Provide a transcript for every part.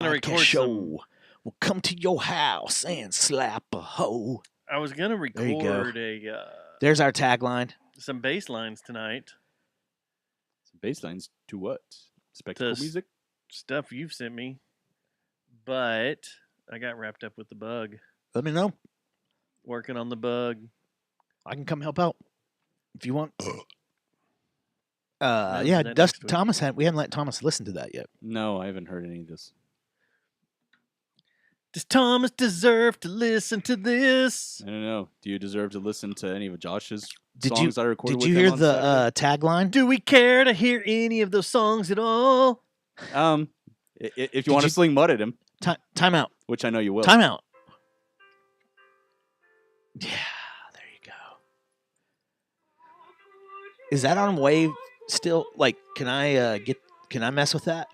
gonna record show. some. We'll come to your house and slap a hoe. I was gonna There you go. record There's our tagline. some bass lines tonight. Some bass lines to what? Spectacle To music? Stuff you've sent me, but I got wrapped up with the bug. Let me know. Working on the bug. I can come help out if you want. No, Yeah, that Dust next week. Thomas we haven't let Thomas listen to that yet. No, I haven't heard any of this. Does Thomas deserve to listen to this? I don't know. Do you deserve to listen to any of Josh's Did songs you I recorded Did with you him hear on the tagline? Do we care to hear any of those songs at all? Saturday? If Did you want you- to sling mud at him, Time out. which I know you will. Time out. Yeah, there you go. Is that on Wave still? Like, can I mess with that?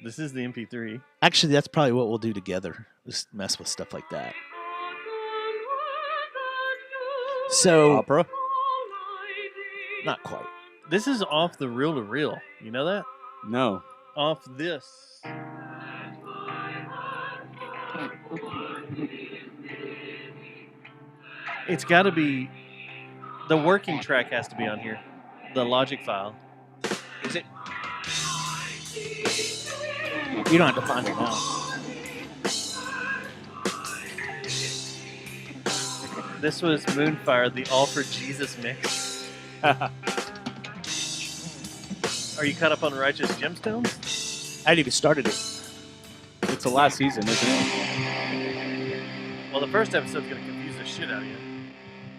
This is the MP3. Actually, that's probably what we'll do together. Just mess with stuff like that. So, Opera? not quite. This is off the reel to reel. You know that? No. Off this. It's got to be. The working track has to be on here. The Logic file. Is it? You don't have to find it now. This was Moonfire, the All for Jesus mix. Are you caught up on Righteous Gemstones? I hadn't even started it. It's the last season, isn't it? Well, the first episode's going to confuse the shit out of you.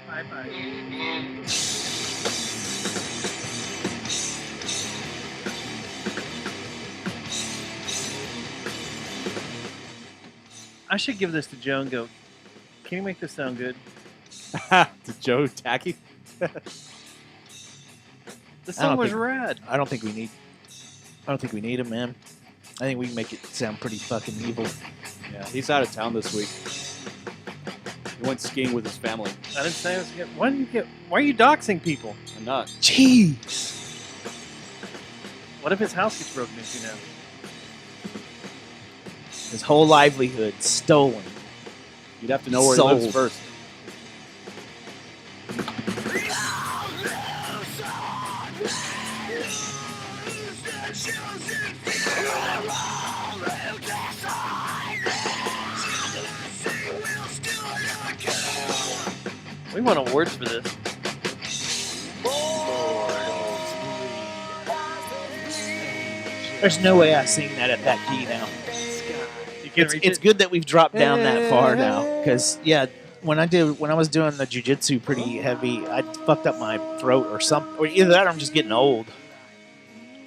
Bye-bye. I should give this to Joe and go, can you make this sound good? To Joe Tacky? The song was rad. I don't think we need him, man. I think we can make it sound pretty fucking evil. Yeah, he's out of town this week. He went skiing with his family. I didn't say I was why are you doxing people? I'm not. Jeez. What if his house gets broken into now? His whole livelihood stolen. You'd have to know where he Sold. lives first. We won awards for this. There's no way I sing that at that key now. You can reach It's it? good that we've dropped down that far now, because when I was doing the jujitsu pretty heavy, I fucked up my throat or something, or either that or I'm just getting old.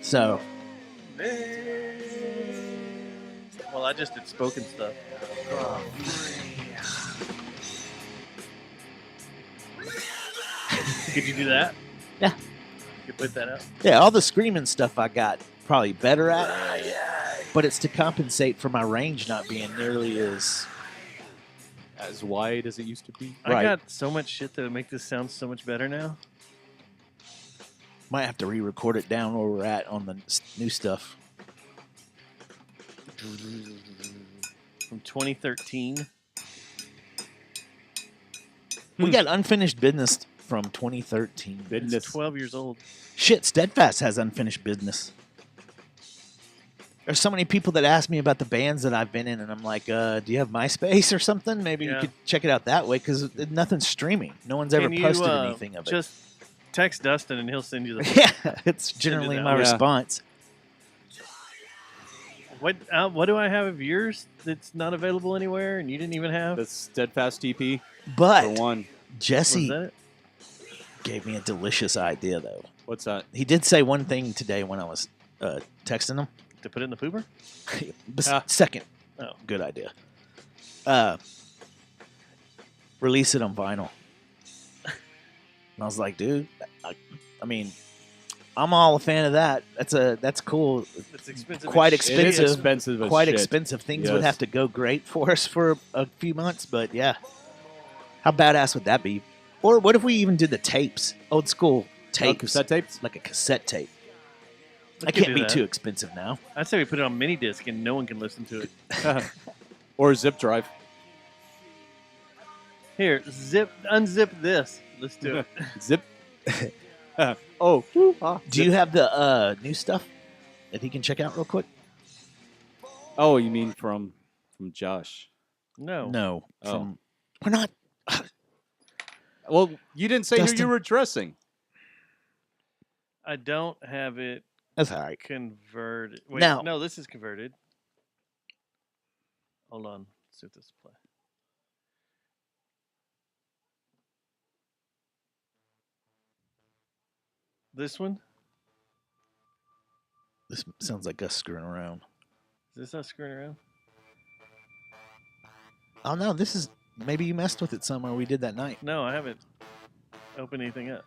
So Well, I just did spoken stuff. Could you do that? Yeah. You could put that out. yeah, all the screaming stuff I got probably better at, but it's to compensate for my range not being nearly as. As wide as it used to be. I Right. got so much shit that would make this sound so much better now. Might have to re-record it down where we're at on the new stuff. From 2013. We got unfinished business from 2013. It's 12 years old. Shit, Steadfast has unfinished business. There's so many people that ask me about the bands that I've been in, and I'm like, do you have MySpace or something? Maybe Yeah. you could check it out that way, because nothing's streaming. No one's ever Can you, posted anything of it. Just text Dustin and he'll send you the. Yeah, it's generally that. my Yeah. response. What do I have of yours that's not available anywhere and you didn't even have? The Steadfast TP for But one. Was Jesse that it? gave me a delicious idea, though. What's that? He did say one thing today when I was texting him. To put it in the pooper? Second, Oh. good idea. Release it on vinyl. And I was like, dude, I mean, I'm all a fan of that. That's cool. It's expensive. Quite as shit. It is expensive. expensive as Quite shit. expensive. Things would Yes. have to go great for us for a few months, but yeah. How badass would that be? Or what if we even did the tapes? Old school Oh, tapes. cassette tapes? Like a cassette tape. I can't be too expensive now. I'd say we put it on mini disc and no one can listen to it. Or a zip drive. Here, unzip this. Let's do it. Zip. Oh. Woo, Do you have the new stuff that he can check out real quick? Oh, you mean from Josh? No. No. Oh. We're not. Well, you didn't say Dustin. who you were addressing. I don't have it That's all right. converted. Wait, Now- no, this is converted. Hold on. Let's see if this will play. This one? This sounds like us screwing around. Is this us screwing around? Oh no, this is maybe you messed with it somewhere we did that night. No, I haven't opened anything up.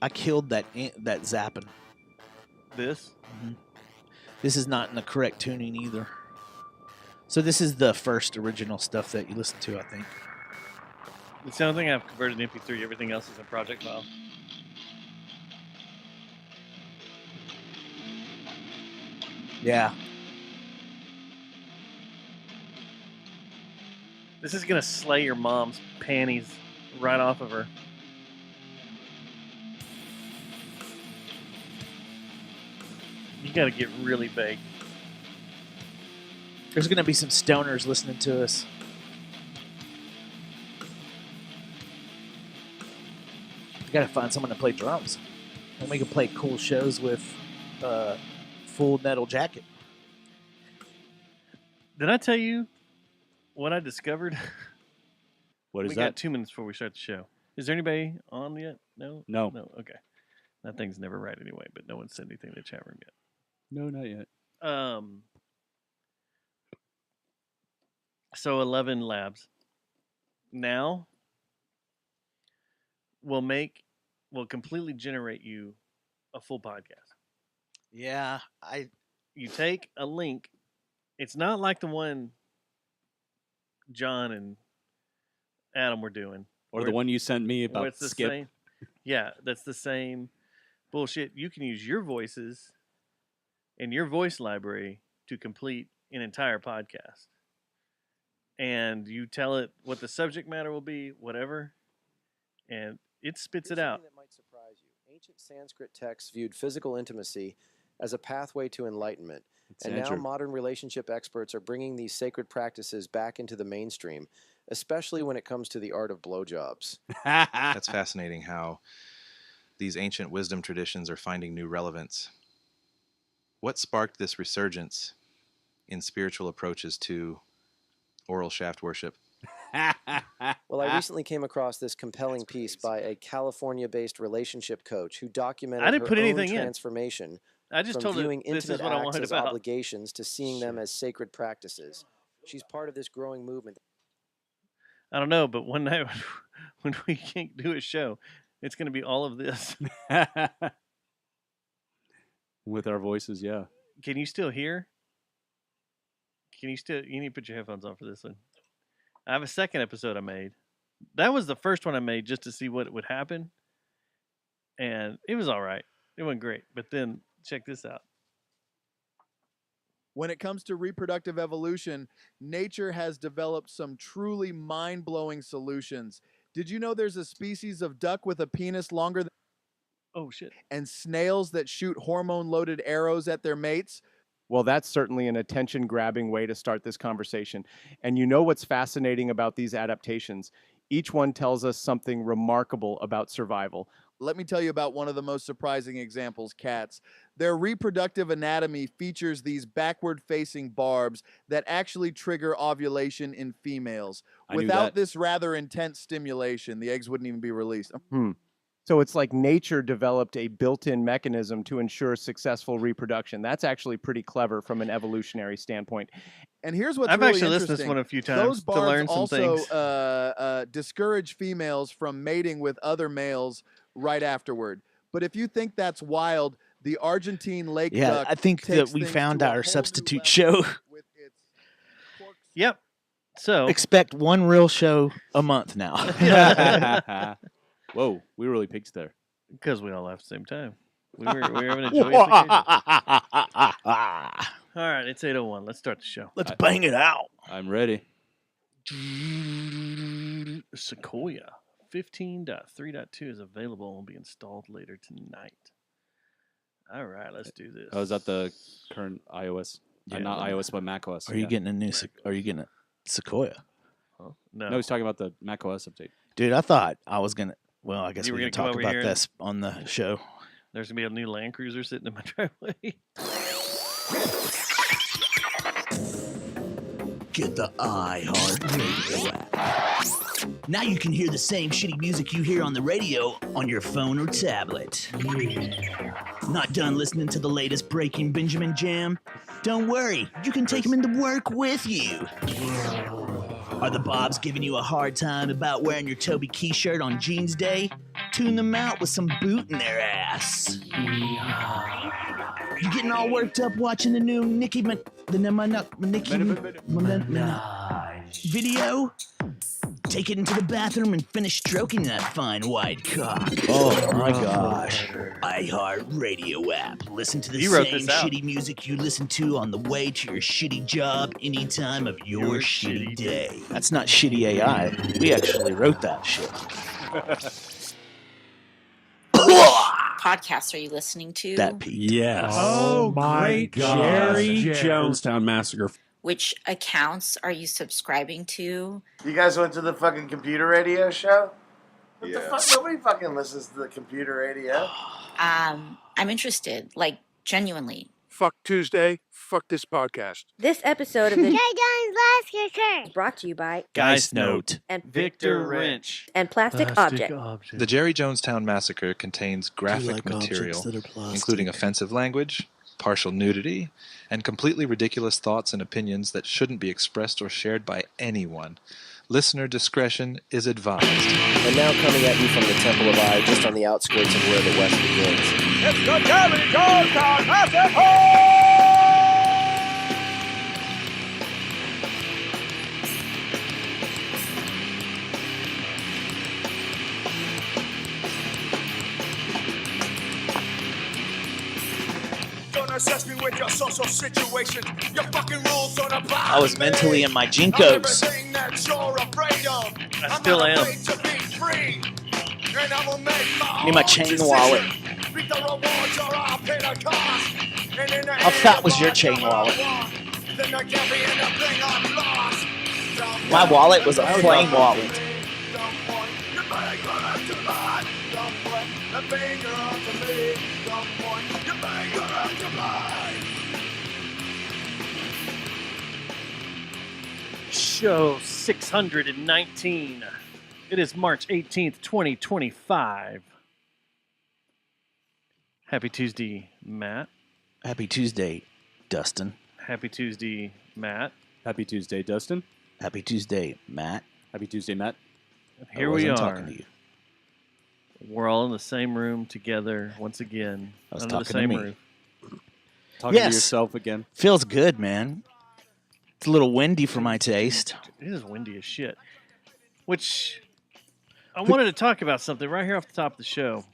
I killed that zapping. This? This is not in the correct tuning either. So this is the first original stuff that you listen to, I think. It's the only thing I've converted to MP3. Everything else is a project file. Yeah. This is going to slay your mom's panties right off of her. You got to get really big. There's gonna be some stoners listening to us. We gotta find someone to play drums. And we can play cool shows with Full Metal Jacket. Did I tell you what I discovered? What is we that? got 2 minutes before we start the show. Is there anybody on yet? No? No. No, okay. That thing's never right anyway, but no one said anything in the chat room yet. No, not yet. So 11 Labs now will completely generate you a full podcast. Yeah, You take a link. It's not like the one John and Adam were doing. Or where- the one you sent me where about it's the Skip. same. Yeah, that's the same bullshit. You can use your voices and your voice library to complete an entire podcast. And you tell it what the subject matter will be, whatever, and it spits it out. Something that might surprise you. Ancient Sanskrit texts viewed physical intimacy as a pathway to enlightenment, and now modern relationship experts are bringing these sacred practices back into the mainstream, especially when it comes to the art of blowjobs. That's fascinating how these ancient wisdom traditions are finding new relevance. What sparked this resurgence in spiritual approaches to oral shaft worship? Well, I recently came across this compelling piece by a California-based relationship coach who documented I didn't her put own anything in. transformation I just from told viewing it this is intimate what I acts wanted as about. obligations to seeing them as sacred practices. She's part of this growing movement. I don't know, but one night when we can't do a show, it's going to be all of this. With our voices, yeah. Can you still hear? You need to put your headphones on for this one. I have a second episode I made. That was the first one I made just to see what would happen. And it was all right. It went great. But then check this out. When it comes to reproductive evolution, nature has developed some truly mind-blowing solutions. Did you know there's a species of duck with a penis longer than Oh, shit. and snails that shoot hormone-loaded arrows at their mates? Well, that's certainly an attention-grabbing way to start this conversation. And you know what's fascinating about these adaptations? Each one tells us something remarkable about survival. Let me tell you about one of the most surprising examples, cats. Their reproductive anatomy features these backward-facing barbs that actually trigger ovulation in females. I knew Without that. this rather intense stimulation, the eggs wouldn't even be released. So it's like nature developed a built-in mechanism to ensure successful reproduction. That's actually pretty clever from an evolutionary standpoint. And here's what's I've really actually listened to this interesting. one a few Those times to barbs learn some also things. Discourage females from mating with other males right afterward. But if you think that's wild, the Argentine lake Yeah, duck I think that takes we things found to a our whole new substitute level show. with its corks- Yep. So, Expect one real show a month now. Whoa, we really peaked there. because we all laughed at the same time. We were having a joyous occasion. All right, it's 8:01. Let's start the show. Let's bang it out. I'm ready. Sequoia 15.3.2 is available and will be installed later tonight. All right, let's do this. Oh, is that the current iOS? Yeah, Not the- iOS, but macOS. Are you getting a new? Are you getting a Sequoia? Huh? No. No, he's talking about the macOS update. Dude, I thought I was gonna. Well, I guess You we were can gonna talk come over about here and- this on the show. There's going to be a new Land Cruiser sitting in my driveway. Get the iHeartRadio app. Now you can hear the same shitty music you hear on the radio on your phone or tablet. Not done listening to the latest Breaking Benjamin jam? Don't worry, you can take them into work with you. Are the Bobs giving you a hard time about wearing your Toby Keith shirt on Jeans Day? Tune them out with some boot in their ass. You getting all worked up watching the new Nicki video? Take it into the bathroom and finish stroking that fine white cock. Oh my gosh! iHeartRadio app. Listen to the You wrote same this out. shitty music you listen to on the way to your shitty job any time of your shitty day. That's not shitty AI. We actually wrote that shit. Podcasts are you listening to? That Pete. Yes. Oh, my great God. Jerry Jonestown Massacre. Which accounts are you subscribing to? You guys went to the fucking computer radio show? What the fuck? Nobody fucking listens to the computer radio. I'm interested, like genuinely. Fuck Tuesday. Fuck this podcast. This episode of the J. Jones Last Curse is brought to you by Geist Note and Victor Wrench. and Plastic Object. The Jerry Jonestown Massacre contains graphic material, including offensive language, partial nudity, and completely ridiculous thoughts and opinions that shouldn't be expressed or shared by anyone. Listener discretion is advised. And now coming at you from the Temple of I, just on the outskirts of where the West begins. It's the Jerry Jonestown Massacre! Don't assess me with your social situation. Your fucking rules don't apply. I was mentally in my Jinkos. I still am. Need my chain wallet. How fat was your chain wallet? My wallet was a flame wallet. Show 619. It is March 18th, 2025. Happy Tuesday, Matt. Happy Tuesday, Dustin. Happy Tuesday, Matt. Happy Tuesday, Dustin. Happy Tuesday, Matt. Happy Tuesday, Matt. Here I we wasn't are. talking to you. We're all in the same room together once again. I was Under the talking to same me. roof. Talking Yes. to yourself again. Feels good, man. It's a little windy for my taste. It is windy as shit. Which I wanted to talk about something right here off the top of the show.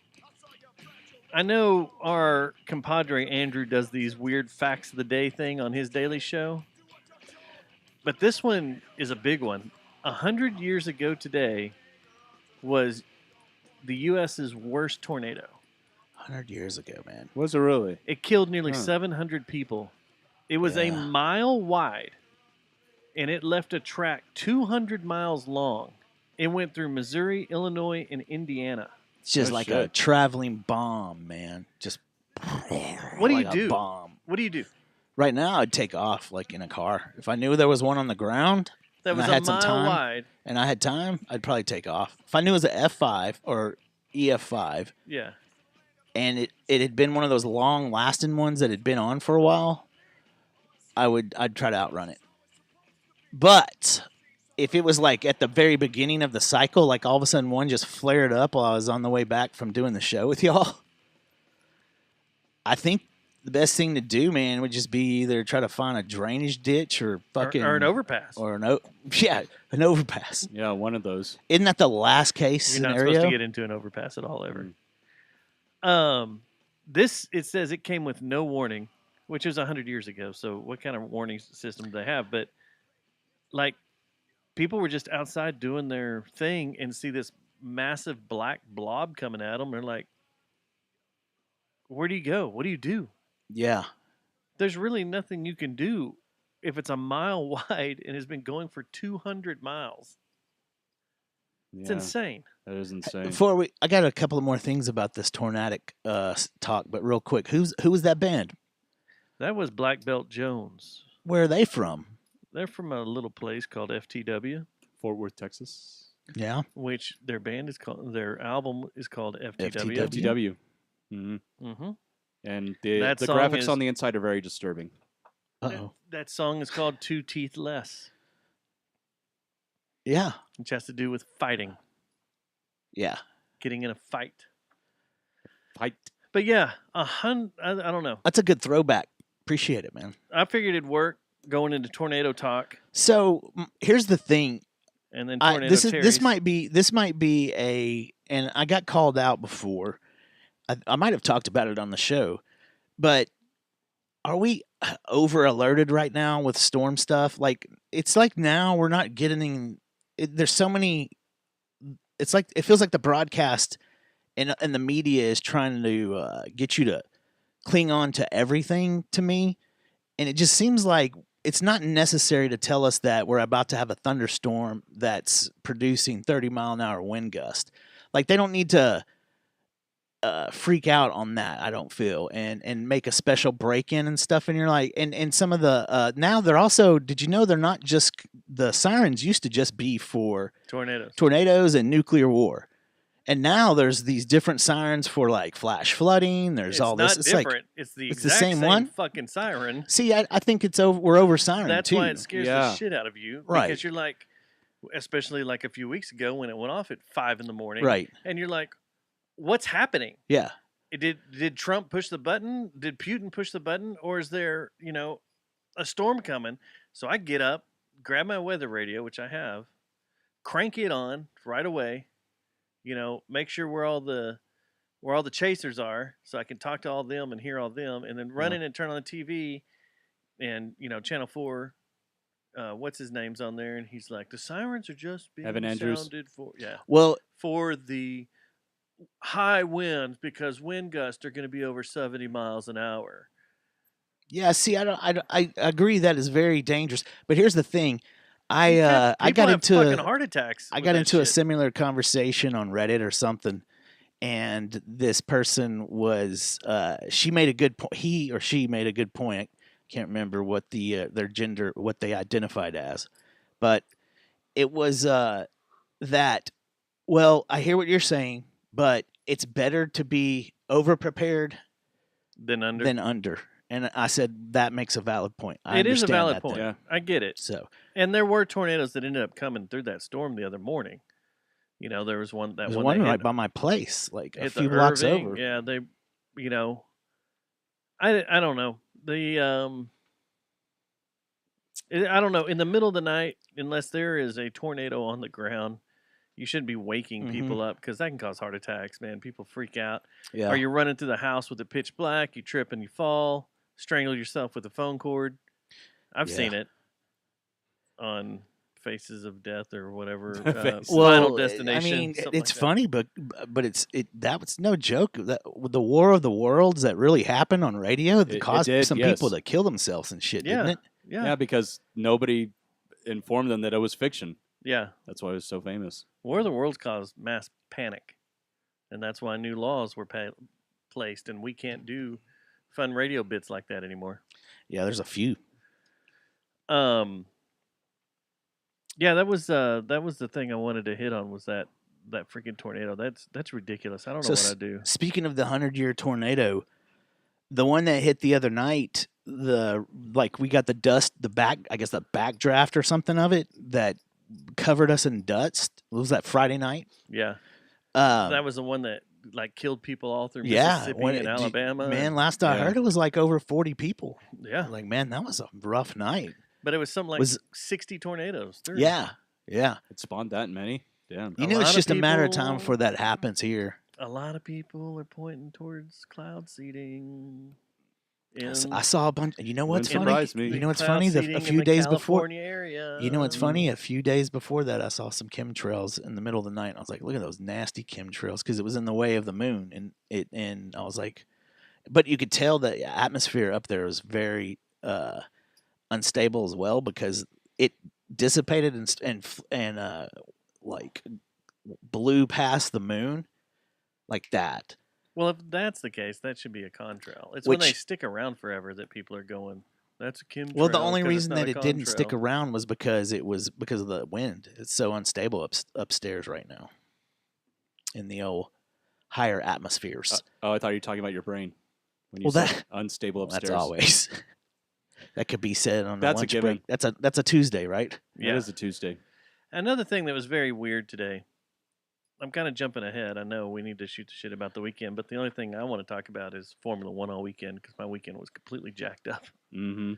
I know our compadre Andrew does these weird facts of the day thing on his daily show, but this one is a big one. 100 years ago today was the U.S.'s worst tornado. 100 years ago, man. Was it really? It killed nearly Huh. 700 people. It was a Yeah. mile wide, and it left a track 200 miles long. It went through Missouri, Illinois, and Indiana. It's just Oh, like a shit. traveling bomb, man. Just What do you like a do? bomb. What do you do? Right now, I'd take off like in a car. If I knew there was one on the ground That And was I a had some mile time. wide. and I had time, I'd probably take off. If I knew it was an F5 or EF5, Yeah. and it had been one of those long-lasting ones that had been on for a while, I'd try to outrun it. But if it was like at the very beginning of the cycle, like all of a sudden one just flared up while I was on the way back from doing the show with y'all, I think the best thing to do, man, would just be either try to find a drainage ditch or fucking Or an overpass. or an an overpass. Yeah, one of those. Isn't that the last case You're not scenario? supposed to get into an overpass at all ever. it says it came with no warning, which is 100 years ago. So what kind of warning system do they have? But like, people were just outside doing their thing and see this massive black blob coming at them. They're like, where do you go? What do you do? Yeah. There's really nothing you can do if it's a mile wide and has been going for 200 miles. It's insane. That is insane. I got a couple of more things about this Tornadic talk, but real quick, who was that band? That was Black Belt Jones. Where are they from? They're from a little place called FTW, Fort Worth, Texas. Yeah. Which their album is called FTW. FTW. Mm-hmm. Mm-hmm. And the graphics on the inside are very disturbing. Uh-oh. That song is called 2 Teeth Less. Yeah. Which has to do with fighting. Yeah. Getting in a fight. Fight. But yeah, I don't know. That's a good throwback. Appreciate it, man. I figured it'd work going into tornado talk. So here's the thing. And then tornado this might be and I got called out before. I might have talked about it on the show, but are we over alerted right now with storm stuff? Like, it's like now we're not getting. There's so many. It's like it feels like the broadcast and the media is trying to get you to cling on to everything. To me, and it just seems like it's not necessary to tell us that we're about to have a thunderstorm that's producing 30-mile-an-hour wind gust. Like, they don't need to freak out on that, I don't feel, and make a special break-in and stuff. And you're like, and some of the now they're also, did you know they're not just, the sirens used to just be for tornadoes and nuclear war, and now there's these different sirens for like flash flooding. There's all this. It's different. Like it's the same one fucking siren. See, I think it's over. We're over siren. That's too. why it scares the shit out of you, right? Because you're like, especially like a few weeks ago when it went off at 5 a.m, right? And you're like, what's happening? Yeah. Did Trump push the button? Did Putin push the button? Or is there, a storm coming? So I get up, grab my weather radio, which I have, crank it on right away, make sure where all the chasers are, so I can talk to all them and hear all them, and then run in and turn on the TV, and Channel 4, what's his name's on there, and he's like, the sirens are just being Evan Andrews. sounded for the high winds, because wind gusts are going to be over 70 miles an hour. Yeah, see, I agree that is very dangerous. But here's the thing, I got into fucking heart attacks. I got into a similar conversation on Reddit or something, and this person was she made a good point. He or she made a good point. I can't remember what their gender, what they identified as, but it was that. Well, I hear what you're saying, but it's better to be over prepared than under. And I said that makes a valid point. It is a valid point. Yeah. I get it. So, and there were tornadoes that ended up coming through that storm the other morning. There was one that one right by my place, like a few blocks over. Yeah, they, I don't know. I don't know. In the middle of the night, unless there is a tornado on the ground, you shouldn't be waking people up, because that can cause heart attacks, man. People freak out. Yeah. Or you're running through the house with it pitch black, you trip and you fall, strangle yourself with a phone cord. I've seen it on Faces of Death or whatever. Final Destination. I mean, it's funny, but that was no joke. That the War of the Worlds that really happened on radio that caused some people to kill themselves and shit, didn't it? Yeah, because nobody informed them that it was fiction. Yeah. That's why it was so famous. War of the Worlds caused mass panic, and that's why new laws were placed, and we can't do fun radio bits like that anymore. Yeah, there's a few. Yeah, that was the thing I wanted to hit on, was that freaking tornado. That's ridiculous. I don't know what I'd do. Speaking of the 100-year tornado, the one that hit the other night, we got the backdraft or something of it that covered us in dust. Was that Friday night? Yeah. That was the one that killed people all through Mississippi and Alabama. Man, last I heard, it was like over 40 people. Yeah. Like, man, that was a rough night. But it was something like 60 tornadoes. 30. Yeah. It spawned that many. Damn. It's just a matter of time before that happens here. A lot of people are pointing towards cloud seeding. I saw a bunch. You know what's funny? Me. You know what's funny? A few days before. Area. You know what's funny? A few days before that, I saw some chemtrails in the middle of the night. And I was like, "Look at those nasty chemtrails," because it was in the way of the moon, and I was like, but you could tell the atmosphere up there was very unstable as well because it dissipated and like blew past the moon like that. Well, if that's the case, that should be a contrail. It's when they stick around forever that people are going, that's a chemtrail. Well, the only reason that it didn't stick around was because of the wind. It's so unstable upstairs right now in the old higher atmospheres. I thought you were talking about your brain. When you said unstable upstairs. That's always. That could be said on that's a lunch a break. That's a Tuesday, right? Yeah, it is a Tuesday. Another thing that was very weird today. I'm kind of jumping ahead. I know we need to shoot the shit about the weekend, but the only thing I want to talk about is Formula One all weekend because my weekend was completely jacked up. Mm-hmm.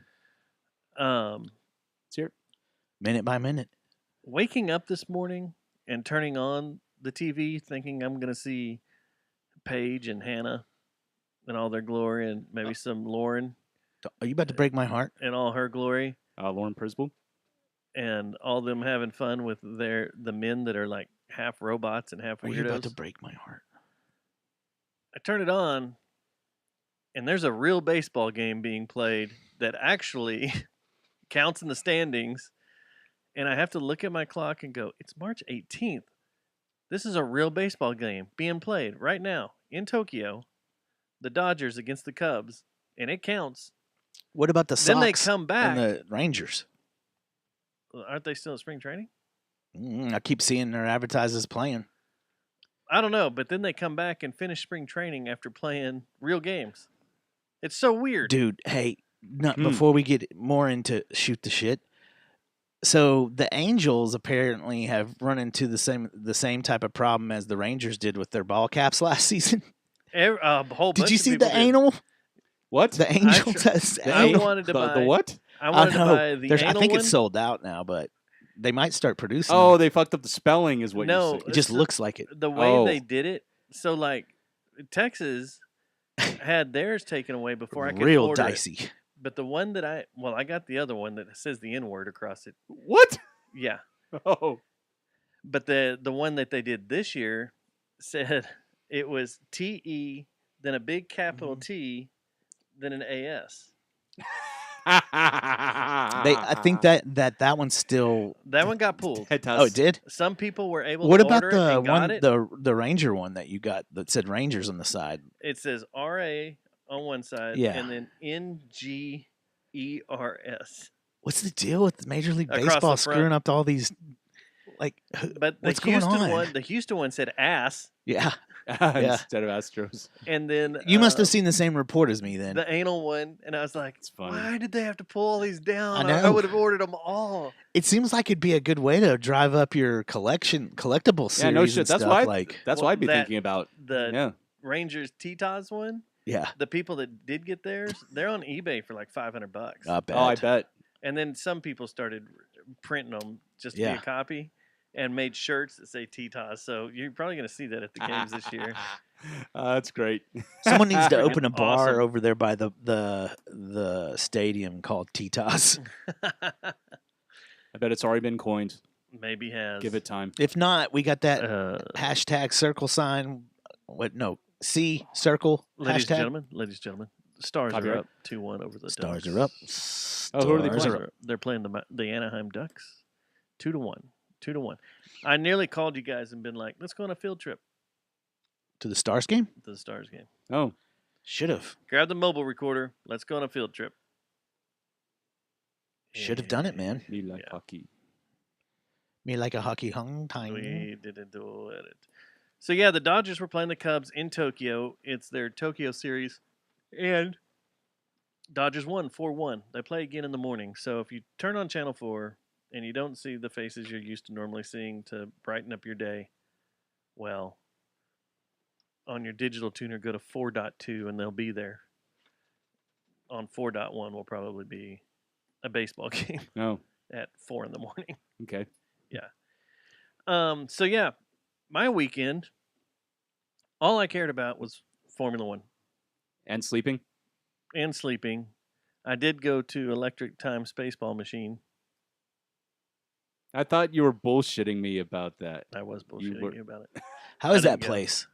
It's here. Minute by minute. Waking up this morning and turning on the TV thinking I'm going to see Paige and Hannah in all their glory and maybe some Lauren. Are you about to break my heart? In all her glory. Lauren Prisbel. And all them having fun with the men that are like half robots and half weirdos. Are you about to break my heart? I turn it on, and there's a real baseball game being played that actually counts in the standings. And I have to look at my clock and go, it's March 18th. This is a real baseball game being played right now in Tokyo. The Dodgers against the Cubs, and it counts. What about the Sox then they come back, and the Rangers? Aren't they still at spring training? I keep seeing their advertisers playing. I don't know, but then they come back and finish spring training after playing real games. It's so weird. Dude, hey, before we get more into shoot the shit. So the Angels apparently have run into the same type of problem as the Rangers did with their ball caps last season. A whole bunch did you see the did. anal? What? The Angels I wanted to buy the what? I wanted to buy the anal I think one. it's sold out now, but they might start producing. Oh, them. They fucked up the spelling, is what No, you say. It just looks like it. The way they did it. So, like, Texas had theirs taken away before I could real order dicey. It. But the one that I got the other one that says the N-word across it. What? Yeah. Oh. But the one that they did this year said it was T-E, then a big capital T, then an A-S. I think that one's still. That one got pulled. Oh, it did. Some people were able what to about order the it and one, got it. the Ranger one that you got that said Rangers on the side? It says R-A on one side, Yeah. and then N-G-E-R-S. What's the deal with Major League Across Baseball the front. screwing up all these? Like, But what's the Houston going on? one, the Houston one said ass. Yeah. Instead of Astros. And then You must have seen the same report as me then. the anal one, and I was like, funny. why did they have to pull all these down? I I know. would have ordered them all. It seems like it'd be a good way to drive up your collectible series. Yeah, no shit. and That's stuff, what I'd be thinking about. The Rangers Titas one. Yeah. The people that did get theirs, they're on eBay for like $500. I bet. Oh, I bet. And then some people started printing them just to Yeah. be a copy, and made shirts that say Titas. So you're probably going to see that at the games this year. That's great. Someone needs to open a bar Awesome. over there by the stadium called Titas. I bet it's already been coined. Maybe has. Give it time. If not, we got that hashtag circle sign. What? No, C circle Ladies hashtag. and gentlemen, the Stars Copyright. are up 2-1 over the Stars Ducks. are up. Oh, who are they Stars playing? are up. They're playing the Anaheim Ducks. 2-1. 2-1. I nearly called you guys and been like, let's go on a field trip To the Stars game? to the Stars game. Oh. Should have. Grab the mobile recorder. Let's go on a field trip. Should have done it, man. Me like hockey. Me like a hockey hung time. We didn't do it. So, yeah, the Dodgers were playing the Cubs in Tokyo. It's their Tokyo series. And Dodgers won 4-1. They play again in the morning. So if you turn on Channel 4 and you don't see the faces you're used to normally seeing to brighten up your day, well, on your digital tuner, go to 4.2 and they'll be there. On 4.1 will probably be a baseball game Oh. at 4 in the morning. Okay. Yeah. So, yeah, my weekend All I cared about was Formula One. And sleeping? And sleeping. I did go to Electric Time Spaceball Machine. I thought you were bullshitting me about that. I was bullshitting you about it. How is that place?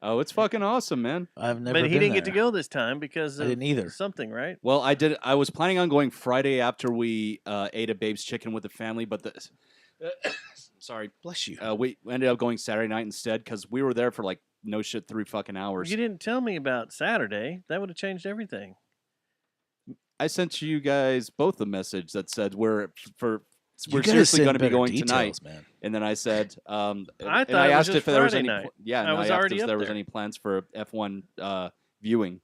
Oh, it's fucking awesome, man. I've never. But he didn't get to go this time because I didn't either. Something, right? Well, I did. I was planning on going Friday after we ate a Babe's Chicken with the family, but sorry, bless you. We ended up going Saturday night instead because we were there for like no shit 3 fucking hours. You didn't tell me about Saturday. That would have changed everything. I sent you guys both a message that said we're seriously going to be going tonight, man. And then I said, I asked if there was any, night. I asked if there was any plans for F1 viewing,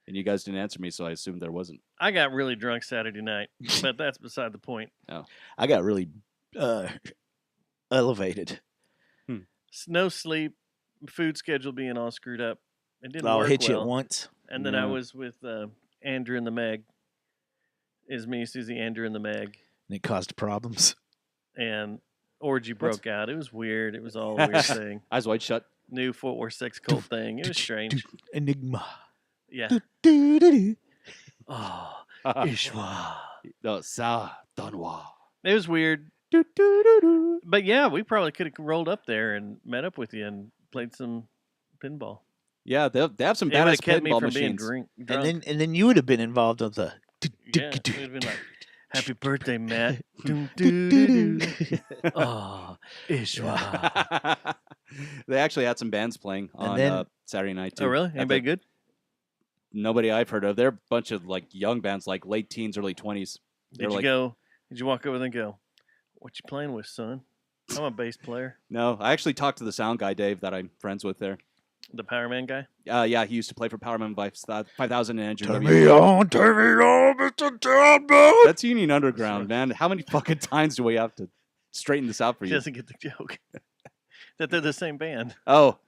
and you guys didn't answer me, so I assumed there wasn't. I got really drunk Saturday night, but that's beside the point. Oh, I got really elevated. No sleep, food schedule being all screwed up. It didn't work I'll hit you well. at once. And then I was with Andrew and the Meg. Is me, Susie, Andrew, and the Meg. And it caused problems. And orgy broke out. It was weird. It was all a weird thing. Eyes wide shut. New Fort Worth sex cult thing. It was strange. Enigma. Yeah. Oh, Ishwa. No, Sa Donwa. It was weird. But yeah, we probably could have rolled up there and met up with you and played some pinball. Yeah, they have some It would badass have kept me pinball from being machines. drunk. And then you would have been involved with the. Yeah, it would have been like, happy birthday, Matt. Oh, Ishwa. They actually had some bands playing on Saturday night too. Oh, really? Anybody good? Nobody I've heard of. They're a bunch of like young bands, like late teens, early 20s. Did you walk over there and go, what you playing with, son? I'm a bass player. No, I actually talked to the sound guy, Dave, that I'm friends with there. The Power Man guy? Yeah, he used to play for Power Man 5000 and Andrew. Turn me on, Mr. Talbot. That's Union Underground, man. How many fucking times do we have to straighten this out for He you? doesn't get the joke. That they're the same band. Oh.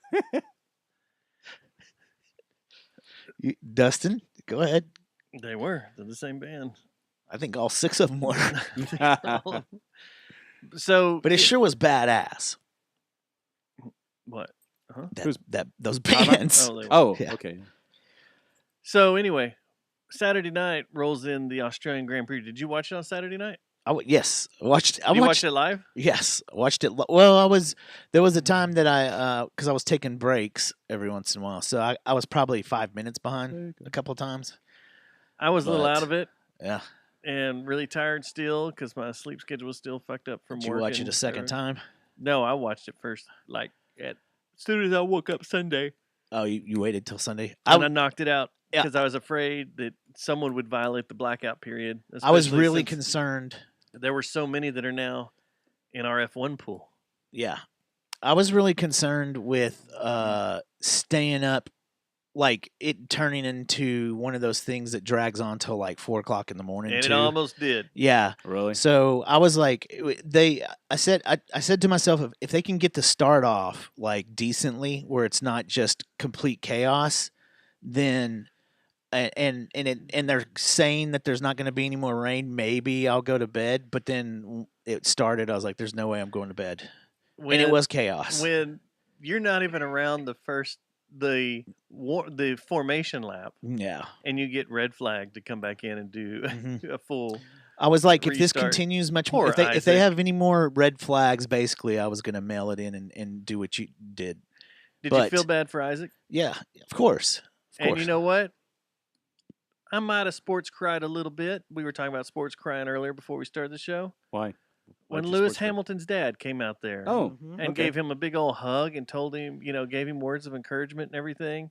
Dustin, go ahead. They were. They're the same band. I think all 6 of them were. So, but it sure was badass. What? Huh? Those bands. Yeah. Okay. So anyway, Saturday night rolls in the Australian Grand Prix. Did you watch it on Saturday night? Yes, watched. You watched it live? Yes, watched it. Well, there was a time that because I was taking breaks every once in a while, so I was probably 5 minutes behind a couple of times. I was a little out of it. Yeah. And really tired still because my sleep schedule was still fucked up from work. Did you watch it a second time? No, I watched it first, like as soon as I woke up Sunday. Oh, you waited till Sunday? And I knocked it out because I was afraid that someone would violate the blackout period. I was really concerned. There were so many that are now in our F1 pool. Yeah. I was really concerned with staying up, like it turning into one of those things that drags on till like 4 o'clock in the morning. And it almost did. Yeah. Really? So I was like, I said to myself, if they can get the start off like decently, where it's not just complete chaos, then and they're saying that there's not going to be any more rain, maybe I'll go to bed. But then it started. I was like, there's no way I'm going to bed. And it was chaos. When you're not even around the formation lap. Yeah. And you get red flag to come back in and do a full I was like, restart. if this continues much more, if they have any more red flags, basically, I was going to mail it in and do what you did. Did you feel bad for Isaac? Yeah, of course. And you know what? I might have sports cried a little bit. We were talking about sports crying earlier before we started the show. Why? When Lewis Hamilton's dad came out there and gave him a big old hug and told him, gave him words of encouragement and everything,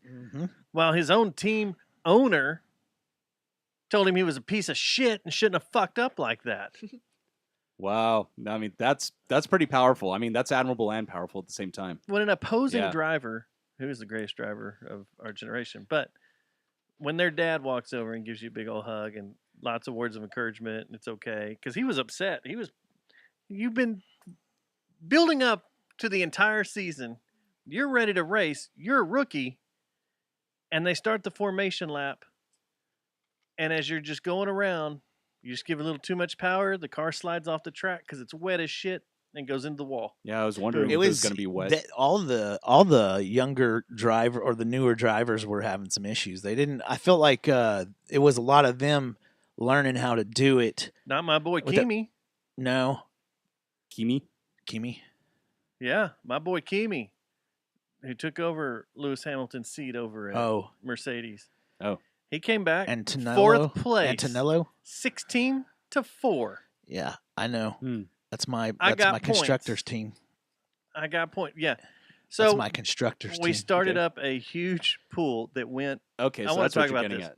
while his own team owner told him he was a piece of shit and shouldn't have fucked up like that. Wow. I mean, that's pretty powerful. I mean, that's admirable and powerful at the same time. When an opposing driver, who is the greatest driver of our generation, but when their dad walks over and gives you a big old hug and lots of words of encouragement, and it's okay, because he was upset. You've been building up to the entire season. You're ready to race. You're a rookie. And they start the formation lap. And as you're just going around, you just give a little too much power. The car slides off the track because it's wet as shit. and goes into the wall. Yeah, I was wondering It if it was was going to be wet. all the younger driver or the newer drivers were having some issues. They didn't. I felt like it was a lot of them learning how to do it. Not my boy With the- Kimi. No, Kimi? Yeah, my boy Kimi, who took over Lewis Hamilton's seat over at Mercedes. Oh. He came back Antonello. fourth place. Antonello. 16-4. Yeah, I know. That's my I got constructors points. team. I got point. Yeah. So That's my constructors we team. started up a huge pool that went. Okay, I so want that's to what talk you're about getting this. at.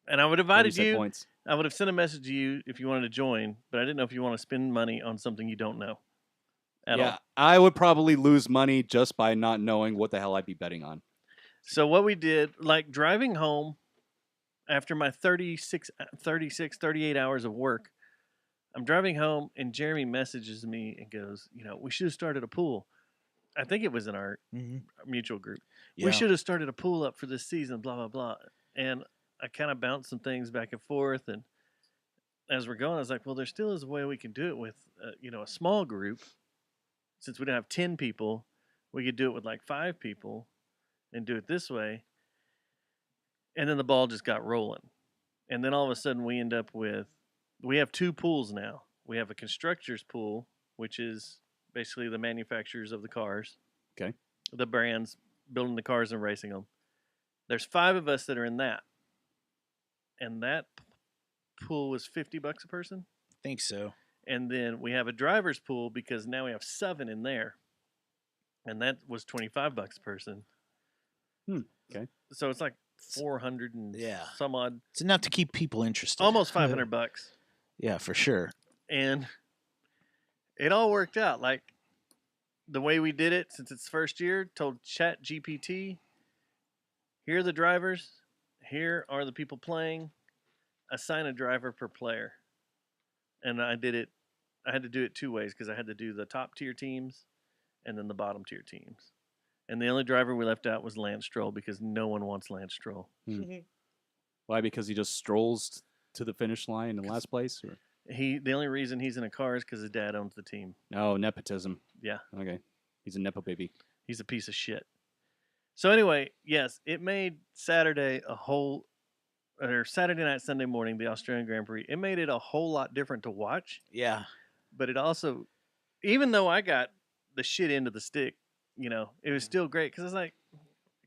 And I would have When you invited said you. points. I would have sent a message to you if you wanted to join, but I didn't know if you want to spend money on something you don't know at all. I would probably lose money just by not knowing what the hell I'd be betting on. So what we did, like driving home after my 38 hours of work, I'm driving home and Jeremy messages me and goes, we should have started a pool. I think it was in our mutual group. Yeah. We should have started a pool up for this season, blah, blah, blah. And I kind of bounced some things back and forth. And as we're going, I was like, well, there still is a way we can do it with, a small group. Since we don't have 10 people, we could do it with like 5 people and do it this way. And then the ball just got rolling. And then all of a sudden we have 2 pools now. We have a constructors pool, which is basically the manufacturers of the cars. Okay. The brands building the cars and racing them. There's 5 of us that are in that. And that pool was $50 a person. I think so. And then we have a driver's pool because now we have 7 in there. And that was $25 a person. Okay. So it's like 400 and some odd. It's enough to keep people interested. Almost $500. Yeah, for sure. And it all worked out. Like the way we did it, since it's first year, told ChatGPT, here are the drivers, here are the people playing, assign a driver per player. And I had to do it 2 ways because I had to do the top tier teams and then the bottom tier teams. And the only driver we left out was Lance Stroll because no one wants Lance Stroll. Why? Because he just strolls to the finish line in last place? Or? The only reason he's in a car is because his dad owns the team. Oh, nepotism. Yeah. Okay. He's a nepo baby. He's a piece of shit. So anyway, yes, it made Saturday Saturday night, Sunday morning, the Australian Grand Prix, it made it a whole lot different to watch. Yeah. But it also, even though I got the shit end of the stick, it was still great because I was like,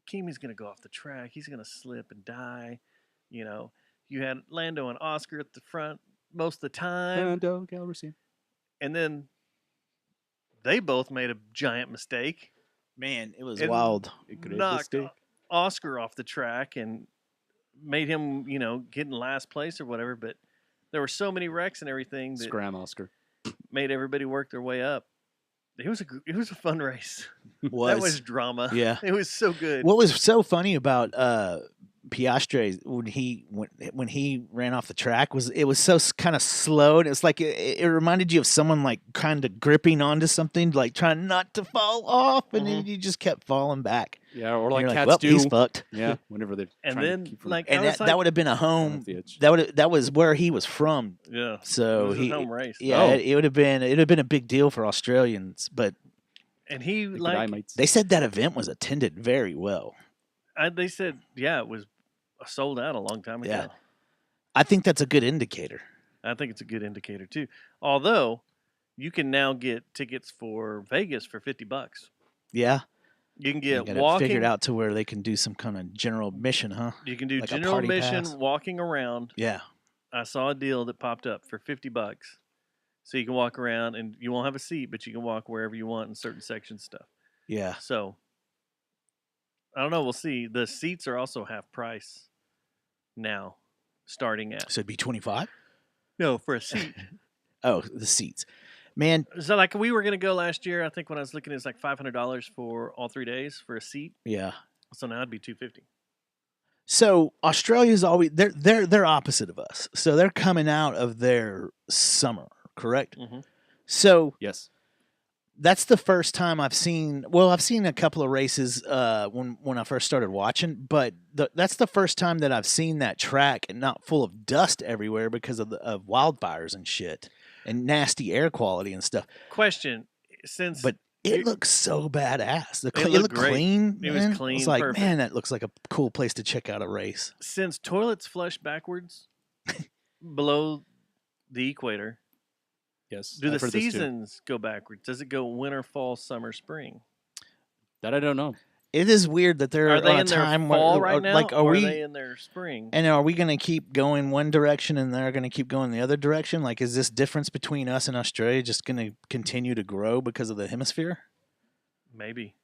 Kimi's going to go off the track. He's going to slip and die. You had Lando and Oscar at the front most of the time. Lando Calrissian. And then they both made a giant mistake. Man, it was wild. Knocked Oscar off the track and made him, get in last place or whatever. But there were so many wrecks and everything that Scram Oscar made everybody work their way up. It was a fun race. That was drama. Yeah, it was so good. What was so funny about Piastri when he ran off the track was it was so kind of slow, and it's like it reminded you of someone like kind of gripping onto something, like trying not to fall off, and then you just kept falling back. Yeah, or like cats like, well, do. He's fucked. Yeah, whenever they and then that would have been a home. That was where he was from. Yeah, so it was a home race. Yeah, it would have been a big deal for Australians, but and he they said that event was attended very well. They said it was sold out a long time ago. Yeah, I think that's a good indicator. I think it's a good indicator too. Although you can now get tickets for Vegas for $50. Yeah. You can get walking. Figured out to where they can do some kind of general admission, huh? You can do like general admission, walking around. Yeah. I saw a deal that popped up for $50, so you can walk around and you won't have a seat, but you can walk wherever you want in certain sections stuff. Yeah. So I don't know. We'll see. The seats are also half price now, starting at. So it'd be $25? No, for a seat. Oh, the seats. Man, so like we were gonna go last year. I think when I was looking, it's like $500 for all 3 days for a seat. Yeah. So now it'd be $250. So Australia's always they're opposite of us. So they're coming out of their summer, correct? Mm-hmm. So yes, that's the first time I've seen. Well, I've seen a couple of races when I first started watching, but that's the first time that I've seen that track and not full of dust everywhere because of wildfires and shit. and nasty air quality and stuff. Question: Since But it looks so badass. It looked looked great. clean. It was man. clean, I was like, perfect. man, that looks like a cool place to check out a race. since toilets flush backwards below the equator, Yes. do I've the heard this too. seasons go backwards? Does it go winter, fall, summer, spring? That I don't know. It is weird that they're Are they on a in their time fall where, right now, like, are or we? are they in their spring? And are we going to keep going one direction and they're going to keep going the other direction? Like, is this difference between us and Australia just going to continue to grow because of the hemisphere? Maybe.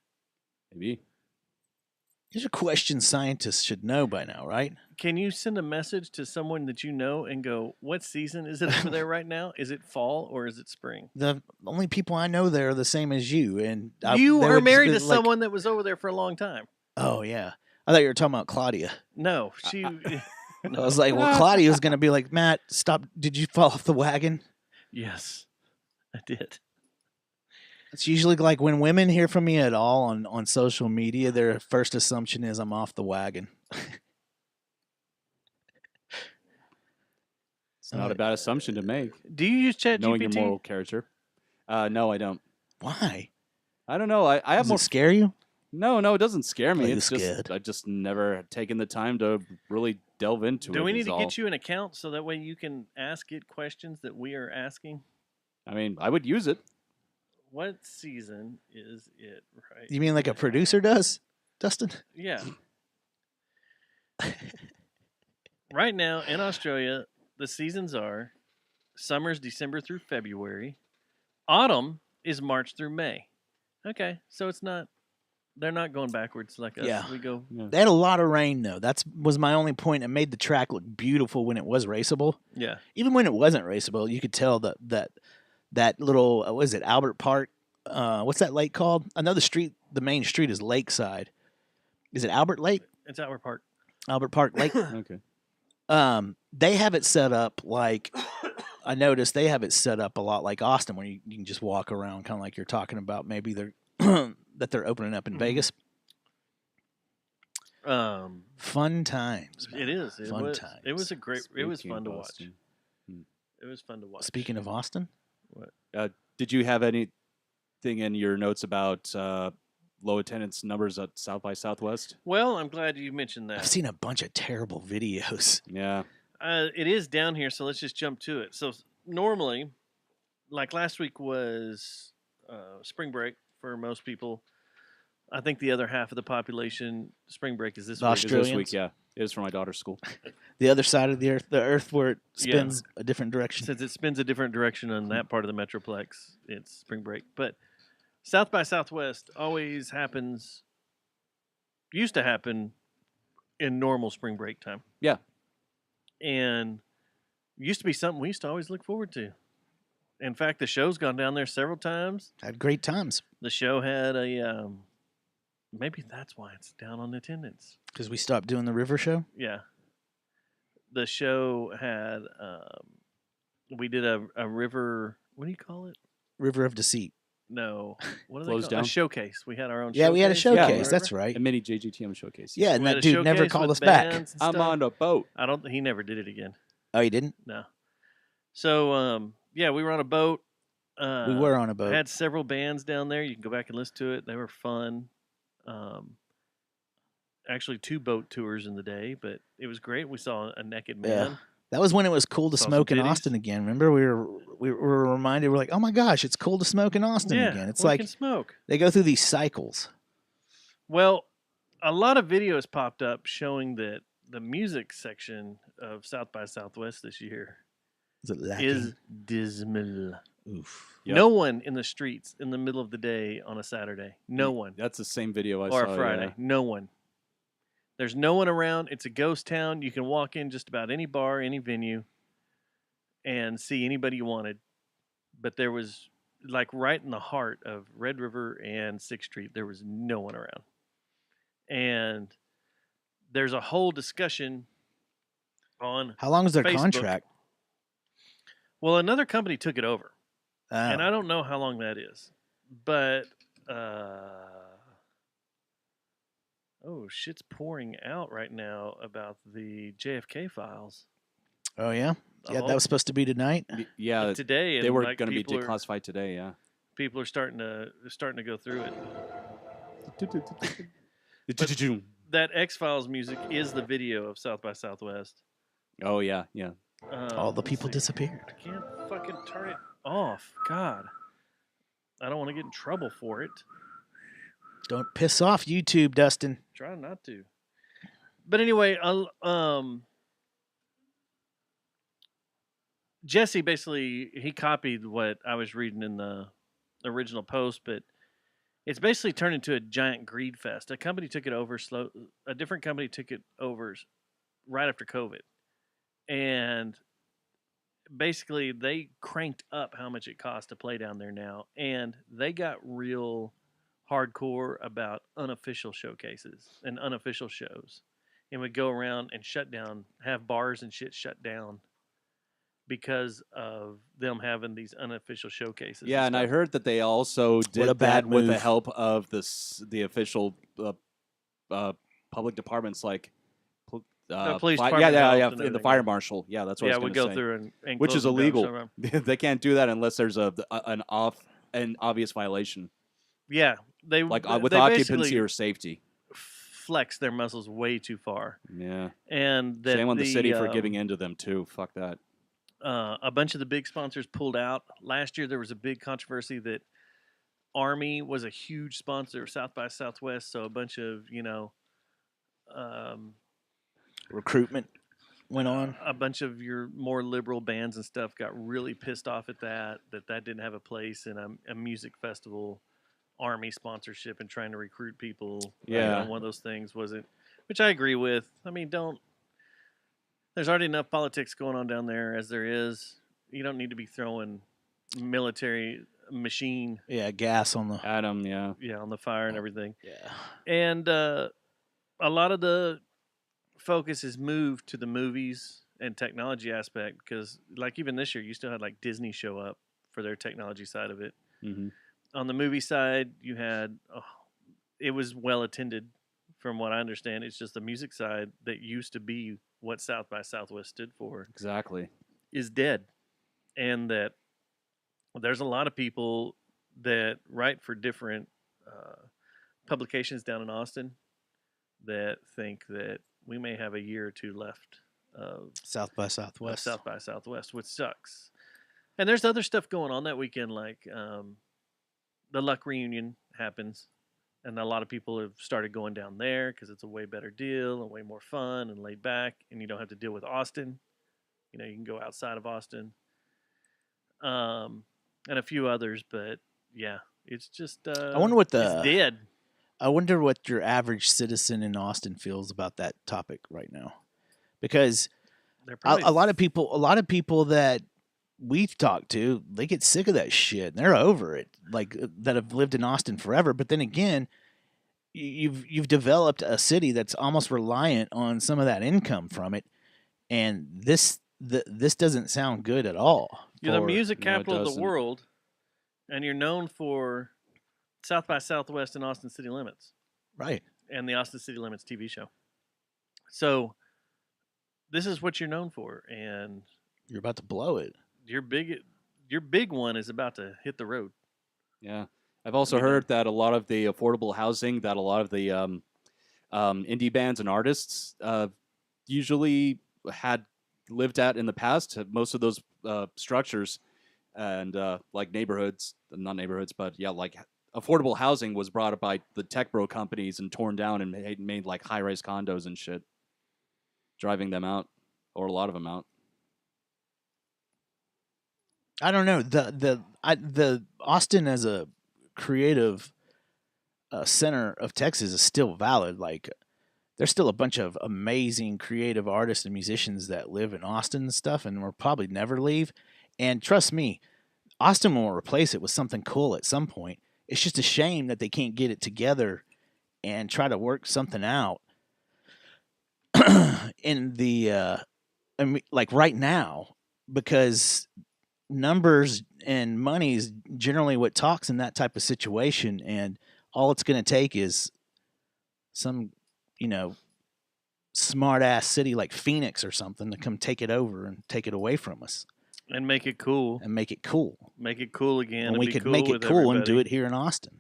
These are questions scientists should know by now, right? Can you send a message to someone that you know and go, "What season is it over there right now? Is it fall or is it spring?" The only people I know there are the same as you, and You they are would married to just, like, someone that was over there for a long time. Oh yeah, I thought you were talking about Claudia. No, she. I was like, well, Claudia was going to be like, Matt, stop! Did you fall off the wagon? Yes, I did. It's usually like when women hear from me at all on social media, their first assumption is I'm off the wagon. It's not a bad assumption to make. Do you use ChatGPT? Knowing your moral character. No, I don't. Why? I don't know. I have Does more. it scare you? No, it doesn't scare me. Are you It's just scared? I just never taken the time to really delve into it. Do we need is to all. get you an account so that way you can ask it questions that we are asking? I mean, I would use it. What season is it right? You mean like a producer does, Dustin? Yeah. Right now in Australia, the seasons are summer's December through February. Autumn is March through May. Okay, so it's not. They're not going backwards like us. Yeah. We go. They had a lot of rain though. That was my only point. It made the track look beautiful when it was raceable. Yeah. Even when it wasn't raceable, you could tell that little what is it, Albert Park? What's that lake called? I know the main street is Lakeside. Is it Albert Lake? It's Albert Park. Albert Park Lake. Okay. They have it set up like I noticed they have it set up a lot like Austin, where you can just walk around, kind of like you're talking about. Maybe they're that they're opening up in Vegas. Fun times. Man. It is. It fun was, times. It was a great. It was fun to watch. Austin. It was fun to watch. Speaking of Austin, what? Did you have anything in your notes about low attendance numbers at South by Southwest? Well, I'm glad you mentioned that. I've seen a bunch of terrible videos. Yeah. It is down here, so let's just jump to it. So normally, like last week was spring break for most people. I think the other half of the population, spring break is this The week. Australians? This week, yeah. It is for my daughter's school. The other side of the earth where it spins a different direction. Since it spins a different direction on that part of the Metroplex, it's spring break. But South by Southwest always happens, used to happen in normal spring break time. Yeah. And used to be something we used to always look forward to. In fact, the show's gone down there several times. Had great times. The show had a, maybe that's why it's down on attendance. Because we stopped doing the river show? Yeah. The show had, we did a river, what do you call it? River of Deceit. No. What do they Closed call it? down? A showcase. We had our own Yeah, showcase. we had a showcase. Yeah. That's right. A mini JGTM showcase. Yeah, and We had that a dude never showcase called with us back. bands and I'm stuff. on a boat. He never did it again. Oh, he didn't? No. So, yeah, we were on a boat. We were on a boat. Had several bands down there. You can go back and listen to it. They were fun. Actually, 2 boat tours in the day, but it was great. We saw a naked man. Yeah. That was when it was cool to Saw some smoke in titties. Austin again. Remember, we were reminded. We're like, oh my gosh, it's cool to smoke in Austin Yeah, again. It's we like can smoke. they go through these cycles. Well, a lot of videos popped up showing that the music section of South by Southwest this year Is it lacking? is dismal. Oof. Yep. No one in the streets in the middle of the day on a Saturday. No one. That's the same video I saw. Or a Friday. Yeah. No one. There's no one around. It's a ghost town. You can walk in just about any bar, any venue, and see anybody you wanted. But there was, like, right in the heart of Red River and 6th Street, there was no one around. And there's a whole discussion on How long is their Facebook. contract? Well, another company took it over. Oh. And I don't know how long that is. But, shit's pouring out right now about the JFK files. Oh yeah, Yeah, that was supposed to be tonight. Yeah, today. they And were like, going to be people are- declassified today. Yeah. People are starting to go through it. That X-Files music is the video of South by Southwest. Oh yeah, yeah. All the people disappeared. I can't fucking turn it off. God, I don't want to get in trouble for it. Don't piss off YouTube, Dustin. Try not to. But anyway, Jesse basically he copied what I was reading in the original post, but it's basically turned into a giant greed fest. A company took it over a different company took it over right after COVID. And basically they cranked up how much it costs to play down there now, and they got real hardcore about unofficial showcases and unofficial shows, and would go around and have bars and shit shut down because of them having these unofficial showcases. Yeah, and I heard that they also did a bad that with the move. help of the official public departments like The police yeah, department yeah, helped yeah, and and the everything, fire yeah. marshal. Yeah, that's what I was we gonna go say. through and which close is them down, illegal. so, They can't do that unless there's an obvious violation, yeah, they like they with basically occupancy or safety. flex their muscles way too far. Yeah, And that shame on the city for um, giving in to them too. Fuck that. A bunch of the big sponsors pulled out. Last year, there was a big controversy that Army was a huge sponsor of South by Southwest. So a bunch of, Recruitment went on. a bunch of your more liberal bands and stuff got really pissed off at that didn't have a place in a music festival. Army sponsorship and trying to recruit people. Yeah. One of those things wasn't, which I agree with. I mean, there's already enough politics going on down there as there is. You don't need to be throwing military machine. Yeah, gas on the Adam. Yeah, on the fire and everything. Yeah. And a lot of the focus is moved to the movies and technology aspect because, like, even this year, you still had like Disney show up for their technology side of it. Mm-hmm. On the movie side, you had it was well attended, from what I understand. It's just the music side that used to be what South by Southwest stood for exactly is dead, and that there's a lot of people that write for different publications down in Austin that think that we may have a year or two left of South by Southwest. South by Southwest, which sucks. And there's other stuff going on that weekend, like the Luck reunion happens, and a lot of people have started going down there because it's a way better deal and way more fun and laid back, and you don't have to deal with Austin. You can go outside of Austin, and a few others. But yeah, it's just I wonder what it's dead. I wonder what your average citizen in Austin feels about that topic right now, because a lot of people that we've talked to, they get sick of that shit and they're over it, like that have lived in Austin forever. But then again, you've developed a city that's almost reliant on some of that income from it, and this doesn't sound good at all. You're the music capital of the world, and you're known for South by Southwest and Austin City Limits, right? And the Austin City Limits TV show. So this is what you're known for, and you're about to blow it. Your big one is about to hit the road. Yeah, I've also heard that a lot of the affordable housing that a lot of the indie bands and artists usually had lived at in the past, most of those structures and like neighborhoods, not neighborhoods, but yeah, like affordable housing was brought up by the tech bro companies and torn down and made like high-rise condos and shit, driving them out, or a lot of them out. I don't know. The Austin as a creative center of Texas is still valid. Like, there's still a bunch of amazing creative artists and musicians that live in Austin and stuff, and will probably never leave. And trust me, Austin will replace it with something cool at some point. It's just a shame that they can't get it together and try to work something out in the like right now, because numbers and money is generally what talks in that type of situation, and all it's going to take is some, smart ass city like Phoenix or something to come take it over and take it away from us And make it cool. and make it cool. Make it cool again. And and we be could cool make it with cool and do everybody. it here in Austin.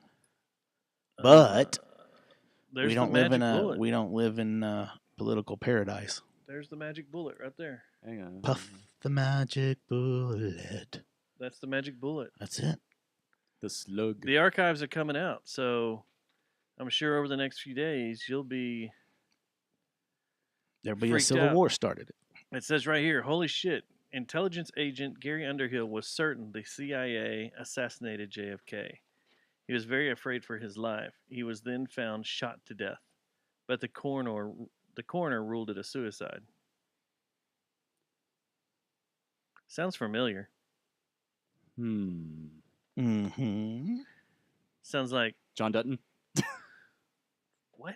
But There's we the don't live in magic a bullet. we don't live in political paradise. There's the magic bullet right there. Hang on. Puff the magic bullet. That's the magic bullet. That's it. The slug. The archives are coming out, so I'm sure over the next few days you'll be. There'll be a freaked civil out. war started. It says right here, holy shit, intelligence agent Gary Underhill was certain the CIA assassinated JFK. He was very afraid for his life. He was then found shot to death, but the coroner ruled it a suicide. Sounds familiar. Mm-hmm. Sounds like John Dutton. what?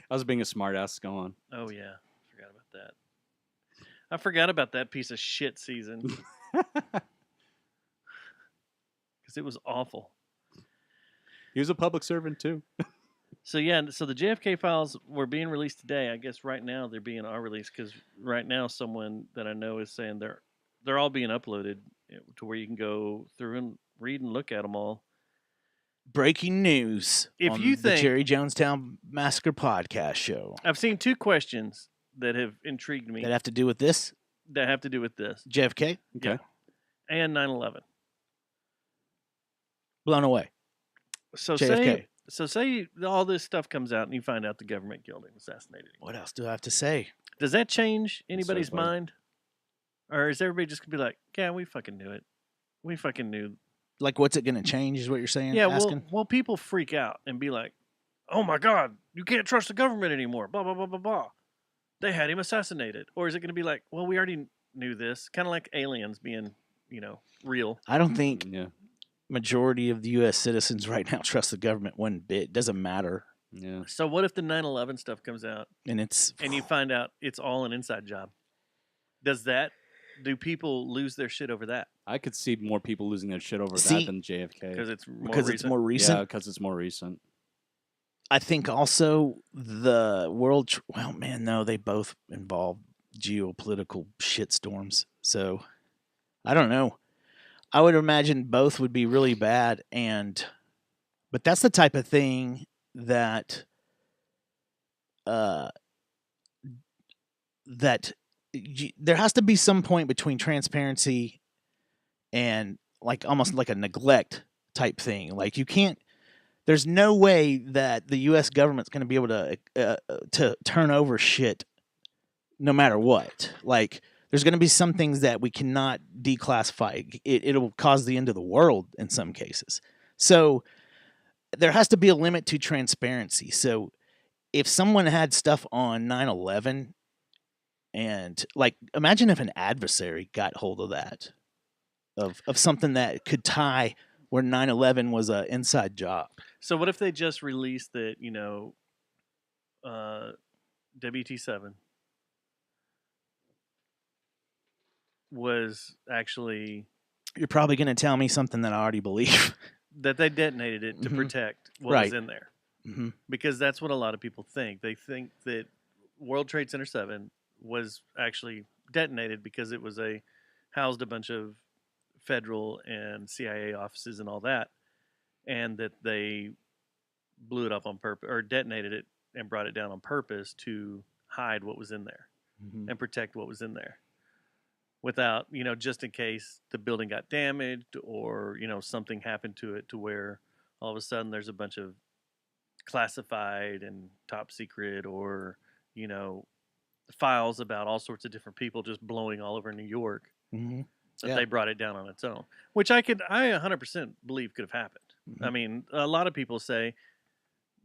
I was being a smartass. Go on. Oh yeah, forgot about that. I forgot about that piece of shit season because it was awful. He was a public servant too. So yeah, so the JFK files were being released today. I guess right now they're being released because right now someone that I know is saying they're all being uploaded to where you can go through and read and look at them all. Breaking news If on you the think- Jerry Jonestown Massacre podcast show I've seen two questions that have intrigued me that have to do with this that have to do with this JFK. Yeah. and 9/11. Blown away. So JFK. say all this stuff comes out and you find out the government killed him, assassinated him. What else do I have to say? Does that change anybody's funny. mind? Or is everybody just gonna be like, yeah, we fucking knew it. We fucking knew. Like, what's it going to change? Is what you're saying? Yeah, asking? well, people freak out and be like, oh my God, you can't trust the government anymore. Blah, blah, blah, blah, blah. They had him assassinated. Or is it going to be like, well, we already knew this? Kind of like aliens being, real. I don't think Yeah. majority of the U.S. citizens right now trust the government one bit. Doesn't matter, Yeah. So what if the 9/11 stuff comes out and it's and you find out it's all an inside job? Do people lose their shit over that? I could see more people losing their shit over See, that than JFK. Because it's more because recent? it's more recent. Yeah, because it's more recent. I think also the world. Well, man, no, they both involve geopolitical shitstorms. So I don't know. I would imagine both would be really bad, but that's the type of thing that there has to be some point between transparency and like almost like a neglect type thing. Like you can't. There's no way that the U.S. government's going to be able to turn over shit, no matter what. Like there's going to be some things that we cannot declassify. It'll cause the end of the world in some cases. So there has to be a limit to transparency. So if someone had stuff on 9/11, and like imagine if an adversary got hold of that, of something that could tie where 9/11 was an inside job. So what if they just released that, WT7 was actually You're probably going to tell me something that I already believe. that they detonated it to Mhm. protect what Right. was in there. Mm-hmm. Because that's what a lot of people think. They think that World Trade Center 7 was actually detonated because it was housed a bunch of federal and CIA offices and all that, and that they blew it up on purpose or detonated it and brought it down on purpose to hide what was in there Mm-hmm. and protect what was in there without, just in case the building got damaged or, something happened to it to where all of a sudden there's a bunch of classified and top secret or, files about all sorts of different people just blowing all over New York. Mm-hmm. That Yeah. they brought it down on its own, which I 100% believe could have happened. I mean, a lot of people say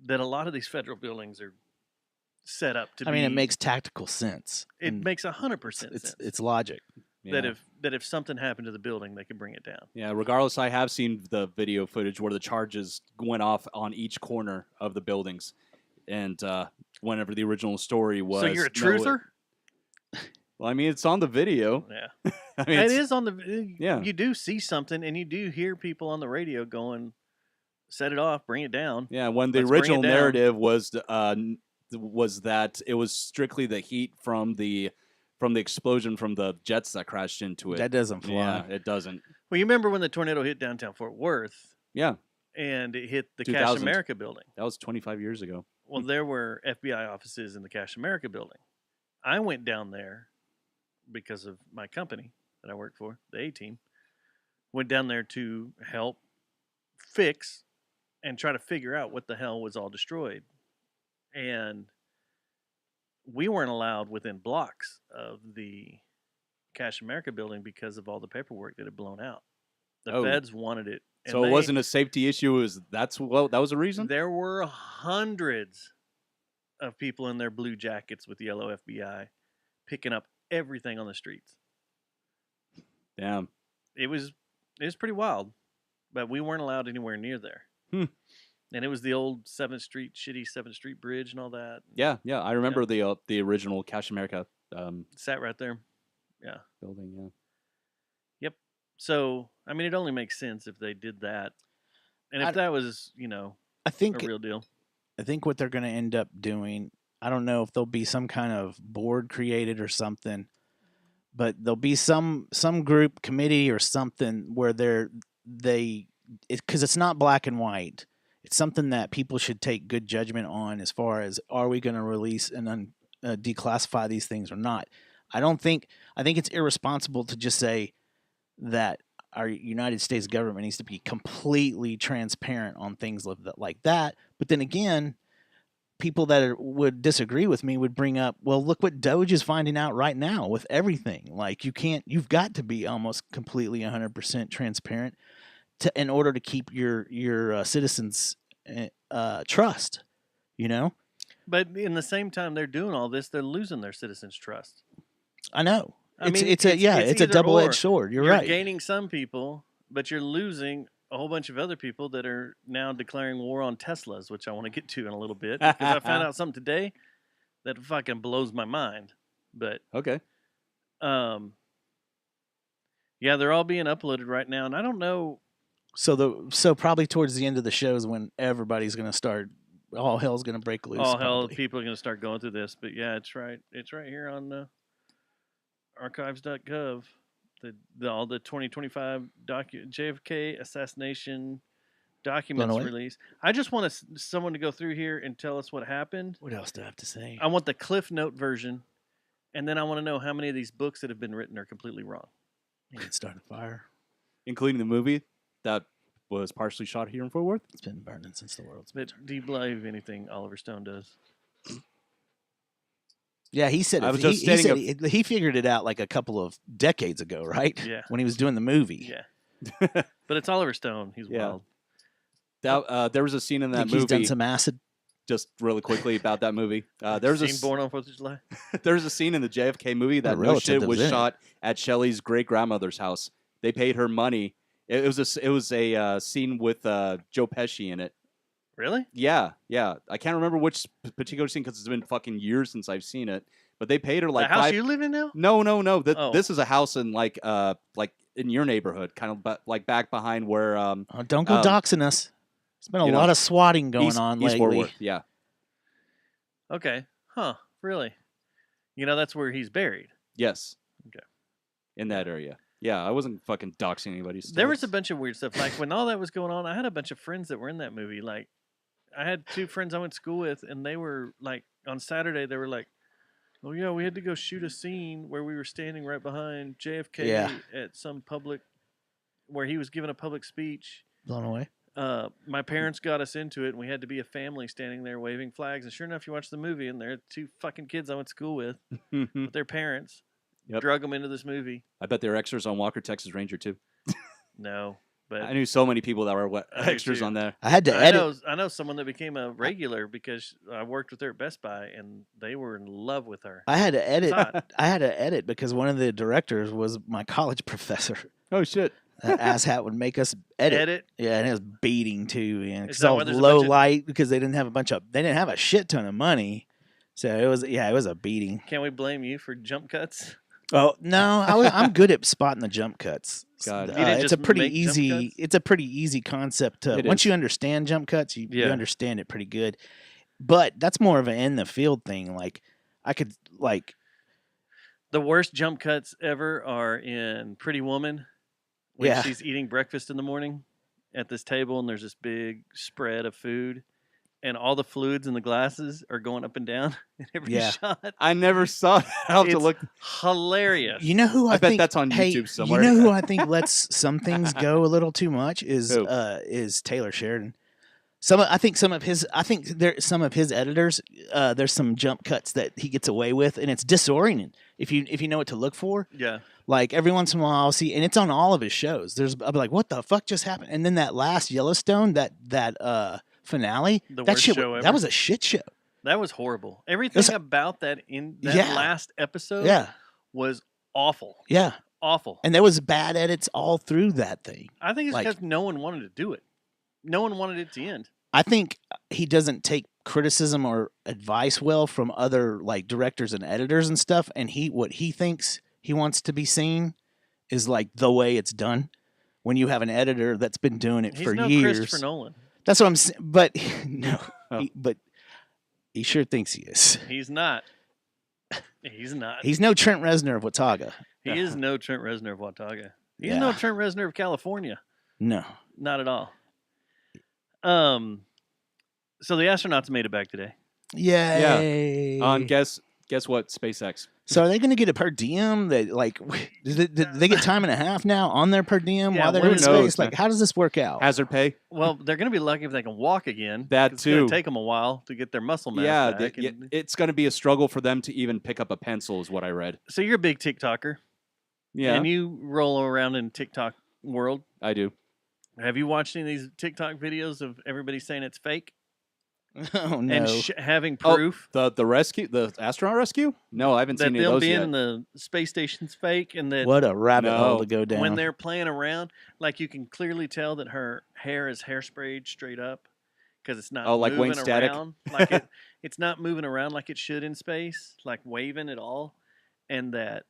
that a lot of these federal buildings are set up to be. I mean, it makes tactical sense. It and makes 100% it's sense. it's logic. Yeah. That if something happened to the building, they could bring it down. Yeah, regardless, I have seen the video footage where the charges went off on each corner of the buildings. And whenever the original story was... So you're a no, truther? well, I mean, it's on the video. Yeah. I mean, It it's- is on the. Yeah. You do see something, and you do hear people on the radio going, "Set it off, bring it down." Yeah, when the Let's bring it original down. narrative was was that it was strictly the heat from the explosion from the jets that crashed into it. That doesn't fly. Yeah, it doesn't. Well, you remember when the tornado hit downtown Fort Worth? Yeah. And it hit the 2000. Cash America building. That was 25 years ago. Well, there were FBI offices in the Cash America building. I went down there because of my company that I work for, the A-Team. Went down there to help fix and try to figure out what the hell was all destroyed. And we weren't allowed within blocks of the Cash America building because of all the paperwork that had blown out. The feds wanted it. So it wasn't a safety issue. That was a reason? There were hundreds of people in their blue jackets with yellow FBI picking up everything on the streets. Damn. It was pretty wild, but we weren't allowed anywhere near there. And it was the old shitty 7th Street Bridge and all that. Yeah. I remember the original Cash America. Sat right there. Yeah. Building, yeah. Yep. So, I mean, it only makes sense if they did that. And if that was, I think a real deal. I think what they're going to end up doing, I don't know if there'll be some kind of board created or something, but there'll be some group committee or something where because it's not black and white. It's something that people should take good judgment on as far as, are we going to release and declassify these things or not? I think it's irresponsible to just say that our United States government needs to be completely transparent on things like that. But then again, people that would disagree with me would bring up, well, look what Doge is finding out right now with everything. Like, you've got to be almost completely 100% transparent in order to keep your citizens trust, But in the same time they're doing all this, they're losing their citizens' trust. I know. It's a double-edged sword. You're right. You're gaining some people, but you're losing a whole bunch of other people that are now declaring war on Teslas, which I want to get to in a little bit, because I found out something today that fucking blows my mind. But okay. Yeah, they're all being uploaded right now, and I don't know. So probably towards the end of the show is when everybody's going to start. All hell's going to break loose. All hell, people are going to start going through this. But yeah, it's right. It's right here on archives.gov. All the 2025 JFK assassination documents released. I just want someone to go through here and tell us what happened. What else do I have to say? I want the Cliff Note version, and then I want to know how many of these books that have been written are completely wrong. You can start a fire. Including the movie that was partially shot here in Fort Worth? It's been burning since the world's been turned. Do you believe anything Oliver Stone does? Yeah, he said he figured it out like a couple of decades ago, right? Yeah. When he was doing the movie. Yeah. But it's Oliver Stone. He's wild. There was a scene in that movie. He's done some acid. Just really quickly about that movie. There was a Born on 4th of July. There's a scene in the JFK movie that no shit was shot at Shelley's great grandmother's house. They paid her money. It was a scene with Joe Pesci in it. Really? Yeah. I can't remember which particular scene because it's been fucking years since I've seen it. But they paid her like the house you live in now? No. This is a house in like in your neighborhood, kind of like back behind where. Don't go doxing us. There's been a lot of swatting going on lately. Fort Worth, yeah. Okay. Huh. Really? That's where he's buried. Yes. Okay. In that area. Yeah, I wasn't fucking doxing anybody. There was a bunch of weird stuff. Like, when all that was going on, I had a bunch of friends that were in that movie. Like, I had 2 friends I went to school with, and they were, like, on Saturday, they were like, oh, yeah, we had to go shoot a scene where we were standing right behind JFK at some public, where he was giving a public speech. Blown away. My parents got us into it, and we had to be a family standing there waving flags. And sure enough, you watch the movie, and there are 2 fucking kids I went to school with their parents. Yep. Drug them into this movie. I bet they're extras on Walker, Texas Ranger too. No, but I knew so many people that were extras on there. I had to edit. I know someone that became a regular because I worked with her at Best Buy, and they were in love with her. I had to edit because one of the directors was my college professor. Oh shit! That asshat would make us edit. Yeah, and it was beating too, and because all low light because they didn't have a shit ton of money, so it was a beating. Can we blame you for jump cuts? Oh no, I'm good at spotting the jump cuts. God, it's a pretty easy. It's a pretty easy concept. Once you understand jump cuts, you understand it pretty good. But that's more of an in the field thing. Like I could like The worst jump cuts ever are in Pretty Woman when Yeah. she's eating breakfast in the morning at this table and there's this big spread of food and all the fluids in the glasses are going up and down in every Yeah. shot. I never saw that. I'll have to It's look. hilarious. You know who I, I bet think, that's on hey, YouTube somewhere. You know who I think lets some things go a little too much Who? is Taylor Sheridan. I think some of his editors. There's some jump cuts that he gets away with, and it's disorienting if you know what to look for. Yeah. Like every once in a while, I'll see, and it's on all of his shows. I'll be like, "What the fuck just happened?" And then that last Yellowstone, that finale, The that worst shit, show that ever. was a shit show. That was horrible. Everything about that Yeah. last episode Yeah. was awful. Yeah, Awful. and there was bad edits all through that thing. I think it's like- because no one wanted to do it. No one wanted it to end. I think he doesn't take criticism or advice well from other like directors and editors and stuff. And what he thinks he wants to be seen is like the way it's done. When you have an editor that's been doing it He's for no years, Christopher Nolan. that's what I'm saying. But no, Oh. but he sure thinks he is. He's not. He's not. He's no Trent Reznor of Watauga. He is no Trent Reznor of Watauga. He's Yeah. no Trent Reznor of California. No. Not at all. So the astronauts made it back today. Yay. On guess what? SpaceX. So are they going to get a per diem? That like, did they get time and a half now on their per diem Yeah, while they're who in knows, space? man? Like, how does this work out? Hazard pay. Well, they're going to be lucky if they can walk again. That It's going too. to take them a while to get their muscle mass Yeah, back. yeah, and- it's going to be a struggle for them to even pick up a pencil, is what I read. So you're a big TikToker. Yeah, And you roll around in TikTok world. I do. Have you watched any of these TikTok videos of everybody saying it's fake Oh no. and having Oh, proof The rescue, the astronaut rescue? No, I haven't that seen any of they'll those be yet. in the space station's fake and that What a rabbit hole No. to go down. when they're playing around, like you can clearly tell that her hair is hairsprayed straight up because it's not Oh, like Wayne moving Static? around like it's not moving around like it should in space, like waving at all, and that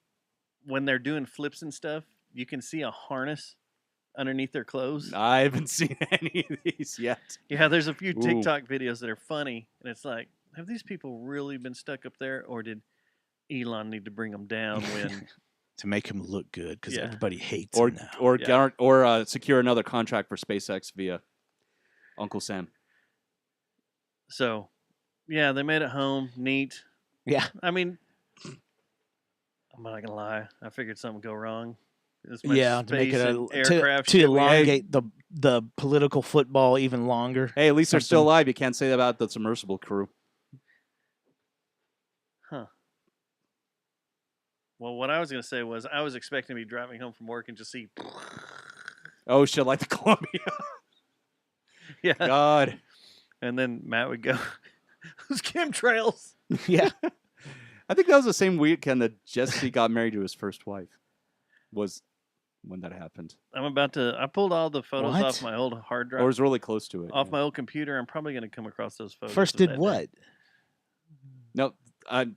when they're doing flips and stuff, you can see a harness underneath their clothes. I haven't seen any of these yet. Yeah, there's a few Ooh. TikTok videos that are funny, and it's like, have these people really been stuck up there, or did Elon need to bring them down when? to make him look good because Yeah. everybody hates Or him now. or secure another contract for SpaceX via Uncle Sam. So, yeah, they made it home. Neat. Yeah. I mean, I'm not gonna lie. I figured something would go wrong. As much Yeah, to make space it and to aircraft shit we had. elongate the political football even longer. Hey, at least they're still Something. alive. You can't say that about the submersible crew. Huh. Well, what I was gonna say was I was expecting to be driving home from work and just see. Oh shit, like the Columbia. Yeah. God. And then Matt would go, "Those chemtrails." Yeah. I think that was the same weekend that Jesse got married to his first wife. Was when that happened. I'm about to. I pulled all the photos What? off my old hard drive. Or was really close to it. off yeah. my old computer. I'm probably going to come across those photos. First of did that day. what?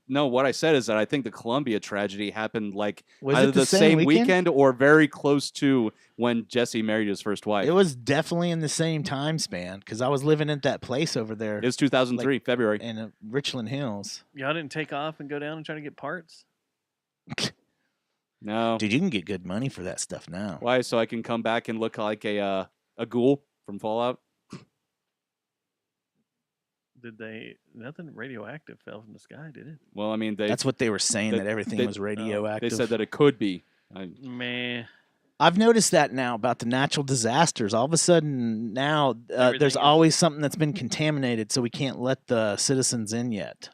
No, what I said is that I think the Columbia tragedy happened like Was either it the same weekend? or very close to when Jesse married his first wife. It was definitely in the same time span because I was living at that place over there It was 2003, February. in Richland Hills. Y'all didn't take off and go down and try to get parts. No. Dude, you can get good money for that stuff now. Why? So I can come back and look like a ghoul from Fallout? Did they? Nothing radioactive fell from the sky, did it? Well, I mean, That's what they were saying, they- that everything they- was radioactive. They said that it could be. Man, I've noticed that now about the natural disasters. All of a sudden now Everything there's is- always something that's been contaminated, so we can't let the citizens in yet.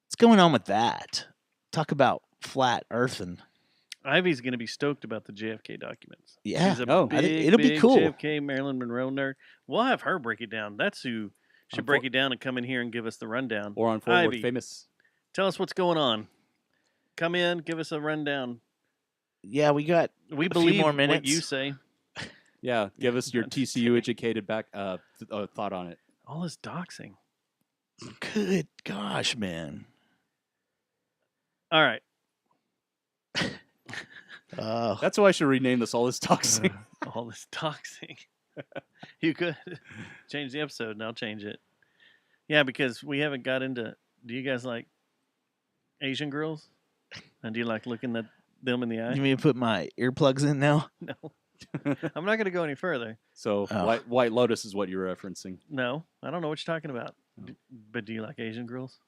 What's going on with that? Talk about flat earthing. Ivy's going to be stoked about the JFK documents. Yeah. She's a Oh, big, it'll be big cool. JFK Marilyn Monroe nerd. We'll have her break it down. That's who should On break Fort- it down and come in here and give us the rundown. Or on Fort Worth Ivy. Famous. Tell us what's going on. Come in, give us a rundown. Yeah, we got We a few believe more what minutes. you say. Yeah, give us your TCU educated back thought on it. All this doxing. Good gosh, man. All right. Oh, That's why I should rename this all this toxic. All this doxing. You could change the episode and I'll change it. Yeah, because we haven't got into. Do you guys like Asian girls? And do you like looking at them in the eye? You mean to put my earplugs in now? No. I'm not going to go any further. So White Lotus is what you're referencing. No, I don't know what you're talking about. But do you like Asian girls?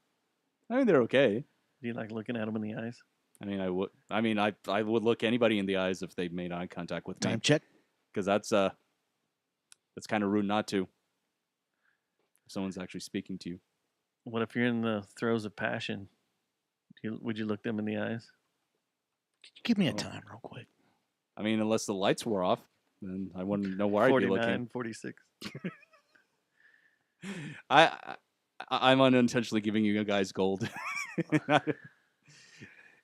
I mean, they're okay. Do you like looking at them in the eyes? I mean, I would. I mean, I would look anybody in the eyes if they made eye contact with me. Time check. Because that's kind of rude not to. If someone's actually speaking to you. What if you're in the throes of passion? Would you look them in the eyes? Give me a time real quick. I mean, unless the lights were off, then I wouldn't know where I'd be looking. 49, 46. I'm unintentionally giving you guys gold.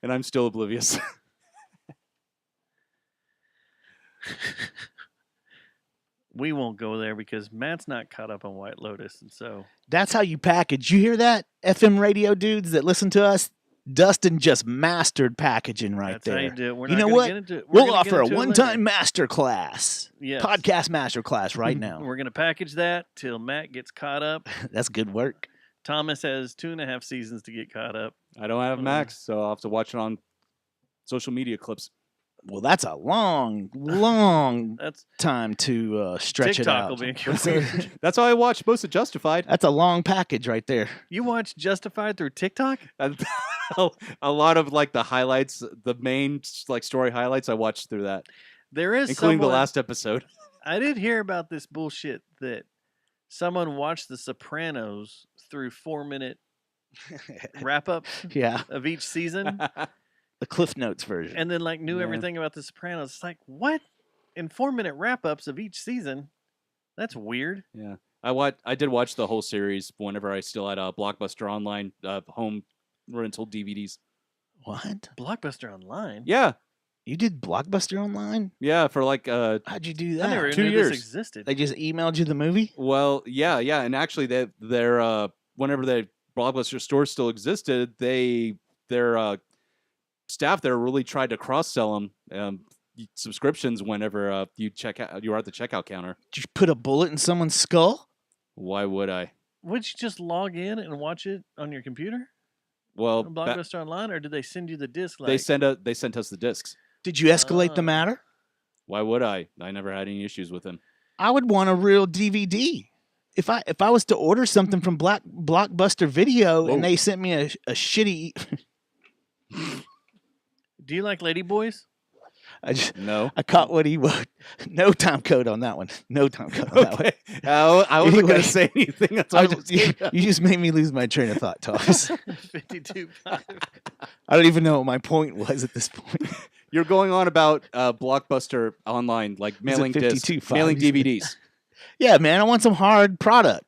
And I'm still oblivious. We won't go there because Matt's not caught up on White Lotus, and so That's how you package. You hear that, FM radio dudes that listen to us? Dustin just mastered packaging right that's there. how you do it. We're You not know gonna what? get into it. We're We'll gonna get offer a into it later. one-time master class. Yes. Podcast master class right now. We're going to package that till Matt gets caught up. That's good work. Thomas has 2.5 seasons to get caught up. I don't have Max, so I'll have to watch it on social media clips. Well, that's a long That's time to stretch TikTok it out. will be What's that? That's how I watched most of Justified. That's a long package right there. You watch Justified through TikTok? And a lot of like the highlights, the main like story highlights, I watched through that, There is including the someone- last episode. I did hear about this bullshit that someone watched The Sopranos through 4-minute wrap-up Yeah, of each season, the Cliff Notes version. and then like knew Man. everything about The Sopranos. It's like, what? In 4-minute wrap-ups of each season? That's weird. Yeah, I did watch the whole series whenever I still had a Blockbuster Online home rental DVDs. What? Blockbuster Online? Yeah, You did Blockbuster Online? yeah, for like How'd you do I never that? 2 knew years. this existed. They just emailed you the movie? well, yeah, and actually they're whenever the Blockbuster store still existed, their staff there really tried to cross sell them subscriptions whenever you were at the checkout counter. Did you put a bullet in someone's skull? Why would I? Would you just log in and watch it on your computer? Well, On Blockbuster Online, or did they send you the disc? Like, they sent us the discs. Did you escalate the matter? Why would I? I never had any issues with him. I would want a real DVD. If I was to order something from Blockbuster Video Whoa. and they sent me a shitty, Do you like Ladyboys? No. I caught what he would. No time code on that one. No time code on that one. Okay. I wasn't Anyway, going to say anything. That's all I was you gonna- just made me lose my train of thought, Thomas. 52.5. I don't even know what my point was at this point. You're going on about Blockbuster Online, like mailing discs, 52.5, mailing you said. DVDs. Yeah, man, I want some hard product.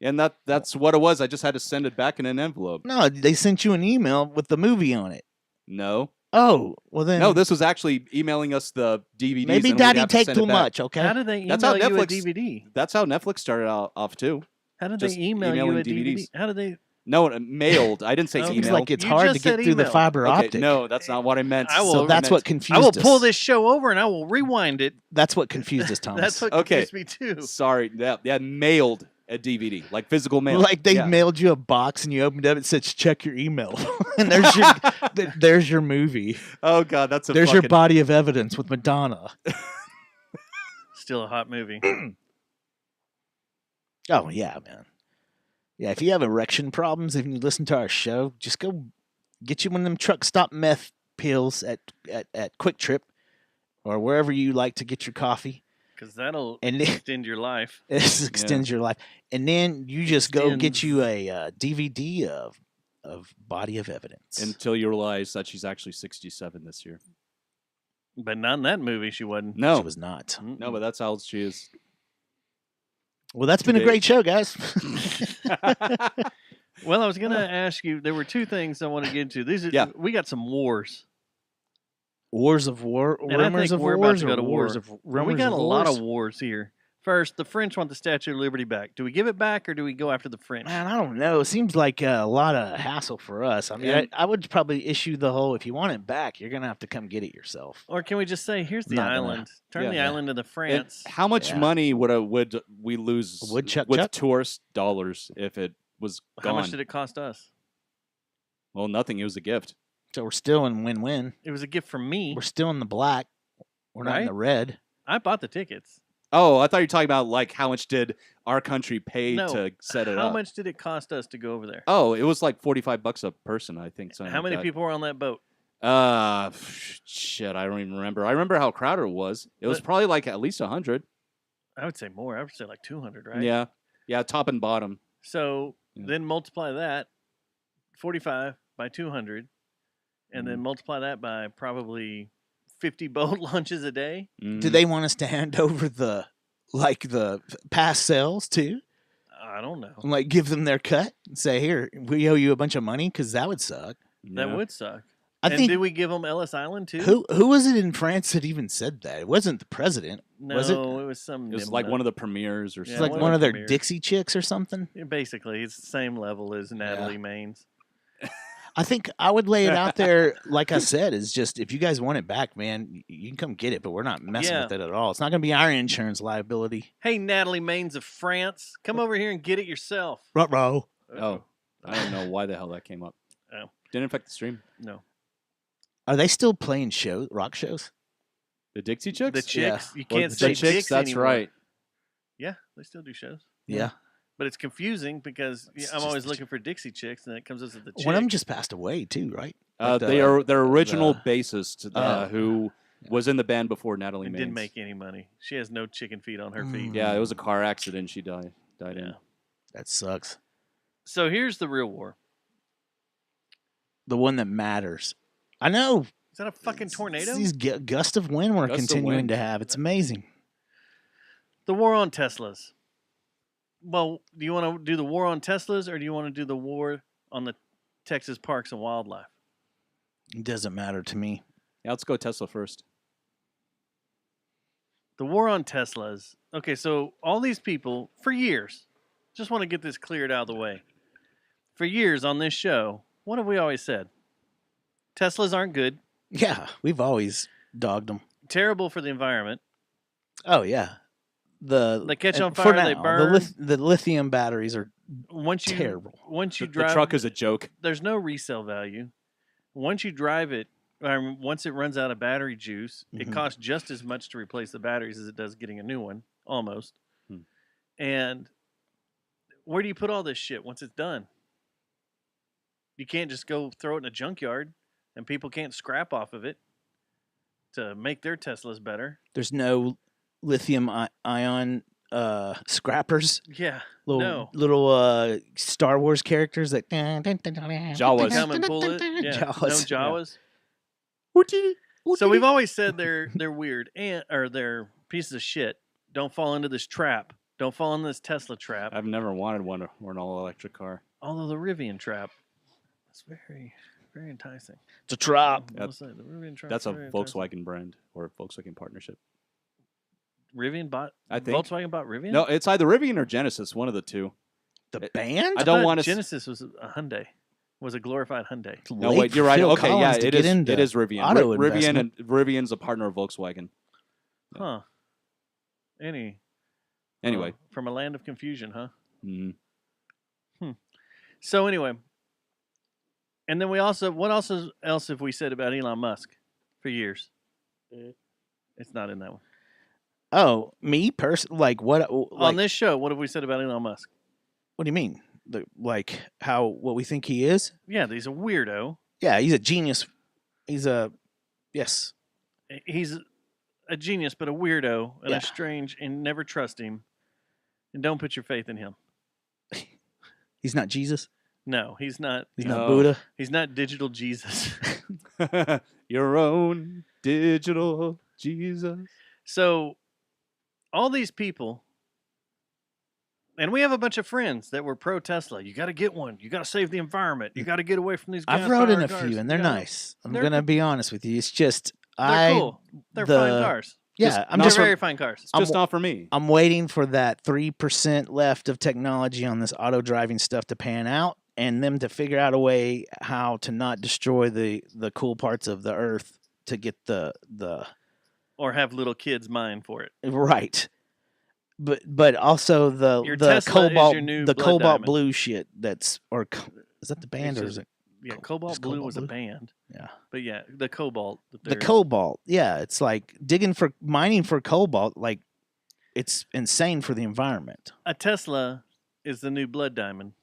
And that's what it was. I just had to send it back in an envelope. No, they sent you an email with the movie on it. No. Oh, well then. No, this was actually emailing us the DVDs. maybe and we'd Daddy have to take send it too back. much. Okay. How did they email That's how you a Netflix- DVD? That's how Netflix started off too. How did just they email you emailing a DVD? DVDs. How did they? No, mailed. I didn't say Okay. Seems email. like it's You hard to just get said through the email. fiber Okay, optic. no, that's not what I meant. I will- So that's what I confused will us. pull this show over and I will rewind it. That's what confused us, Thomas. That's what Okay. confused me too. Sorry. Yeah, mailed a DVD, like physical mail. Like they Yeah. mailed you a box and you opened up. It says check your email, and there's your there's your movie. Oh God, that's a There's your fucking- body of evidence with Madonna. Still a hot movie. Oh yeah, man. Yeah, if you have erection problems, if you listen to our show, just go get you one of them truck stop meth pills at Quick Trip or wherever you like to get your coffee. Because that'll And extend your life. This extends your life. And then you just go get Extends. you a DVD of Body of Evidence. until you realize that she's actually 67 this year. But not in that movie, she wasn't. No, She was not. no, but that's how old she is. Well, that's been a Today. great show, guys. Well, I was going to ask you, there were two things I want to get into. These are, Yeah. We got some wars. Wars of War, And I rumors think of we're wars, about to go or to wars war. of rumors We got a lot wars? of wars here. First, the French want the Statue of Liberty back. Do we give it back or do we go after the French? Man, I don't know. It seems like a lot of hassle for us. I mean, And- I would probably issue the whole, if you want it back, you're going to have to come get it yourself. Or can we just say, here's the Not gonna- island. Turn Yeah. the Yeah. island into And France. how much Yeah. money would we lose A woodchuck with chuck? tourist dollars if it was How gone. much did it cost us? Well, nothing. It was a gift. So we're still in win-win. It was a gift from me. We're still in the black. We're not in Right? the red. I bought the tickets. Oh, I thought you were talking about like how much did our country pay No, to set it How up? much did it cost us to go over there? Oh, it was like $45 a person, I think. How many people were on that boat? Shit, I don't even remember. I remember how crowded it was. It was But- probably like at least 100. I would say more. I would say like 200, right? Yeah, top and bottom. So Yeah. then multiply that 45 by 200, and Mm-hmm. then multiply that by probably 50 boat lunches a day. Do they want us to hand over the past sales too? I don't know. Like give them their cut and say, "Here, we owe you a bunch of money," because that would suck. That would suck. I And think did we give them Ellis Island too? who was it in France that even said that? It wasn't the president, No, was it? it was some. It was nim like nut. one of the premiers or Yeah, It's something. like one of their premiers. Dixie chicks or something. Yeah, basically, it's the same level as Natalie Maines. I think I would lay it out there, like I said, is just if you guys want it back, man, you can come get it, but we're not messing Yeah. with it at all. It's not going to be our insurance liability. Hey, Natalie Maines of France, come over here and get it yourself. Ruh-roh. Oh, I don't know why the hell that came up. Oh. Didn't affect the stream. No. Are they still playing rock shows? The Dixie Chicks? The Chicks. You Well, can't the say Chicks, Dicks that's anymore. right. Yeah, they still do shows. Yeah. But it's confusing because It's I'm always just- looking for Dixie Chicks, and it comes up as the Chicks. One of them just passed away too, right? Like They are their original the- bassist Oh. who was in the band before Natalie and Maines. didn't make any money. She has no chicken feet on her feet. Yeah, it was a car accident. She died in. Yeah. That sucks. So here's the real war. The one that matters. I know. Is that a fucking tornado? These gust of wind we're Gust of continuing wind. to have. It's amazing. The war on Teslas. Well, do you want to do the war on Teslas or do you want to do the war on the Texas parks and wildlife? It doesn't matter to me. Yeah, let's go Tesla first. The war on Teslas. Okay, so all these people, for years, just want to get this cleared out of the way. For years on this show, what have we always said? Teslas aren't good, Yeah, we've always dogged them. terrible for the environment. Oh yeah, They catch on for fire, they now, burn. The lithium batteries are Once you terrible. once you The drive truck is a joke. there's no resale value. Once you drive it, once it runs out of battery juice, it Mhm. costs just as much to replace the batteries as it does getting a new one, almost. Hmm. And where do you put all this shit once it's done? You can't just go throw it in a junkyard, and people can't scrap off of it to make their Teslas better. There's no lithium ion scrappers. Yeah, Little no. little Star Wars characters that Jawas. Come and pull it. Yeah, Jawas. no Jawas. So we've always said they're weird or they're pieces of shit. Don't fall into this trap. Don't fall into this Tesla trap. I've never wanted one or an all-electric car. Although the Rivian trap, it's very, very enticing. It's a trap. I will say, the Rivian trap. That's a very enticing. Volkswagen brand or a Volkswagen partnership. Rivian bought. I think. Volkswagen bought Rivian. No, it's either Rivian or Genesis, one of the two. The band? I don't thought want to. Genesis was a Hyundai. Was a glorified Hyundai. No, Late wait, you're for right. Phil Okay, yeah, Collins to it get is. into It is Rivian. auto Rivian investment. and Rivian's a partner of Volkswagen. Huh. Anyway, from a land of confusion, huh? mm, So anyway, and then we also, what else have we said about Elon Musk for years? It's not in that one. Oh, me personally, like what? On Like, this show, what have we said about Elon Musk? what do you mean? Like how what we think he is? Yeah, he's a weirdo. Yeah, he's a genius. He's a yes. He's a genius, but a weirdo and Yeah. a strange, and never trust him. And don't put your faith in him. He's not Jesus. No, he's not. He's not No. Buddha. He's not digital Jesus. your own digital Jesus. So, all these people, and we have a bunch of friends that were pro Tesla. You got to get one. You got to save the environment. You got to get away from these. I've rode in a gas-powered few, cars. and they're Yeah. nice. I'm They're gonna cool. be honest with you. It's just They're cool. They're fine cars. Yeah, I'm They're just very fine cars. It's just not for me. I'm waiting for that 3% left of technology on this auto driving stuff to pan out, and them to figure out a way how to not destroy the cool parts of the earth to get the Or have little kids mine for it. right. but also Your the Tesla is cobalt your new the Blood cobalt Diamond. blue shit is that the band It's or just- is it Yeah, Col- Cobalt just Blue Cobalt was a Blue? band. Yeah. But yeah, the Cobalt. that The they're- cobalt? Yeah, it's like mining for cobalt. Like it's insane for the environment. A Tesla is the new Blood Diamond.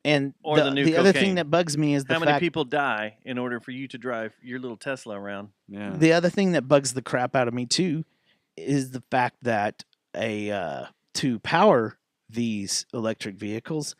And Or the new other cocaine. thing that bugs me is the How many fact people die in order for you to drive your little Tesla around? Yeah. the other thing that bugs the crap out of me too is the fact that to power these electric vehicles,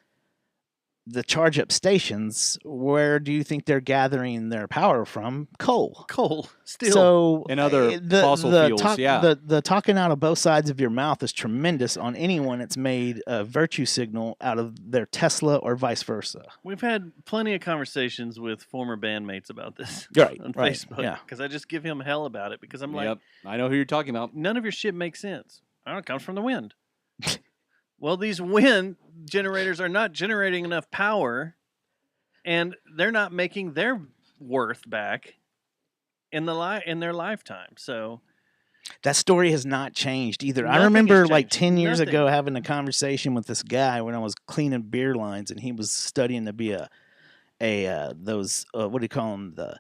the charge up stations, where do you think they're gathering their power from? Coal. Coal, still. So And other fossil fuels, yeah. The talking out of both sides of your mouth is tremendous on anyone that's made a virtue signal out of their Tesla or vice versa. We've had plenty of conversations with former bandmates about this Right, on right, Facebook. yeah. Because I just give him hell about it because I'm like, Yep. I know who you're talking about. none of your shit makes sense. Oh, it comes from the wind. Well, these wind generators are not generating enough power, and they're not making their worth back in their lifetime. So That story has not changed either. I Nothing has remember like changed. 10 years Nothing. ago having a conversation with this guy when I was cleaning beer lines, and he was studying to be those what do you call them, the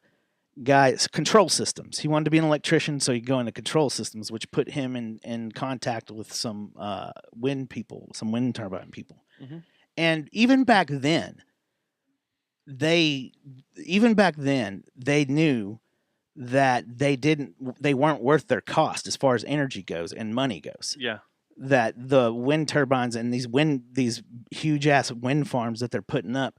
guys, control systems. He wanted to be an electrician, so he'd go into control systems, which put him in contact with some wind people, some wind turbine people. Mhm. And even back then they knew that they weren't worth their cost as far as energy goes and money goes. yeah, That the wind turbines and these huge ass wind farms that they're putting up,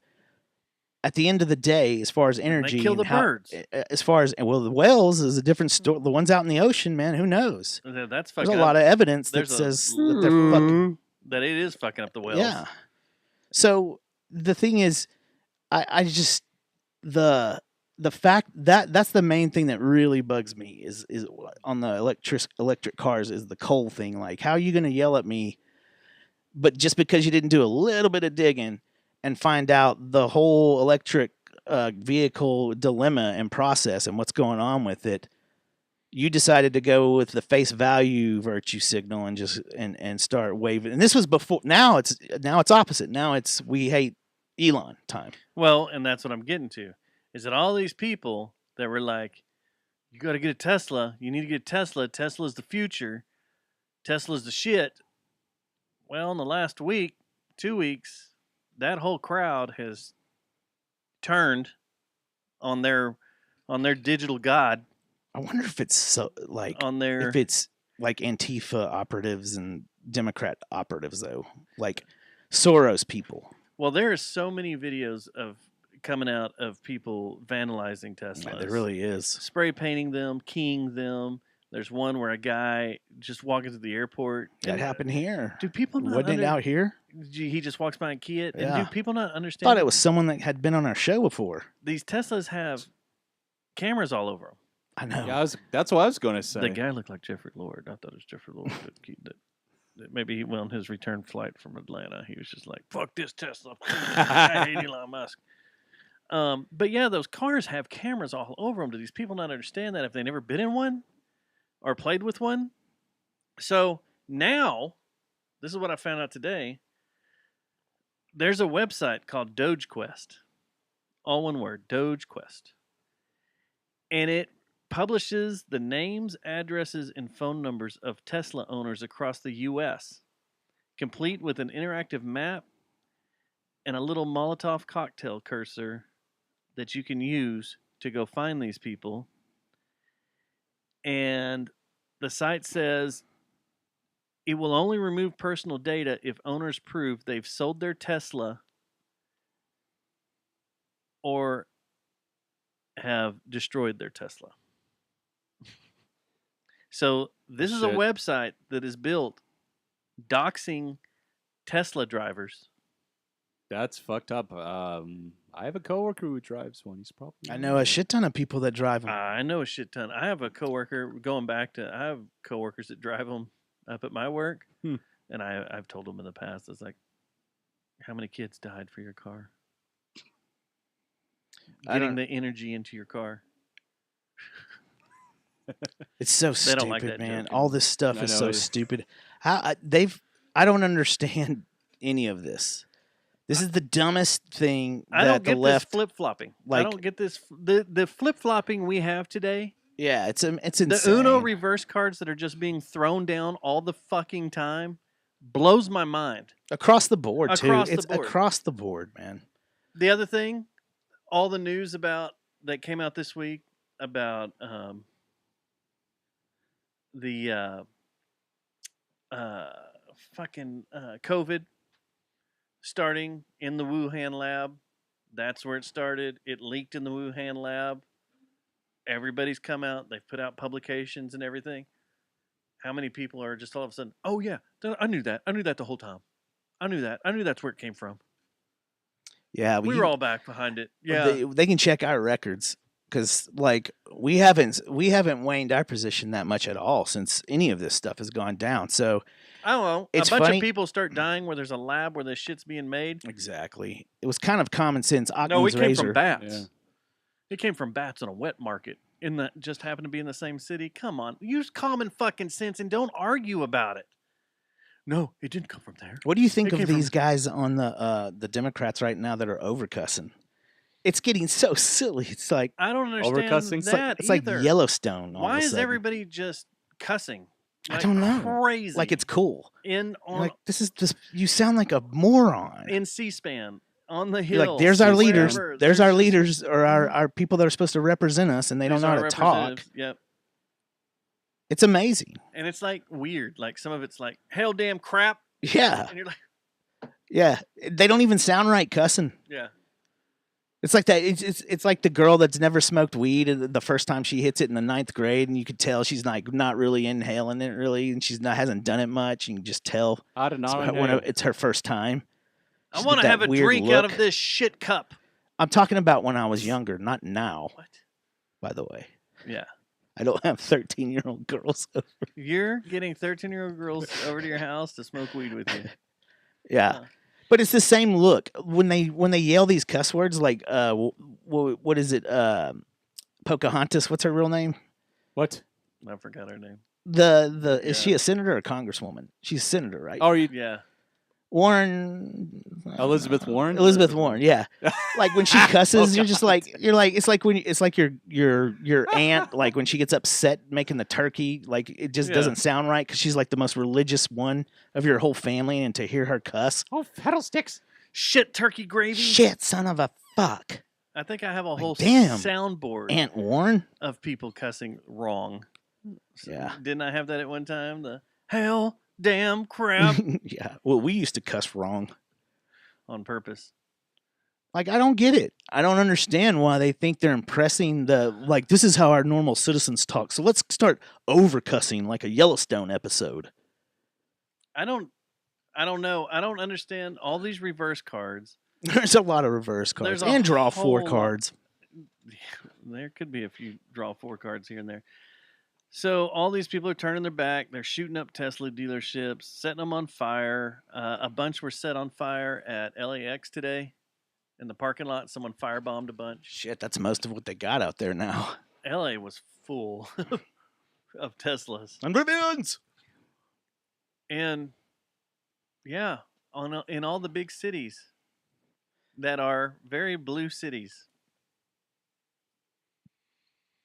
at the end of the day, as far as energy, kill and the how- birds. as far as the whales is a different story. The ones out in the ocean, man, who knows? that's There's fucking a lot of evidence that There's says that they're fucking. that it is fucking up the whales. Yeah. So the thing is, I just the fact that's the main thing that really bugs me is on the electric cars is the coal thing. Like, how are you going to yell at me, but just because you didn't do a little bit of digging and find out the whole electric vehicle dilemma and process and what's going on with it, you decided to go with the face value virtue signal and just and start waving. And this was before. Now it's opposite. Now it's we hate Elon time. Well, and that's what I'm getting to. Is that all these people that were like, you got to get a Tesla. You need to get a Tesla. Tesla's the future. Tesla's the shit. Well, in the last 2 weeks, that whole crowd has turned on their digital god. I wonder if it's so like On their if it's like Antifa operatives and Democrat operatives though, like Soros people. Well, there are so many videos of coming out of people vandalizing Teslas. Yeah, there really is. Spray painting them, keying them. There's one where a guy just walking to the airport. That happened here. Do people not Wasn't it out here? He just walks by and key it. And Yeah. do people not I understand? thought it was someone that had been on our show before. These Teslas have cameras all over them. I know. Yeah, that's what I was going to say. The guy looked like Jeffrey Lord. I thought it was Jeffrey Lord. that maybe on his return flight from Atlanta, he was just like, "Fuck this Tesla. I hate Elon Musk." But yeah, those cars have cameras all over them. Do these people not understand that if they never been in one or played with one? So now, this is what I found out today. There's a website called DogeQuest. All one word, DogeQuest. And it publishes the names, addresses, and phone numbers of Tesla owners across the U.S., complete with an interactive map and a little Molotov cocktail cursor that you can use to go find these people. And the site says it will only remove personal data if owners prove they've sold their Tesla or have destroyed their Tesla. So this is a Shit. website that is built doxing Tesla drivers. That's fucked up. I have a coworker who drives one. He's probably. I know a shit ton of people that drive them. I know a shit ton. I have a coworker I have coworkers that drive them up at my work, and I've told them in the past. It's like, how many kids died for your car? Getting the energy into your car. It's so They don't stupid, like that man. joke All this stuff I is know so it- stupid. I don't understand any of this. This is the dumbest thing I that don't the get left. this flip flopping. like- I don't get this. The flip flopping we have today. Yeah, it's The insane. Uno reverse cards that are just being thrown down all the fucking time blows my mind. Across the board, too. Across the It's board. across the board, man. The other thing, all the news about that came out this week about the fucking COVID starting in the Wuhan lab. That's where it started. It leaked in the Wuhan lab. Everybody's come out. They've put out publications and everything. How many people are just all of a sudden, oh, yeah, I knew that. I knew that the whole time. I knew that. I knew that's where it came from. Yeah, We were all back behind it. Yeah. They can check our records because, like, we haven't waned our position that much at all since any of this stuff has gone down. So I don't know. It's a bunch funny- of people start dying where there's a lab where this shit's being made. exactly, it was kind of common sense. No, it Occam's came razor. from bats. Yeah. It came from bats on a wet market. In that just happened to be in the same city. Come on, use common fucking sense and don't argue about it. No, it didn't come from there. What do you think It of came from- these guys on the Democrats right now that are overcussing? It's getting so silly. It's like I don't understand Overcussing? that it's like either. Yellowstone. all of Why a is sudden. everybody just cussing? I Like don't know. Crazy. Like it's cool. in You're on like this is just you sound like a moron. in C-SPAN on the You're hill. like there's our leaders. wherever, There's our just- leaders or our people that are supposed to represent us, and they don't these know how are to talk. representatives. Yep. It's amazing. And it's like weird. Like some of it's like hell damn crap. Yeah, And you're like, yeah. They don't even sound right cussing. yeah. It's like that. It's like the girl that's never smoked weed and the first time she hits it in the 9th grade, and you could tell she's like not really inhaling it really, and she's not hasn't done it much. And you can just tell I did not. it's her first time. I She's want got to that have a weird drink out look. of this shit cup. I'm talking about when I was younger, not now. What? By the way, Yeah. I don't have 13-year-old girls over. You're getting 13-year-old girls over to your house to smoke weed with you. Yeah. Huh. But it's the same look when they yell these cuss words like what is it Pocahontas, what's her real name? What? I forgot her name. Is she Yeah. a senator or a congresswoman? She's a senator, right? Oh, you Yeah. Warren Elizabeth Warren? Elizabeth Warren, yeah. Like when she cusses, you're just like it's like when it's like your aunt like when she gets upset making the turkey, like it just Yeah. doesn't sound right because she's like the most religious one of your whole family, and to hear her cuss, Oh, fiddlesticks. Shit turkey gravy. shit, son of a fuck, I think I have a whole damn. soundboard Aunt Warren. of people cussing wrong. Yeah. Didn't I have that at one time? The hell damn crap Yeah. Well, we used to cuss wrong. on purpose. Like, I don't get it. I don't understand why they think they're impressing like, this is how our normal citizens talk. So let's start over cussing like a Yellowstone episode. I don't know. I don't understand all these reverse cards. There's a lot of reverse cards There's a and draw 4 whole lot. cards. There could be a few draw 4 cards here and there. So all these people are turning their back. They're shooting up Tesla dealerships, setting them on fire. A bunch were set on fire at LAX today in the parking lot. Someone firebombed a bunch. Shit, that's most of what they got out there now. LA was full of Teslas. Amphibians! And yeah, in all the big cities that are very blue cities.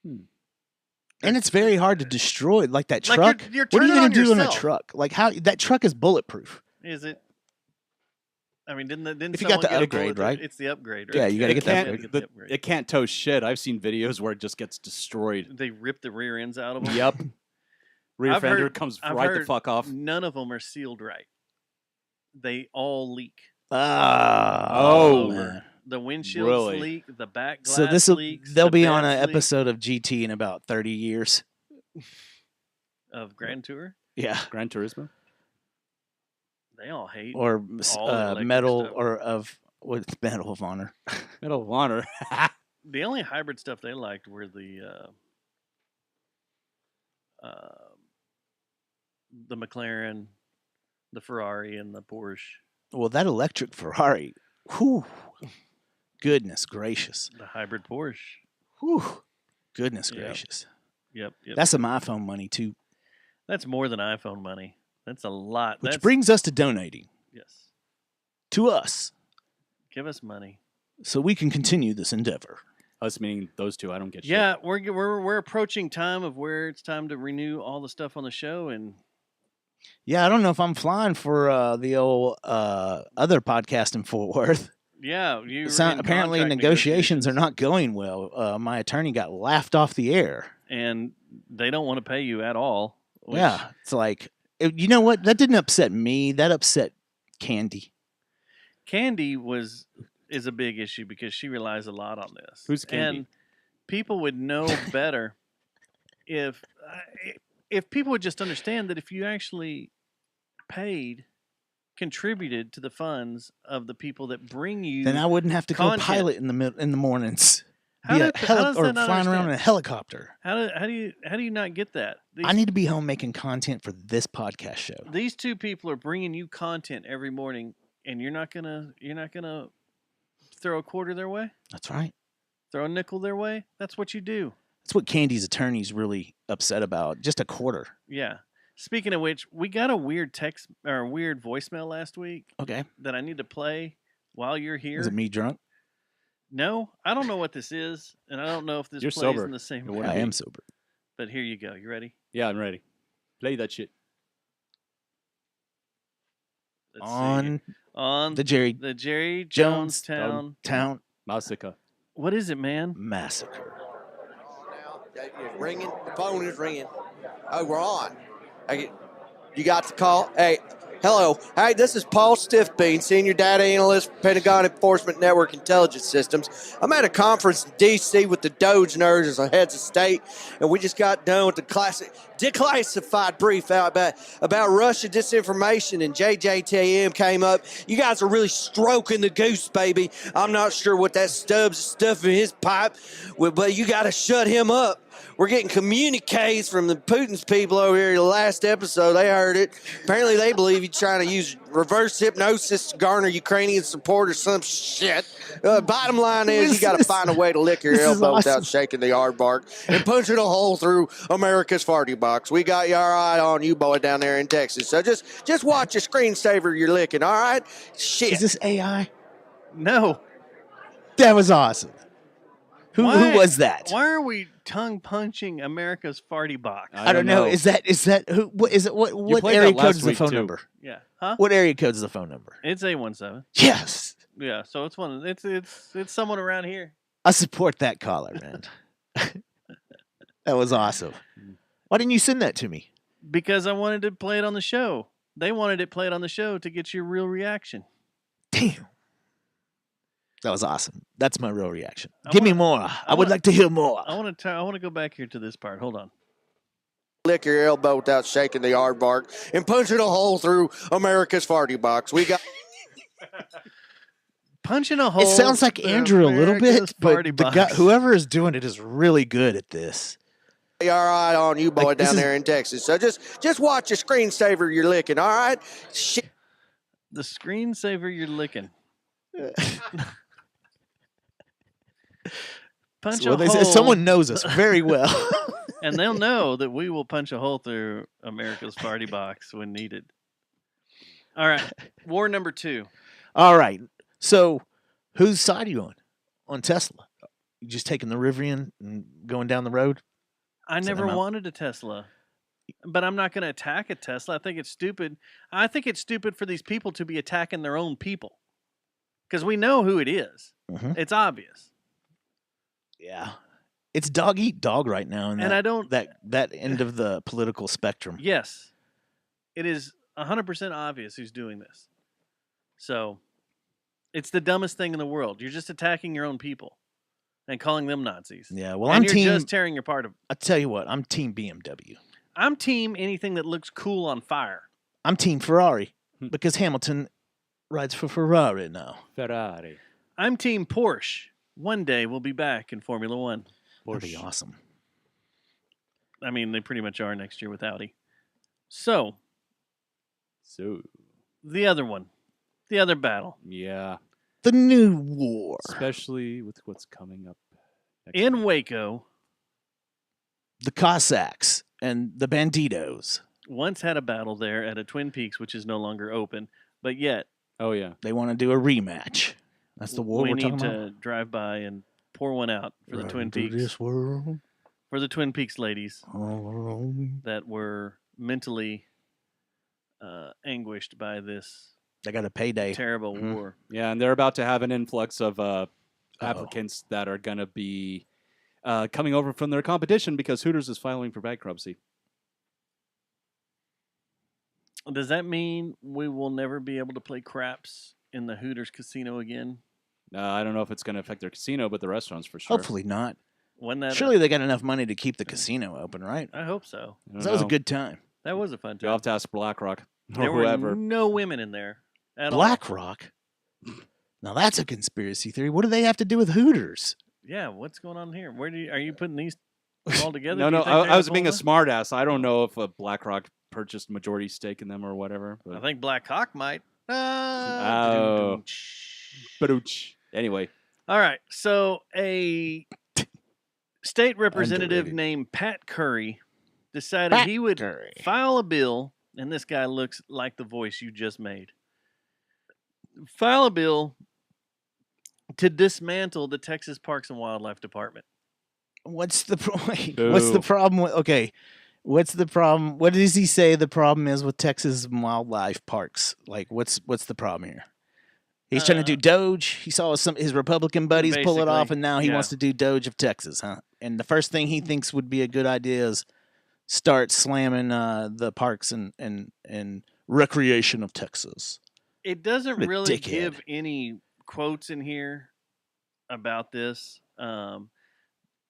And it's very hard to destroy, like that Like, truck. you're What are you turning going to on do in a yourself. truck? Like, how that truck is bulletproof. Is it? I mean, didn't If you got someone the get a upgrade, bullet- right? It's the upgrade, right? Yeah, you gotta It get that can't, upgrade. the upgrade. it can't tow shit. I've seen videos where it just gets destroyed. They rip the rear ends out of them. Yep. Rear I've fender heard- comes I've right the heard fuck off. None of them are sealed right. They all leak. Oh. man. The windshields Really? leak. The back glass So leaks. they'll the be on an beds leak. episode of GT in about 30 years. of Grand Tour. Yeah. Gran Turismo? They all hate. Or all the electric Medal stuff. or of what's Medal of Honor. Medal of Honor. The only hybrid stuff they liked were the McLaren, the Ferrari, and the Porsche. Well, that electric Ferrari. Whew. Goodness gracious. The hybrid Porsche. Whew. Goodness Yep. gracious. Yep. That's some iPhone money too. That's more than iPhone money. That's a lot. Which That's, brings us to donating yes. to us Give us money. so we can continue this endeavor. Us meaning those two. I don't get shit. Yeah, we're approaching time of where it's time to renew all the stuff on the show, and Yeah, I don't know if I'm flying for the old other podcast in Fort Worth. yeah, Apparently negotiations are not going well. My attorney got laughed off the air. and they don't want to pay you at all. which- Yeah, it's like, you know what? That didn't upset me. That upset Candy. Candy is a big issue because she relies a lot on this. Who's Candy? And people would know better if people would just understand that if you actually contributed to the funds of the people that bring you, Then I wouldn't have to go content. pilot in the mornings. How Be does- a how does or that not flying around in a understand? helicopter. How do you not get that? I need to be home making content for this podcast show. These two people are bringing you content every morning, and you're not gonna throw a quarter their way, That's right. throw a nickel their way. That's what you do. That's what Candy's attorney's really upset about. Just a quarter. Yeah. Speaking of which, we got a weird text or weird voicemail last week Okay. that I need to play while you're here. Is it me drunk? No, I don't know what this is, and I don't know if this You're plays sober. in the same It way. wouldn't I be. am sober. But here you go. You ready? Yeah, I'm ready. Play that shit. Let's see. On On the Jerry the Jerry Jones Jonestown. Town Massacre. What is it, man? Massacre. It's ringing. The phone is ringing. Oh, we're on. You got the call? Hey, hello. Hey, this is Paul Stiffbean, Senior Data Analyst for Pentagon Enforcement Network Intelligence Systems. I'm at a conference in D.C. with the Doge nerds as heads of state, and we just got done with the declassified brief out about Russia disinformation, and JJTM came up. You guys are really stroking the goose, baby. I'm not sure what that Stubbs is stuffing in his pipe, but you got to shut him up. We're getting communiques from the Putin's people over here. The last episode, they heard it. Apparently, they believe he's trying to use reverse hypnosis to garner Ukrainian support or some shit. Bottom line is, you got to find a way to lick your elbow without shaking the aardvark and punching a hole through America's farty box. We got your eye on you, boy, down there in Texas. So just watch your screensaver you're licking, all right? Shit. Is this AI? No. That was awesome. Who was that? Why are we tongue punching America's farty box? I don't know. Is that who? What is it? What played area that code last is the week, phone too. number? Yeah. Huh? What area code is the phone number? It's A17. Yes. Yeah. So it's one. It's someone around here. I support that caller, man. That was awesome. Why didn't you send that to me? Because I wanted to play it on the show. They wanted it played on the show to get your real reaction. Damn. That was awesome. That's my real reaction. Give me more. I would like to hear more. I want to go back here to this part. Hold on. Lick your elbow without shaking the aardvark and punching a hole through America's farty box. We got punching a hole. It sounds like Andrew a little America's bit, but farty the box. guy, whoever is doing it is really good at this. all right on you, boy, Like, this down is- there in Texas. So just watch your screensaver you're licking, all right? Shit. The screensaver you're licking. Punch Well, a they hole. say someone knows us very well. And they'll know that we will punch a hole through America's farty box when needed. All right. War number 2. All right. So, whose side are you on? On Tesla? You just taking the Rivian and going down the road? I Send never them out. wanted a Tesla. But I'm not going to attack a Tesla. I think it's stupid. I think it's stupid for these people to be attacking their own people. Because we know who it is. Mhm. It's obvious. Yeah. It's dog eat dog right now, And I don't- that end of the political spectrum. Yes. It is 100% obvious who's doing this. So, it's the dumbest thing in the world. You're just attacking your own people and calling them Nazis. Yeah, well, and I'm you're team. just tearing your part of. I tell you what, I'm team BMW. I'm team anything that looks cool on fire. I'm team Ferrari because Hamilton rides for Ferrari now. Ferrari. I'm team Porsche. One day we'll be back in Formula One. That'd be awesome. I mean, they pretty much are next year with Audi. So, the other one, the other battle. Yeah. The new war. Especially with what's coming up. In Waco, The Cossacks and the Banditos. once had a battle there at a Twin Peaks, which is no longer open, but yet Oh yeah. They want to do a rematch. That's the war we we're need talking to about. drive by and pour one out for the Twin Peaks. This world. For the Twin Peaks ladies Oh. that were mentally anguished by this They got a payday. terrible Mhm. war. Yeah, and they're about to have an influx of applicants that are going to be coming over from their competition because Hooters is filing for bankruptcy. Does that mean we will never be able to play craps in the Hooters casino again? I don't know if it's going to affect their casino, but the restaurants for sure. Hopefully not. Wasn't that Surely they got enough money to keep the casino open, right? I hope so. I don't That was a know. good time. That was a fun You'll time. have to ask BlackRock or There were whoever. no women in there at all. BlackRock. Now that's a conspiracy theory. What do they have to do with Hooters? Yeah, what's going on here? Are you putting these all together? No, Do you no, think they're I was the being a whole- smart ass. I don't know if BlackRock purchased majority stake in them or whatever. I But think Black Hawk might. Oh. Badooch. Anyway, All right. So a state representative Underrated. named Pat Curry decided he would file a bill, and this guy looks like the voice you just made. File a bill to dismantle the Texas Parks and Wildlife Department. What's the what's the problem with? Okay, what's the problem? What does he say the problem is with Texas wildlife parks? Like, what's the problem here? He's trying to do Doge. He saw some his Republican buddies pull it off, basically, and now he yeah. wants to do Doge of Texas, huh? And the first thing he thinks would be a good idea is start slamming the parks and recreation of Texas. It doesn't What a really dickhead. give any quotes in here about this.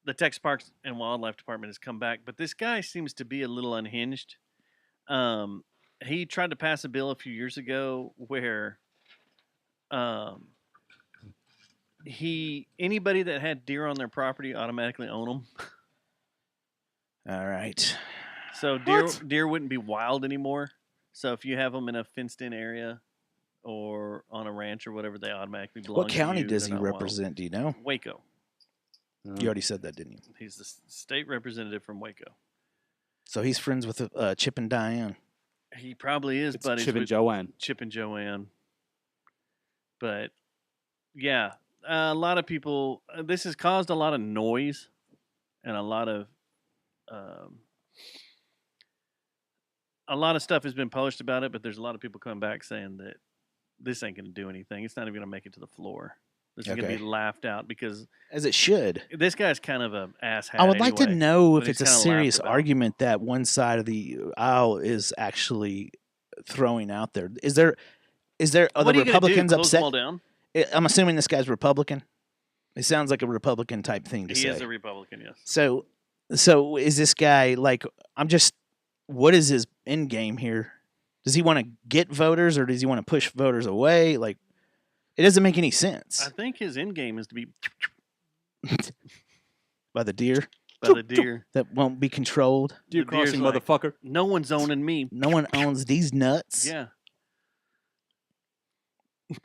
The Texas Parks and Wildlife Department has come back, but this guy seems to be a little unhinged. He tried to pass a bill a few years ago where anybody that had deer on their property automatically own them. All right. So deer wouldn't be wild anymore. So if you have them in a fenced-in area or on a ranch or whatever, they automatically belong What to county you. does They're he not wild. represent? Do you know? Waco. You already said that, didn't you? He's the state representative from Waco. So he's friends with Chip and Diane. He probably is it's buddies Chip and with Joanne. Chip and Joanne. But yeah, a lot of people. This has caused a lot of noise and a lot of stuff has been published about it. But there's a lot of people coming back saying that this ain't going to do anything. It's not even going to make it to the floor. This is going to be laughed out because, as it should. This guy's kind of an asshat. I would like to anyway, know but if he's it's a kinda laughed serious about. argument that one side of the aisle is actually throwing out there. Is there are What the are you gonna do, Republicans close them upset? all down? I'm assuming this guy's Republican. It sounds like a Republican type thing to He say. is a Republican, yes. So is this guy like? What is his end game here? Does he want to get voters or does he want to push voters away? Like, it doesn't make any sense. I think his end game is to be By the deer by the deer. that won't be controlled. Deer The deer's crossing, like, motherfucker. No one's owning me. No one owns these nuts. Yeah. Did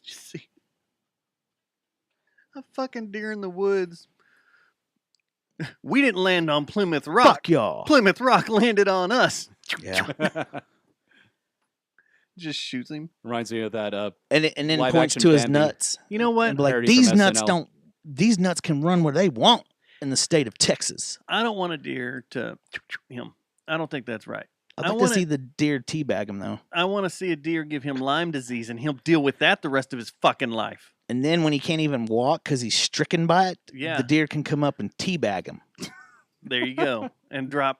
you see a fucking deer in the woods? We didn't land on Plymouth Rock. Fuck y'all. Plymouth Rock landed on us. Yeah. Just shoots him. Reminds me of that. And then live points action to his Bambi. nuts. You know what? And be like, Parody these from nuts SNL. don't. These nuts can run where they want in the state of Texas. I don't want a deer to him. I don't think that's right. I'd like to see the deer teabag him though. I want to see a deer give him Lyme disease and he'll deal with that the rest of his fucking life. And then when he can't even walk because he's stricken by it, Yeah. the deer can come up and teabag him. There you go. And drop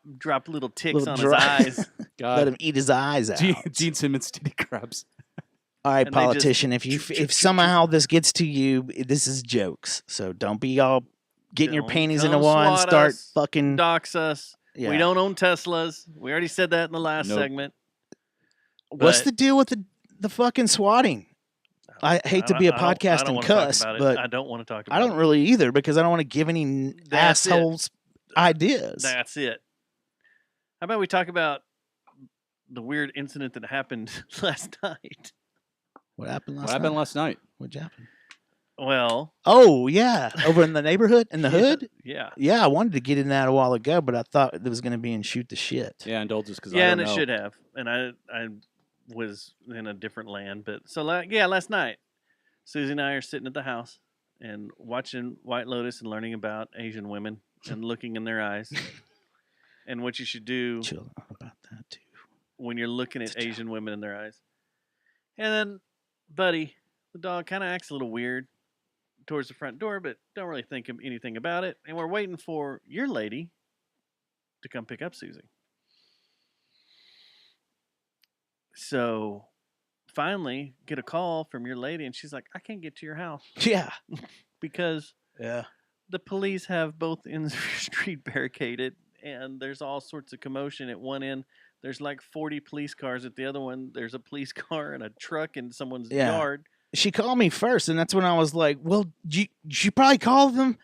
little ticks Little on dry- his eyes. God. Let him eat his eyes out. Gene Simmons titty crabs. All right, And they just- politician, if somehow this gets to you, this is jokes. So don't be all getting your Don't panties in a come wad and swat start us, fucking. dox us. Yeah. We don't own Teslas. We already said that in the last Nope. segment. What's but- the deal with the fucking swatting? I hate to be a podcast and cuss, but I don't want to talk about I don't it. really either because I don't want to give any That's it. assholes ideas. That's it. How about we talk about the weird incident that happened last night? What happened last What happened night? last night? What happened? Well, Oh yeah, over in the neighborhood in the hood. yeah. Yeah, I wanted to get in that a while ago, but I thought it was going to be in Shoot the Shit. Yeah, indulge us because I Yeah, don't and it know. should have. And I was in a different land. But so, last night, Susie and I are sitting at the house and watching White Lotus and learning about Asian women and looking in their eyes. And what you should do Chill out about that too. when you're looking at Asian women in their eyes. And then, Buddy, the dog, kind of acts a little weird towards the front door, but don't really think anything about it. And we're waiting for your lady to come pick up Susie. So finally get a call from your lady, and she's like, I can't get to your house Yeah. because Yeah. the police have both ends of your street barricaded, and there's all sorts of commotion at one end. There's like 40 police cars at the other one. There's a police car and a truck in someone's Yeah. yard. She called me first, and that's when I was like, well, you probably called them.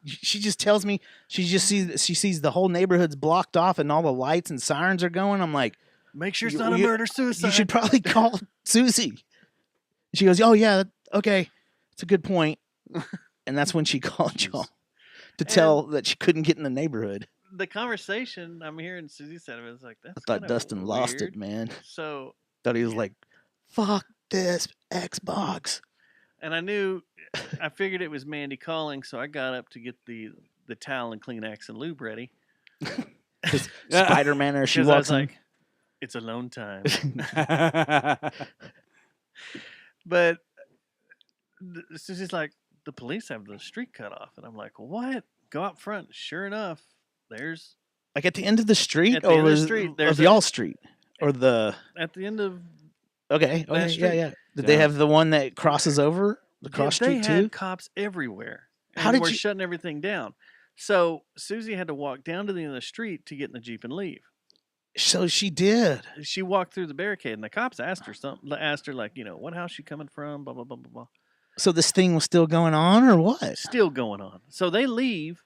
She just tells me she sees the whole neighborhood's blocked off and all the lights and sirens are going. I'm like, make sure it's not a murder-suicide. You should probably call Susie. She goes, oh, yeah, okay. It's a good point. And that's when she called y'all to tell that she couldn't get in the neighborhood. The conversation I'm hearing Susie said, I was like, that's I thought kinda Dustin lost it, weird. man. So, Thought he was like, fuck this Xbox. and I figured it was Mandy calling, so I got up to get the towel and Kleenex and lube ready. Spider-Man or she 'Cause I walks was in. like, it's alone time. But Susie's like, the police have the street cut off. And I'm like, what? Go out front. Sure enough, there's Like at the end of the street, At the or end of the was street, of there's y'all street, or the at the end of okay, that yeah, street. yeah. Did they have the one that crosses over the cross They street had too? cops everywhere. How and did we're you- shutting everything down. So Susie had to walk down to the end of the street to get in the Jeep and leave. So she did. She walked through the barricade, and the cops asked her like, what house you coming from? Blah blah blah blah blah. So this thing was still going on, or what? Still going on. So they leave,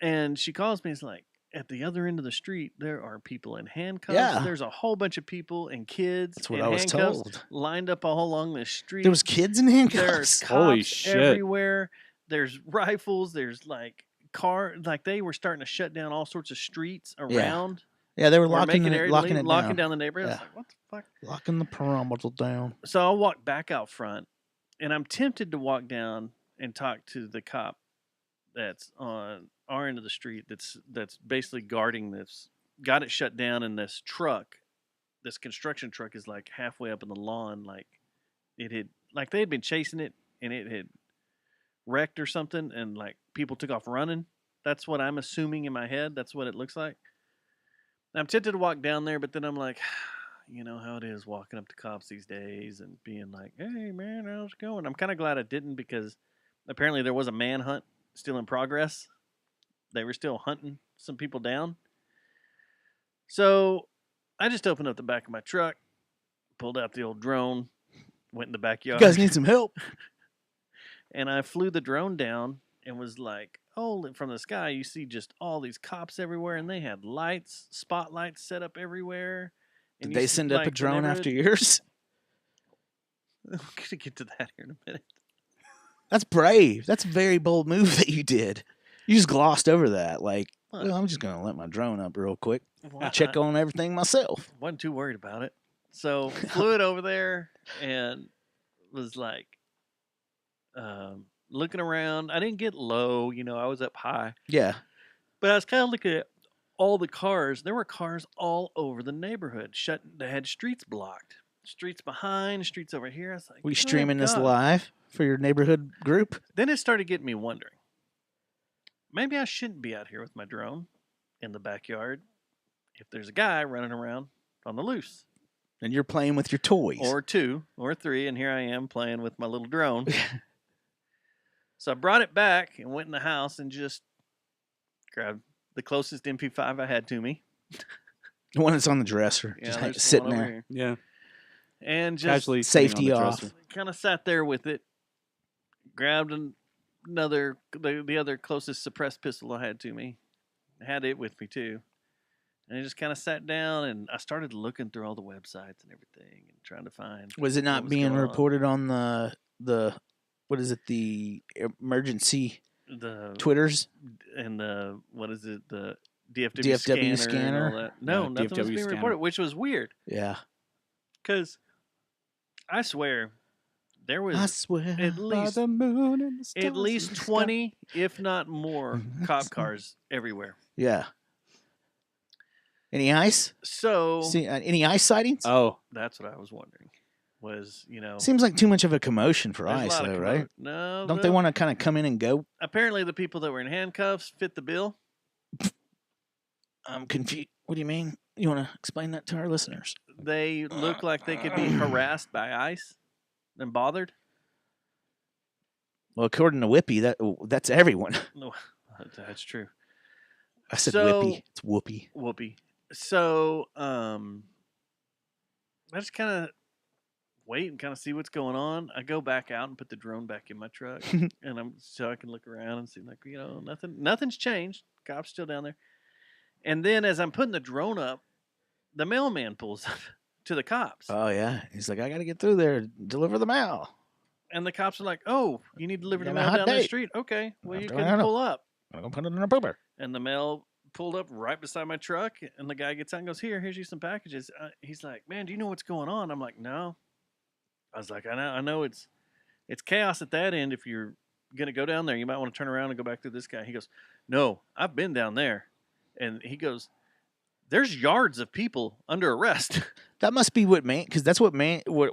and she calls me. It's like, at the other end of the street, there are people in handcuffs. Yeah. There's a whole bunch of people and kids. That's what in I was handcuffs told. Lined up all along the street. There was kids in There's handcuffs. cops Holy shit. everywhere. There's rifles. There's like they were starting to shut down all sorts of streets around. Yeah, they were or locking making it, area- locking it locking down. down the neighborhood. It's Yeah. like, what the fuck? Locking the perimeter down. So I'll walk back out front, and I'm tempted to walk down and talk to the cop that's on our end of the street. That's basically guarding this. Got it shut down, and this construction truck is like halfway up in the lawn. Like they had been chasing it, and it had wrecked or something, and like people took off running. That's what I'm assuming in my head. That's what it looks like. And I'm tempted to walk down there, but then I'm like, you know how it is walking up to cops these days and being like, hey, man, how's it going? I'm kind of glad I didn't, because apparently there was a manhunt still in progress. They were still hunting some people down. So I just opened up the back of my truck, pulled out the old drone, went in the You backyard. guys need some help. And I flew the drone down and was like, oh, from the sky, you see just all these cops everywhere, and they had lights, spotlights set up everywhere. And Did you they see, send up a like, the drone after neighborhood- yours? I'm going to get to that here in a minute. That's brave. That's a very bold move that you did. You just glossed over that. Like, What? well, I'm just going to let my drone up real quick. Well, Check I on everything myself. wasn't too worried about it. So flew it over there and was like looking around. I didn't get low, I was up high. Yeah. But I was kind of looking at all the cars. There were cars all over the neighborhood. They had streets blocked. Streets behind, streets over here. I was like, We "Good streaming this God." live for your neighborhood group? Then it started getting me wondering. Maybe I shouldn't be out here with my drone in the backyard if there's a guy running around on the loose. And you're playing with your toys. Or 2 or 3, and here I am playing with my little drone. So I brought it back and went in the house and just grabbed the closest MP5 I had to me. The one that's on the dresser. Yeah, just there's sitting one over there. here. Yeah. And just Casually Safety sitting on the off. dresser. kind of sat there with it, grabbed the other closest suppressed pistol I had to me, had it with me too, and I just kind of sat down and I started looking through all the websites and everything and trying to find. Was it what not was being going on. reported on the what is it? The emergency The Twitters and the what is it? The DFW, DFW scanner. And all that. No, Yeah, nothing was DFW being scanner. reported, which was weird Yeah. because I swear there was I swear at By least the moon and the stars at in least the sky. 20, if not more, cop cars everywhere. Yeah. Any ice? So See any ice sightings? Oh, that's what I was wondering. Was Seems like too much of a commotion for there's a ice, lot of though, commo- right? No, Don't they well, want to kind of come in and go? apparently the people that were in handcuffs fit the bill. I'm confused. What do you mean? You want to explain that to our listeners? They look like they could be harassed by ICE and bothered. Well, according to Whippy, that's everyone. No, that's true. I said So- Whippy. It's Whoopi. Whoopee. So, I just kind of wait and kind of see what's going on. I go back out and put the drone back in my truck, and so I can look around and see, like, nothing's changed. Cops still down there. And then as I'm putting the drone up, the mailman pulls up to the cops, Oh yeah, he's like, I got to get through there, deliver the mail. and the cops are like, "Oh, you need to deliver the Got a mail hot down the date. street? Okay, well you I can don't know. pull up." I'm gonna put it in a pooper. And the mail pulled up right beside my truck, and the guy gets out and goes, here's you some packages. He's like, "Man, do you know what's going on?" I'm like, "No." I was like, I know it's chaos at that end. If you're going to go down there, you might want to turn around and go back through this guy. He goes, "No, I've been down there." And he goes, "There's yards of people under arrest." That must be because that's what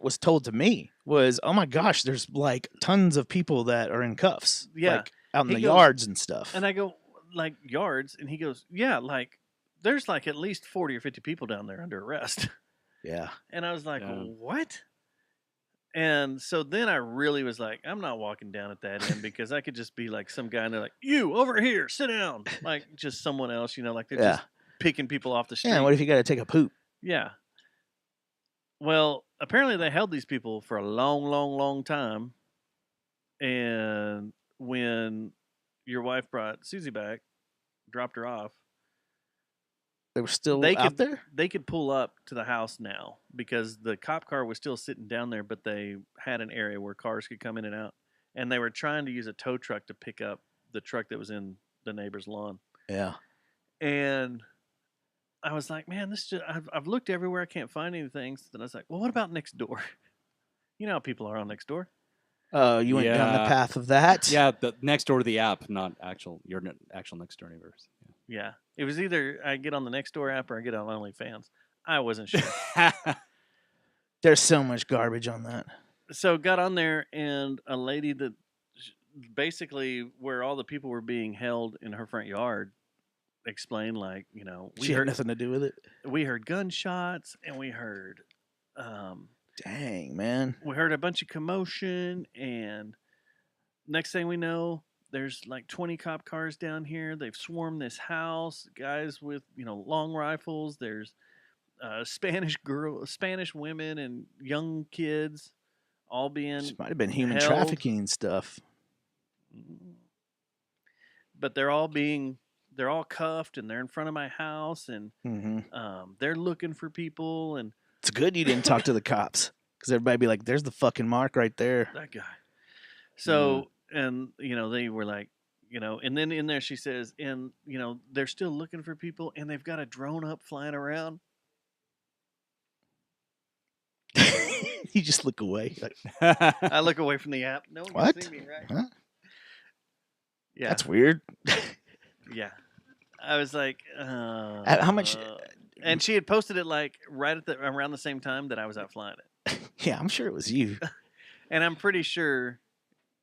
was told to me was, oh my gosh, there's like tons of people that are in cuffs, Yeah. like out in He the goes- yards and stuff. And I go, "Like yards?" And he goes, "Yeah, like there's like at least 40 or 50 people down there under arrest." Yeah, And I was like, Yeah. "What?" And so then I really was like, I'm not walking down at that end because I could just be like some guy and they're like, "You over here, sit down." Like just someone else, like they're Yeah. just picking people off the street. yeah. What if you got to take a poop? Yeah. Well, apparently they held these people for a long, long, long time. And when your wife brought Susie back, dropped her off, They were still they out could there. they could pull up to the house now because the cop car was still sitting down there, but they had an area where cars could come in and out, and they were trying to use a tow truck to pick up the truck that was in the neighbor's lawn. Yeah, And I was like, "Man, I've looked everywhere, I can't find anything." So then I was like, "Well, what about next door?" You know how people are on next door. you went down the Yeah. path of that. yeah, the next door to the app, not your actual next door neighbors. Yeah, it was either I get on the Nextdoor app or I get on OnlyFans. I wasn't sure. There's so much garbage on that. So got on there, and a lady that basically where all the people were being held in her front yard explained, like, She had nothing to do with it. we heard gunshots, and we heard Dang, man. we heard a bunch of commotion, and next thing we know, there's like 20 cop cars down here. They've swarmed this house, guys with long rifles. There's Spanish women and young kids all being This might have been human held. trafficking and stuff. But they're all cuffed, and they're in front of my house, and hmm they're looking for people, and It's good you didn't talk to the cops because everybody be like, "There's the fucking mark right there." that guy. So, and they were like, and then in there she says, and they're still looking for people, and they've got a drone up flying around. You just look away. Like, I look away from the app. No one What? can see me, right? Huh? Yeah, That's weird. yeah. I was like, How much? And she had posted it like right at around the same time that I was out flying it, Yeah, I'm sure it was you. and I'm pretty sure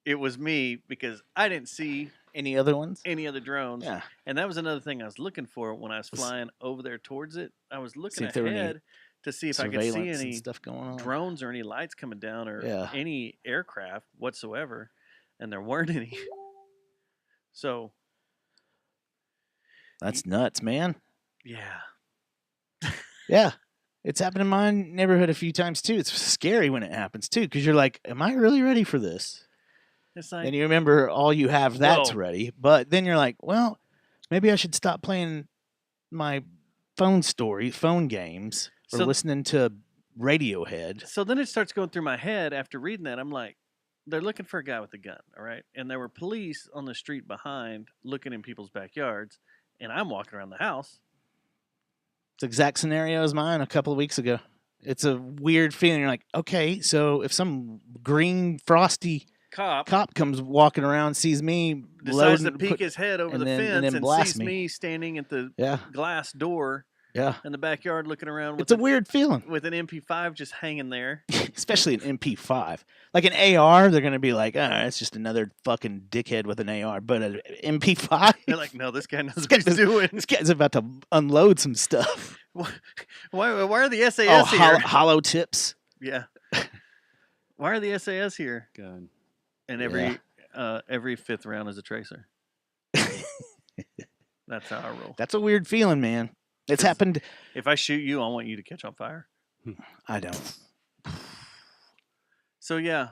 it was me because I didn't see Any other ones? any other drones. Yeah. And that was another thing I was looking for when I was flying over there towards it. I was looking if there were any ahead to see if I could see Surveillance any and stuff going on. drones or any lights coming down or Yeah. any aircraft whatsoever, and there weren't any. So That's nuts, man. yeah, Yeah. It's happened in my neighborhood a few times too. It's scary when it happens too, because you're like, "Am I really ready for this?" it's like And you remember all you have that's Whoa. ready, but then you're like, "Well, maybe I should stop playing my phone games, or So- listening to Radiohead." so then it starts going through my head after reading that. I'm like, they're looking for a guy with a gun, all right? And there were police on the street behind looking in people's backyards, and I'm walking around the house. It's the exact scenario as mine a couple of weeks ago. It's a weird feeling. You're like, okay, so if some green frosty cop comes walking around, sees me, decides to peek his head over the fence and blast sees me standing at the glass door in the backyard looking around. With It's a weird feeling. With an MP5 just hanging there. Especially an MP5. Like an AR, they're going to be like, it's just another fucking dickhead with an AR. But an MP5? They're like, no, this guy knows what he's doing. This guy's about to unload some stuff. Why are the SAS here? Hollow tips. Yeah. Why are the SAS here? God. And every fifth round is a tracer. That's how I roll. That's a weird feeling, man. It's happened. If I shoot you, I want you to catch on fire. I don't. So yeah.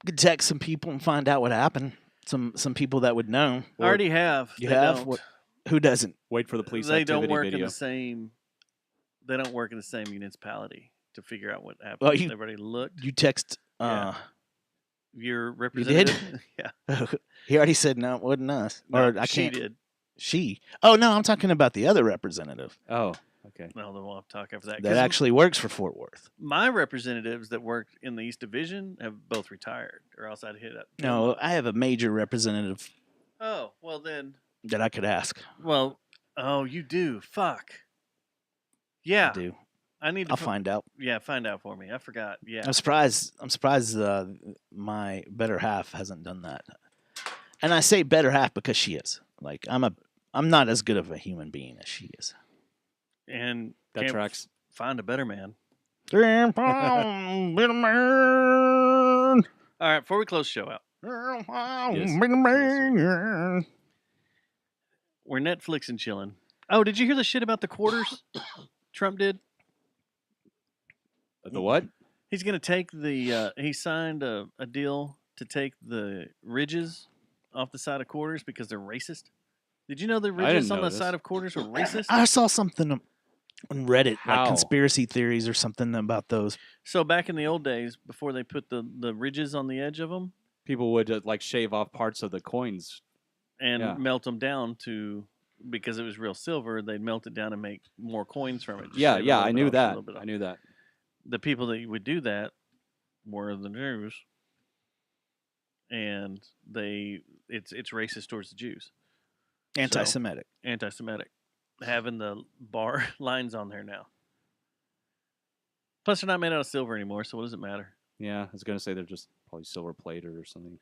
Could text some people and find out what happened. Some people that would know. I already have. You have? What, who doesn't? Wait for the police They activity don't work video. in the same. They don't work in the same municipality to figure out what happened. Well, Everybody looked. You text. Your You representative. did? Yeah. He already said no, it wasn't us. No, Or I she can't. did. She. Oh no, I'm talking about the other representative. Oh, okay. No, then we'll have to talk after that. That 'Cause actually works for Fort Worth. my representatives that worked in the East Division have both retired, or else I'd hit up. No, I have a major representative Oh, well then. that I could ask. Well, oh, you do. Fuck. Yeah. I do. I need to I'll find out. Yeah, find out for me. I forgot. Yeah. I'm surprised. My better half hasn't done that. And I say better half because she is. Like I'm not as good of a human being as she is. And That can't tracks. Find a better man. Better man. All right, before we close the show out, we're Netflix and chilling. Oh, did you hear the shit about the quarters Trump did? The what? He's going to take the. He signed a deal to take the ridges off the side of quarters because they're racist. Did you know the ridges on the side of quarters were racist? I saw something on Reddit, How? like conspiracy theories or something about those. So back in the old days, before they put the ridges on the edge of them People would like shave off parts of the coins. and Yeah. melt them down to, because it was real silver, they'd melt it down and make more coins from it. Just Yeah, shave a yeah, little I bit knew off, a that. little bit off. I knew that. The people that would do that were the Jews, and it's racist towards the Jews. Anti-Semitic. Anti-Semitic, having the bar lines on there now. Plus, they're not made out of silver anymore, so what does it matter? Yeah, I was gonna say they're just probably silver plated or something.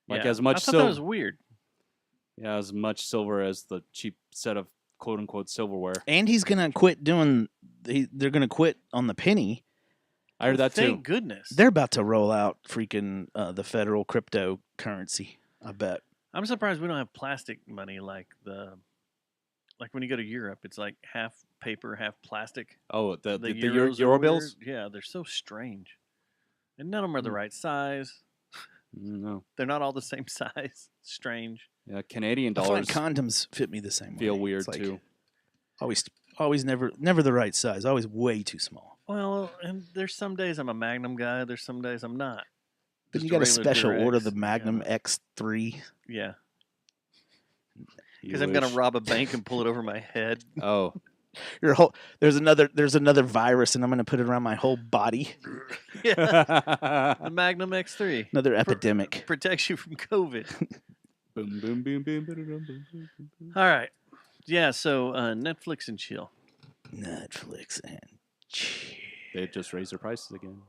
Like Yeah, as much I thought silver. that was weird. Yeah, as much silver as the cheap set of quote unquote silverware. And he's gonna quit doing. They're gonna quit on the penny. I heard that Thank too. goodness. They're about to roll out freaking the federal cryptocurrency. I bet. I'm surprised we don't have plastic money like when you go to Europe, it's like half paper, half plastic. Oh, the euros are Euro bills? weird. Yeah, they're so strange, and none of them are the right size. No. They're not all the same size. Strange. Yeah, Canadian I feel like dollars condoms fit me the same way. feel weird It's like too. Always, never the right size. Always way too small. Well, and there's some days I'm a Magnum guy. There's some days I'm not. Then Just you got a regular special order Durex. the Magnum Yeah. X3. Yeah, You because I'm gonna wish. rob a bank and pull it over my head. Oh, Your whole there's another virus, and I'm gonna put it around my whole body. Yeah, the Magnum X3 Another epidemic. protects you from COVID. boom, boom, boom, boom, boom, boom, boom, boom. All right. Yeah, so Netflix and chill. Netflix and chill. They just raised their prices again.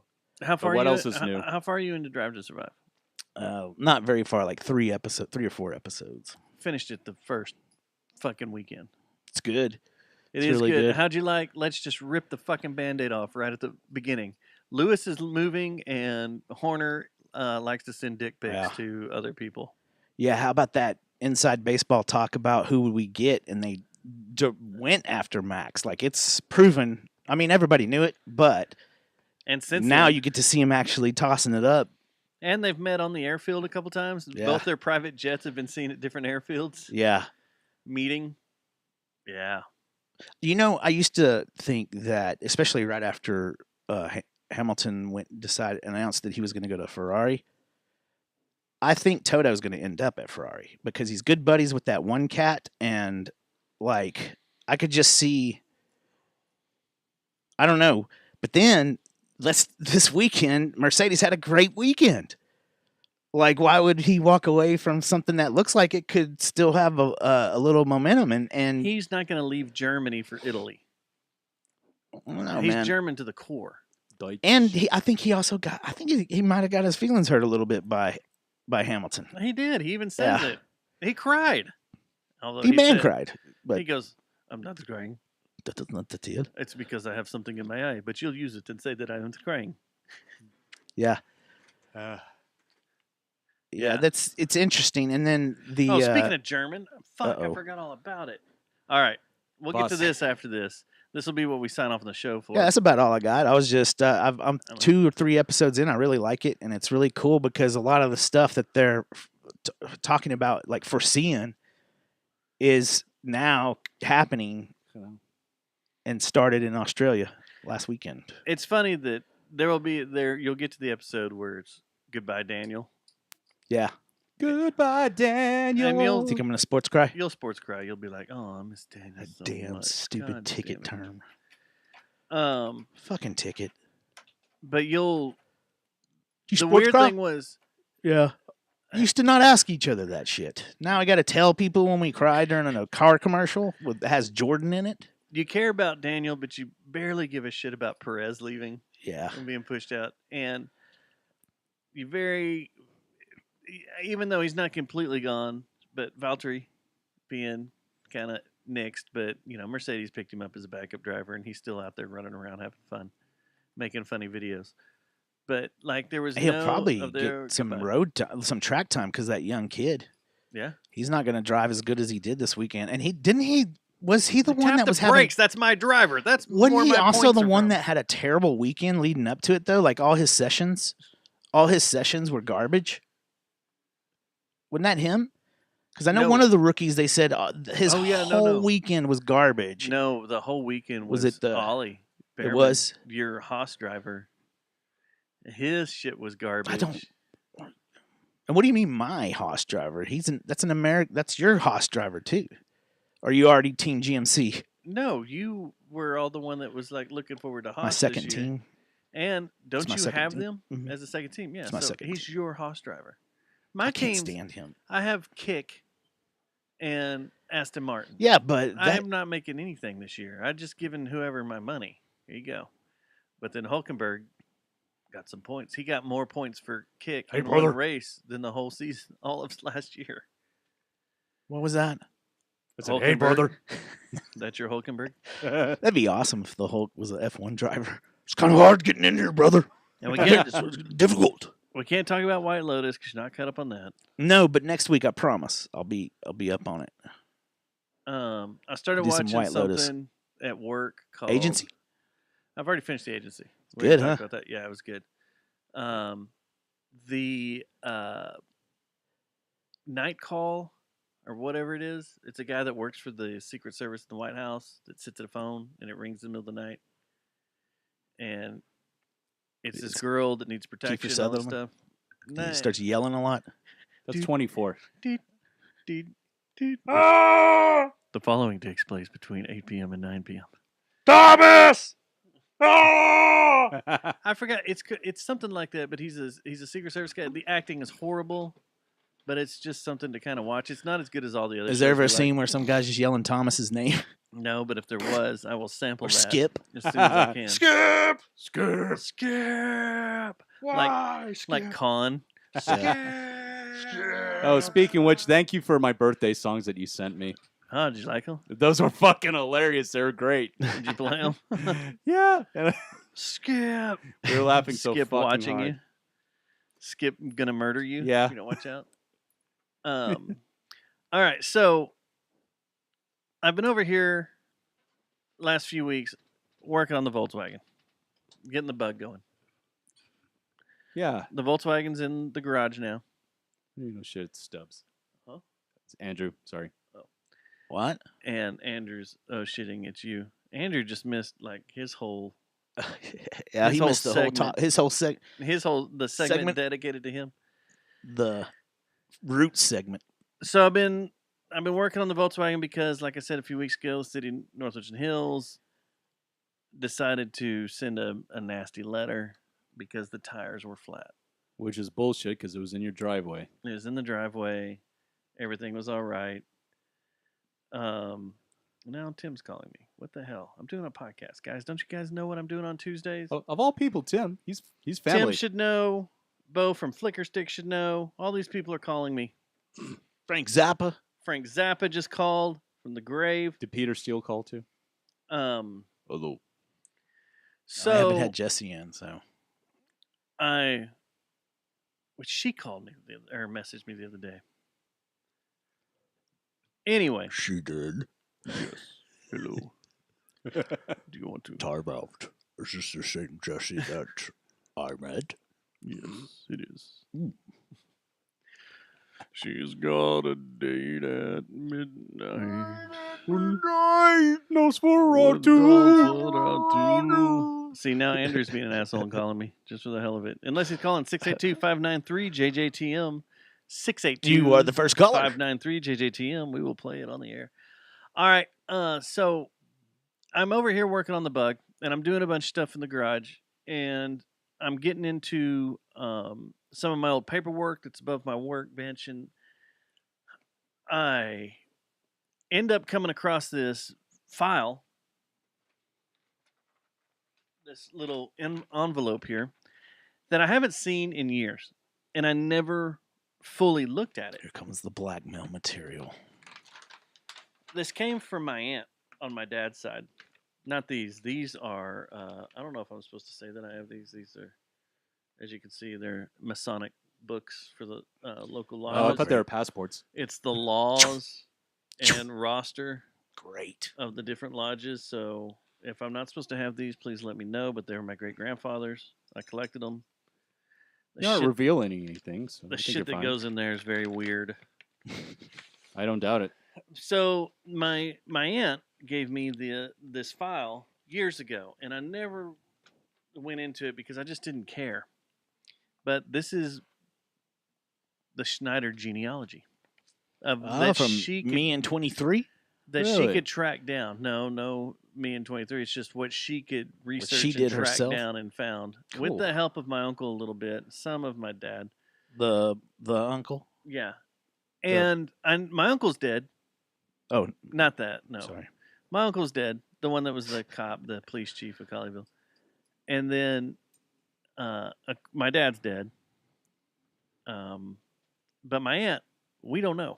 How far? what are you, else is new? How far are you into Drive to Survive? Not very far, like 3 or 4 episodes. Finished it the first fucking weekend. It's good. It It's is really good. good. How'd you like? Let's just rip the fucking Band-Aid off right at the beginning. Lewis is moving, and Horner likes to send dick pics Yeah. to other people. Yeah, how about that inside baseball talk about who would we get, and they went after Max. Like, it's proven. I mean, everybody knew it, but And since now then- you get to see him actually tossing it up. and they've met on the airfield a couple times. Yeah. Both their private jets have been seen at different airfields. Yeah. Meeting. Yeah. You know, I used to think that, especially right after Hamilton announced that he was going to go to Ferrari. I think Toto's going to end up at Ferrari because he's good buddies with that one cat, and like I could just see. I don't know, but then this weekend Mercedes had a great weekend. Like, why would he walk away from something that looks like it could still have a little momentum? And he's not going to leave Germany for Italy. No, he's man. German to the core. And I think he also got. I think he might have got his feelings hurt a little bit by Hamilton. He did. He even says it. He cried. Although he cried. But he goes, "I'm not crying. That is not the deal. It's because I have something in my eye, but you'll use it and say that I'm crying." Yeah. Yeah, it's interesting. And then speaking of German, I forgot all about it. All right, we'll get to this after this. This will be what we sign off on the show for. Yeah, that's about all I got. I was just I'm 2 or 3 episodes in. I really like it, and it's really cool because a lot of the stuff that they're talking about, like foreseeing, is now happening and started in Australia last weekend. It's funny that you'll get to the episode where it's goodbye, Daniel. Yeah. Goodbye, Daniel. And you'll think I'm gonna sports cry. You'll sports cry. You'll be like, "Oh, I miss Daniel so damn much. stupid God ticket damn it." term. Fucking ticket. But the sports weird cry? thing was, Yeah. Used to not ask each other that shit. Now I got to tell people when we cry during a car commercial that has Jordan in it. you care about Daniel, but you barely give a shit about Perez leaving. Yeah. And being pushed out, and even though he's not completely gone, but Valtteri being kind of nixed, but Mercedes picked him up as a backup driver, and he's still out there running around having fun, making funny videos. But like there was He'll probably get some track time because that young kid. Yeah, he's not going to drive as good as he did this weekend. And was he the one that was brakes? That's my driver. That's wasn't he also the one that had a terrible weekend leading up to it though? Like all his sessions were garbage. Wasn't that him? Because I know one of the rookies, they said his whole weekend was garbage. No, the whole weekend was it the Ollie Behrman, it was your Haas driver. His shit was garbage. I don't. And what do you mean, my Haas driver? That's an American. That's your Haas driver too. Or are you already Team GMC? No, you were all the one that was like looking forward to Haas. My second this year. team. And don't you have them Mhm. as a second team? Yeah, It's my second he's your Haas driver. My I can't team, stand him. I have Kick and Aston Martin. Yeah, but I am not making anything this year. I just given whoever my money. Here you go. But then Hulkenberg got some points. He got more points for Kick in one race than the whole season, all of last year. What was that? Hey, brother. That's your Hulkenberg? That'd be awesome if the Hulk was an F1 driver. It's kind of hard getting in here, brother. And we can't, it's difficult. We can't talk about White Lotus because you're not caught up on that. No, but next week I promise I'll be up on it. I started Do some watching White Lotus. something at work called Agency? I've already finished the Agency. We Good, talked huh? About that. Yeah, it was good. The Night Call or whatever it is. It's a guy that works for the Secret Service in the White House that sits at a phone and it rings in the middle of the night. And it's this girl that needs protection and all this stuff. He starts yelling a lot. That's 24. The following takes place between 8 p.m. and 9 p.m. Thomas! I forgot. It's something like that, but he's a Secret Service guy. The acting is horrible, but it's just something to kind of watch. It's not as good as all the other. Is there shows ever we a scene like. where some guy's just yelling Thomas's name? No, but if there was, I will sample Or that. Skip. As soon as I can. Skip! Skip! Why, Like Con. Oh, speaking of which, thank you for my birthday songs that you sent me. Oh, did you like them? Those were fucking hilarious. They were great. Did you play them? Yeah. Skip. We were laughing so Skip fucking watching hard. you. Skip gonna murder you. Yeah. If you don't watch out. All right. So I've been over here last few weeks working on the Volkswagen, getting the bug going. Yeah. The Volkswagen's in the garage now. You know, shit, it's Stubbs. Huh? It's Andrew. Sorry. What? And Andrew's shitting at you. Andrew just missed like his whole Yeah, His he whole missed the whole segment. his whole the segment segment- dedicated to him. the root segment. So I've been working on the Volkswagen because, like I said a few weeks ago, City Northwich Hills decided to send a nasty letter because the tires were flat. Which is bullshit because it was in your driveway. It was in the driveway. Everything was all right. Now Tim's calling me. What the hell? I'm doing a podcast, guys. Don't you guys know what I'm doing on Tuesdays? Of all people, Tim. He's family. Tim should know. Bo from Flicker Stick should know. All these people are calling me. Frank Zappa. Frank Zappa just called from the grave. Did Peter Steele call too? Hello. So I haven't had Jesse in, so which she called me or messaged me the other day. Anyway, she did. Yes. Hello. Do you want to Time out. Is this the same Jesse that I met? Yes, it is. She's got a date at midnight. Nosferatu. See, now Andrew's being an asshole and calling me just for the hell of it. Unless he's calling 682-593-JJTM. 682. You are the first caller. 593-JJTM. We will play it on the air. All right. So I'm over here working on the bug, and I'm doing a bunch of stuff in the garage, and I'm getting into some of my old paperwork that's above my workbench, and I end up coming across this file, this little envelope here, that I haven't seen in years, and I never fully looked at it. Here comes the blackmail material. This came from my aunt on my dad's side. Not these. These are, I don't know if I'm supposed to say that I have these. These are, as you can see, they're Masonic books for the local laws. Oh, I thought they were passports. It's the laws and roster Great. of the different lodges. So if I'm not supposed to have these, please let me know. But they were my great-grandfather's. I collected them. You're not revealing anything. So The I think shit you're that fine. goes in there is very weird. I don't doubt it. So my aunt gave me this file years ago, and I never went into it because I just didn't care. But this is the Schneider genealogy of that from she could, me in 23? that she Really? could track down. No, me in 23. It's just what she could research she and did track herself? down and found with Cool. the help of my uncle a little bit, some of my dad. The uncle? Yeah, and my uncle's dead. Oh, Not that. No. sorry. My uncle's dead. The one that was the cop, the police chief of Colleyville. And then my dad's dead. But my aunt, we don't know.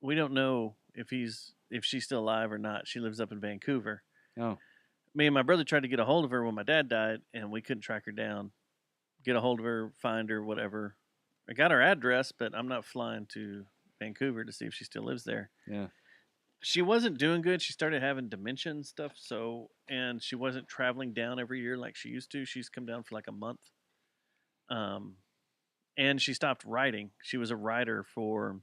We don't know if she's still alive or not. She lives up in Vancouver. Oh. Me and my brother tried to get a hold of her when my dad died, and we couldn't track her down. Get a hold of her, find her, whatever. I got her address, but I'm not flying to Vancouver to see if she still lives there. Yeah. She wasn't doing good. She started having dementia and stuff. And she wasn't traveling down every year like she used to. She's come down for like a month. And she stopped writing. She was a writer for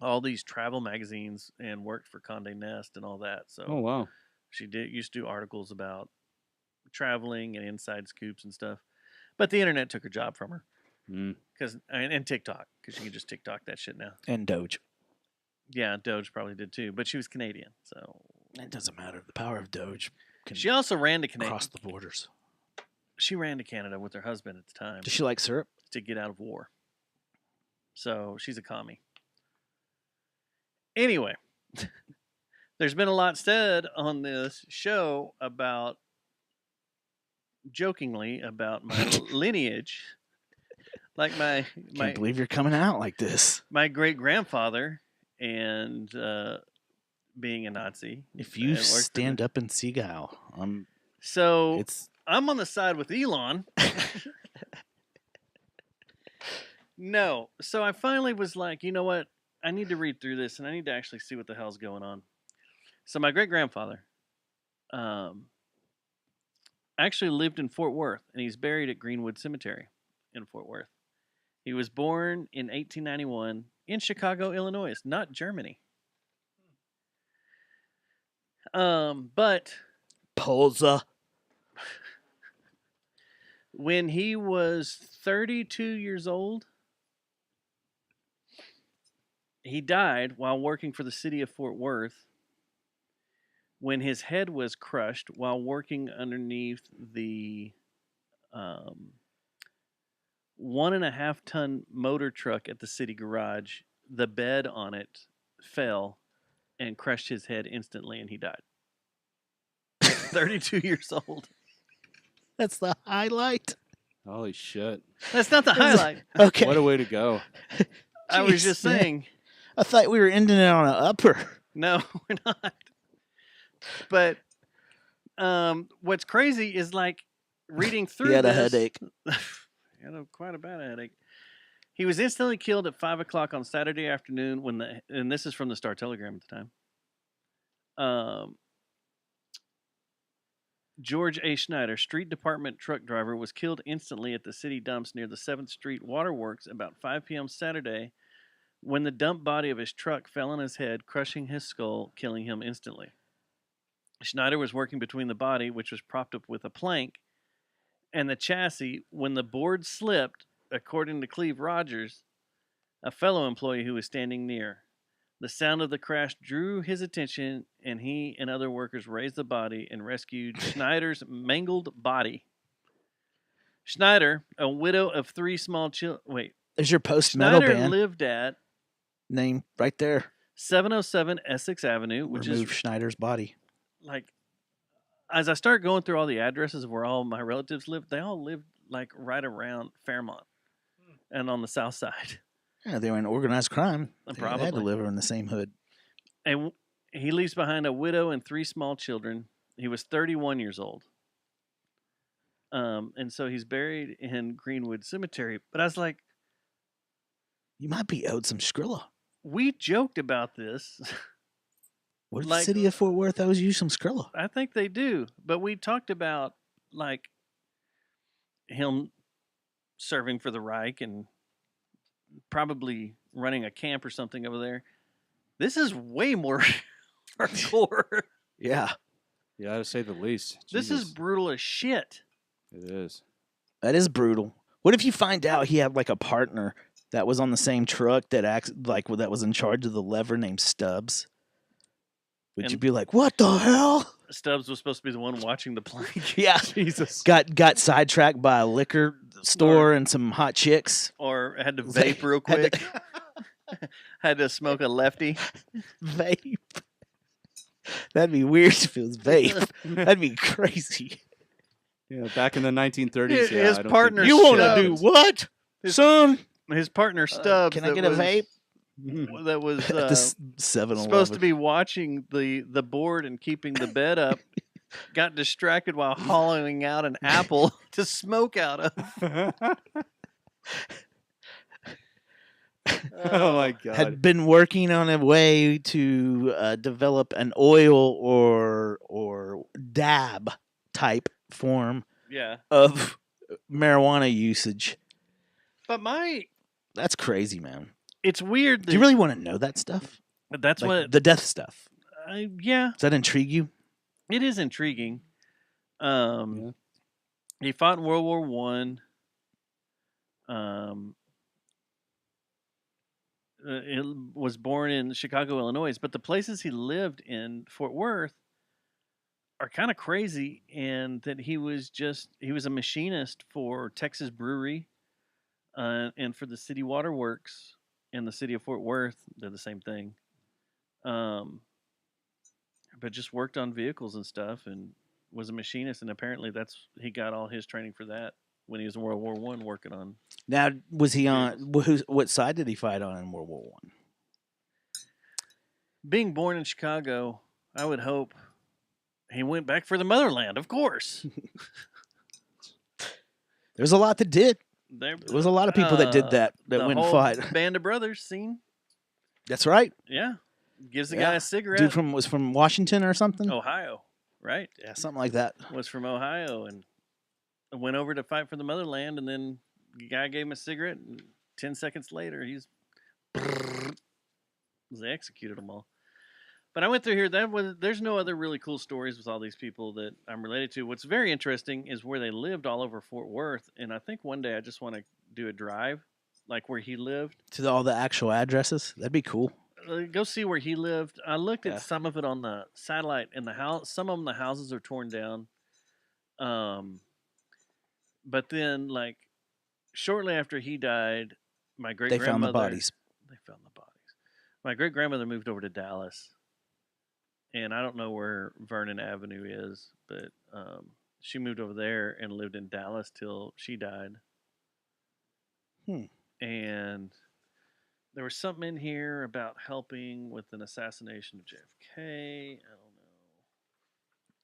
all these travel magazines and worked for Condé Nast and all that. So Oh wow. she used to do articles about traveling and inside scoops and stuff. But the internet took her job from her. Mm. And TikTok, because you can just TikTok that shit now. And Doge. Yeah, Doge probably did too, but she was Canadian, so It doesn't matter. The power of Doge can she also ran to Canada. cross the borders. She ran to Canada with her husband at the time Does she like syrup? to get out of war. So she's a commie. Anyway, there's been a lot said on this show about, jokingly, about my lineage. Like Can't believe you're coming out like this. my great grandfather and being a Nazi. If you stand up in Seagal, So I'm on the side with Elon. No. So I finally was like, you know what? I need to read through this and I need to actually see what the hell's going on. So my great grandfather actually lived in Fort Worth, and he's buried at Greenwood Cemetery in Fort Worth. He was born in 1891 in Chicago, Illinois, not Germany. But Posa. When he was 32 years old, he died while working for the city of Fort Worth when his head was crushed while working underneath the 1.5 ton motor truck at the city garage. The bed on it fell and crushed his head instantly, and he died. 32 years old. That's the highlight. Holy shit. That's not the highlight. Okay. What a way to go. I was just man. saying. I thought we were ending it on an upper. No, we're not. But what's crazy is like reading through He had a this- headache. He had quite a bad headache. He was instantly killed at 5 o'clock on Saturday afternoon and this is from the Star Telegram at the time. George A. Schneider, street department truck driver, was killed instantly at the city dumps near the 7th Street Waterworks about 5 p.m. Saturday when the dump body of his truck fell on his head, crushing his skull, killing him instantly. Schneider was working between the body, which was propped up with a plank, and the chassis when the board slipped, according to Cleve Rogers, a fellow employee who was standing near. The sound of the crash drew his attention, and he and other workers raised the body and rescued Schneider's mangled body. Schneider, a widow of 3 small children. Wait. There's your post-metal Schneider band. lived at Name right there. 707 Essex Avenue, which Remove is Schneider's body. like, as I start going through all the addresses of where all my relatives lived, they all lived like right around Fairmont and on the south side. Yeah, they were in organized crime. They had to Probably. live in the same hood. And he leaves behind a widow and 3 small children. He was 31 years old. And so he's buried in Greenwood Cemetery. But I was like, You might be owed some Skrilla. we joked about this. What if Like- the city of Fort Worth owes you some Skrilla? I think they do. But we talked about like him serving for the Reich and probably running a camp or something over there. This is way more hardcore. Yeah. Yeah, to say the least. This is Jesus. brutal as shit. It is. That is brutal. What if you find out he had like a partner that was on the same truck that that was in charge of the lever named Stubbs? Would you And- be like, what the hell? Stubbs was supposed to be the one watching the plank. Yeah. Jesus. Got sidetracked by a liquor store and some hot chicks. Or had to vape real Had quick. Had to smoke a lefty. Vape. That'd be weird if it was vape. That'd be crazy. Yeah, back in the 1930s. His Yeah, I don't partner think- You want to Stubbs. do what, son? His partner Stubbs. Can I that get a was- vape? That was At the 7-Eleven. supposed to be watching the board and keeping the bed up. Got distracted while hollowing out an apple to smoke out of. Oh my god. Had been working on a way to develop an oil or dab type form Yeah. of marijuana usage. But That's crazy, man. it's weird. Do you really want to know that stuff? That's Like what. the death stuff. Yeah, Does that intrigue you? it is intriguing. He fought in World War One. It was born in Chicago, Illinois, but the places he lived in Fort Worth are kind of crazy. And that he was a machinist for Texas Brewery, and for the City Waterworks in the city of Fort Worth. They're the same thing. But just worked on vehicles and stuff, and was a machinist. And apparently, he got all his training for that when he was in World War One, working on. Now, was he on what side did he fight on in World War One? Being born in Chicago, I would hope he went back for the motherland. Of course, There's a lot that did. there was a lot of people that did that the went and whole fought. Band of Brothers scene. That's right. Yeah, gives the Yeah. guy a cigarette. Dude was from Washington or something. Ohio, right? Yeah, something like that. Was from Ohio and went over to fight for the motherland, and then the guy gave him a cigarette, and 10 seconds later, they executed them all. But I went through here. There's no other really cool stories with all these people that I'm related to. What's very interesting is where they lived all over Fort Worth, and I think one day I just want to do a drive, like where he lived. To all the actual addresses, that'd be cool. Go see where he lived. I looked at some of it on the satellite, and the house. Some of them, the houses are torn down. But then, like, shortly after he died, my great grandmother. They found the bodies. They found the bodies. My great grandmother moved over to Dallas. And I don't know where Vernon Avenue is, but she moved over there and lived in Dallas till she died. And there was something in here about helping with an assassination of JFK. I don't know.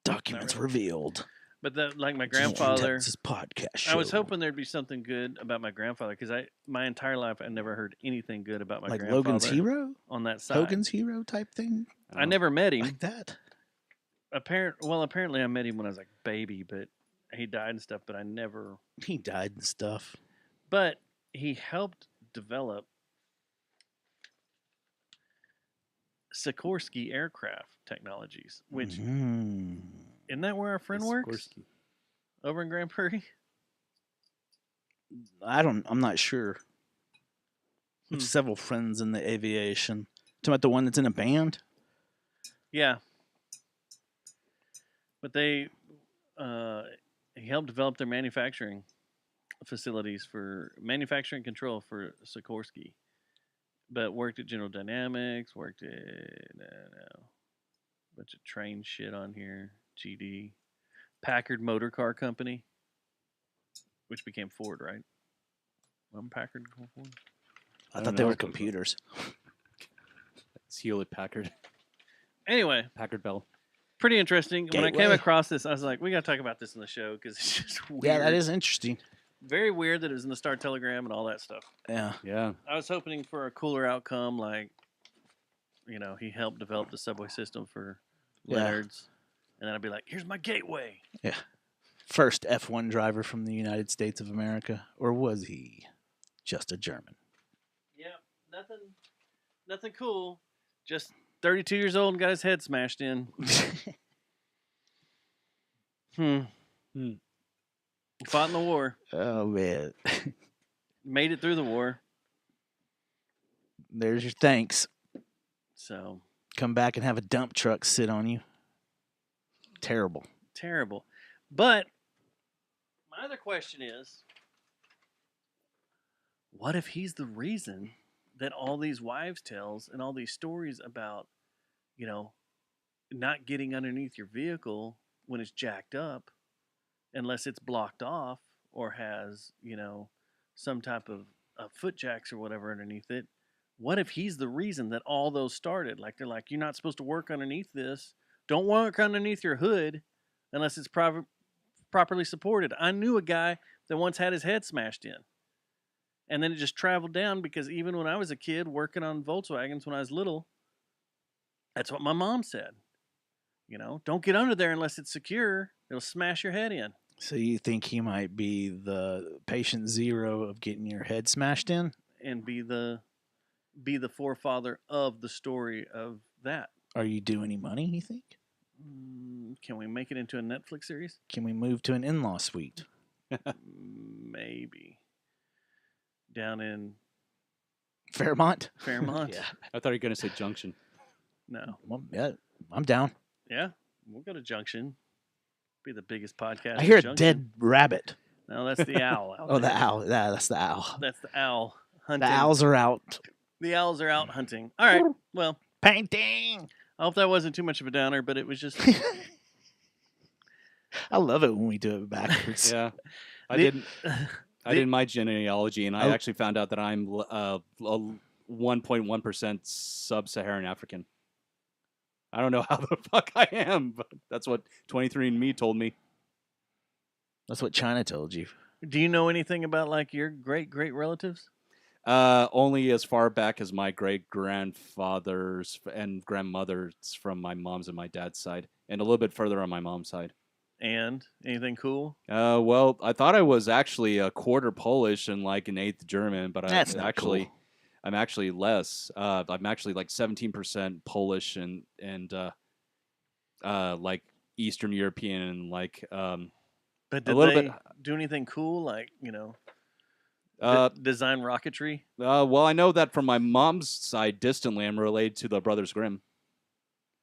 Documents revealed. But like my grandfather, Texas podcast show. I was hoping there'd be something good about my grandfather because my entire life I never heard anything good about my like grandfather. Logan's Hero on that side. Logan's Hero type thing. I never met him like that. Apparently I met him when I was like a baby, but he died and stuff. But I never. He died and stuff. But he helped develop Sikorsky aircraft technologies, which isn't that where our friend works? Over in Grand Prairie? I'm not sure. Several friends in the aviation. Talking about the one that's in a band? Yeah. But he helped develop their manufacturing facilities for manufacturing control for Sikorsky. But worked at General Dynamics, worked at a bunch of train shit on here. GD. Packard Motor Car Company, which became Ford, right? Wasn't Packard Ford? I thought they were computers. It's Hewlett Packard. Anyway. Packard Bell. Pretty interesting. Gateway. When I came across this, I was like, we got to talk about this in the show because it's just weird. Yeah, that is interesting. Very weird that it was in the Star Telegram and all that stuff. Yeah. Yeah. I was hoping for a cooler outcome, like, he helped develop the subway system for Leonard's. And then I'd be like, here's my gateway. Yeah. First F1 driver from the United States of America. Or was he just a German? Yeah, nothing cool. Just 32 years old and got his head smashed in. Fought in the war. Oh, man. Made it through the war. There's your thanks. So. Come back and have a dump truck sit on you. Terrible. But my other question is, what if he's the reason that all these wives' tales and all these stories about, not getting underneath your vehicle when it's jacked up, unless it's blocked off or has, some type of foot jacks or whatever underneath it. What if he's the reason that all those started? Like, they're like, you're not supposed to work underneath this. Don't work underneath your hood unless it's properly supported. I knew a guy that once had his head smashed in. And then it just traveled down because even when I was a kid working on Volkswagens when I was little, that's what my mom said. Don't get under there unless it's secure. It'll smash your head in. So you think he might be the patient zero of getting your head smashed in? And be the forefather of the story of that. Are you due any money, you think? Can we make it into a Netflix series? Can we move to an in-law suite? Maybe. Down in Fairmont? Yeah. I thought you were going to say Junction. No. Well, yeah, I'm down. Yeah, we'll go to Junction. Be the biggest podcast. I hear a Junction. dead rabbit. No, that's the owl. The owl. Yeah, that's the owl. That's the owl hunting. The owls are out. The owls are out hunting. All right. Well, painting. I hope that wasn't too much of a downer, but it was just. I love it when we do it backwards. Yeah, I did my genealogy, and I actually found out that I'm 1.1% sub-Saharan African. I don't know how the fuck I am, but that's what 23andMe told me. That's what China told you. Do you know anything about like your great relatives? Only as far back as my great grandfathers and grandmothers from my mom's and my dad's side, and a little bit further on my mom's side. And anything cool? Well, I thought I was actually a quarter Polish and like an eighth German, but That's I not actually, cool. I'm actually less. I'm actually like 17% Polish and like Eastern European and like But a did little they bit. do anything cool, like design rocketry? Well, I know that from my mom's side, distantly, I'm related to the Brothers Grimm,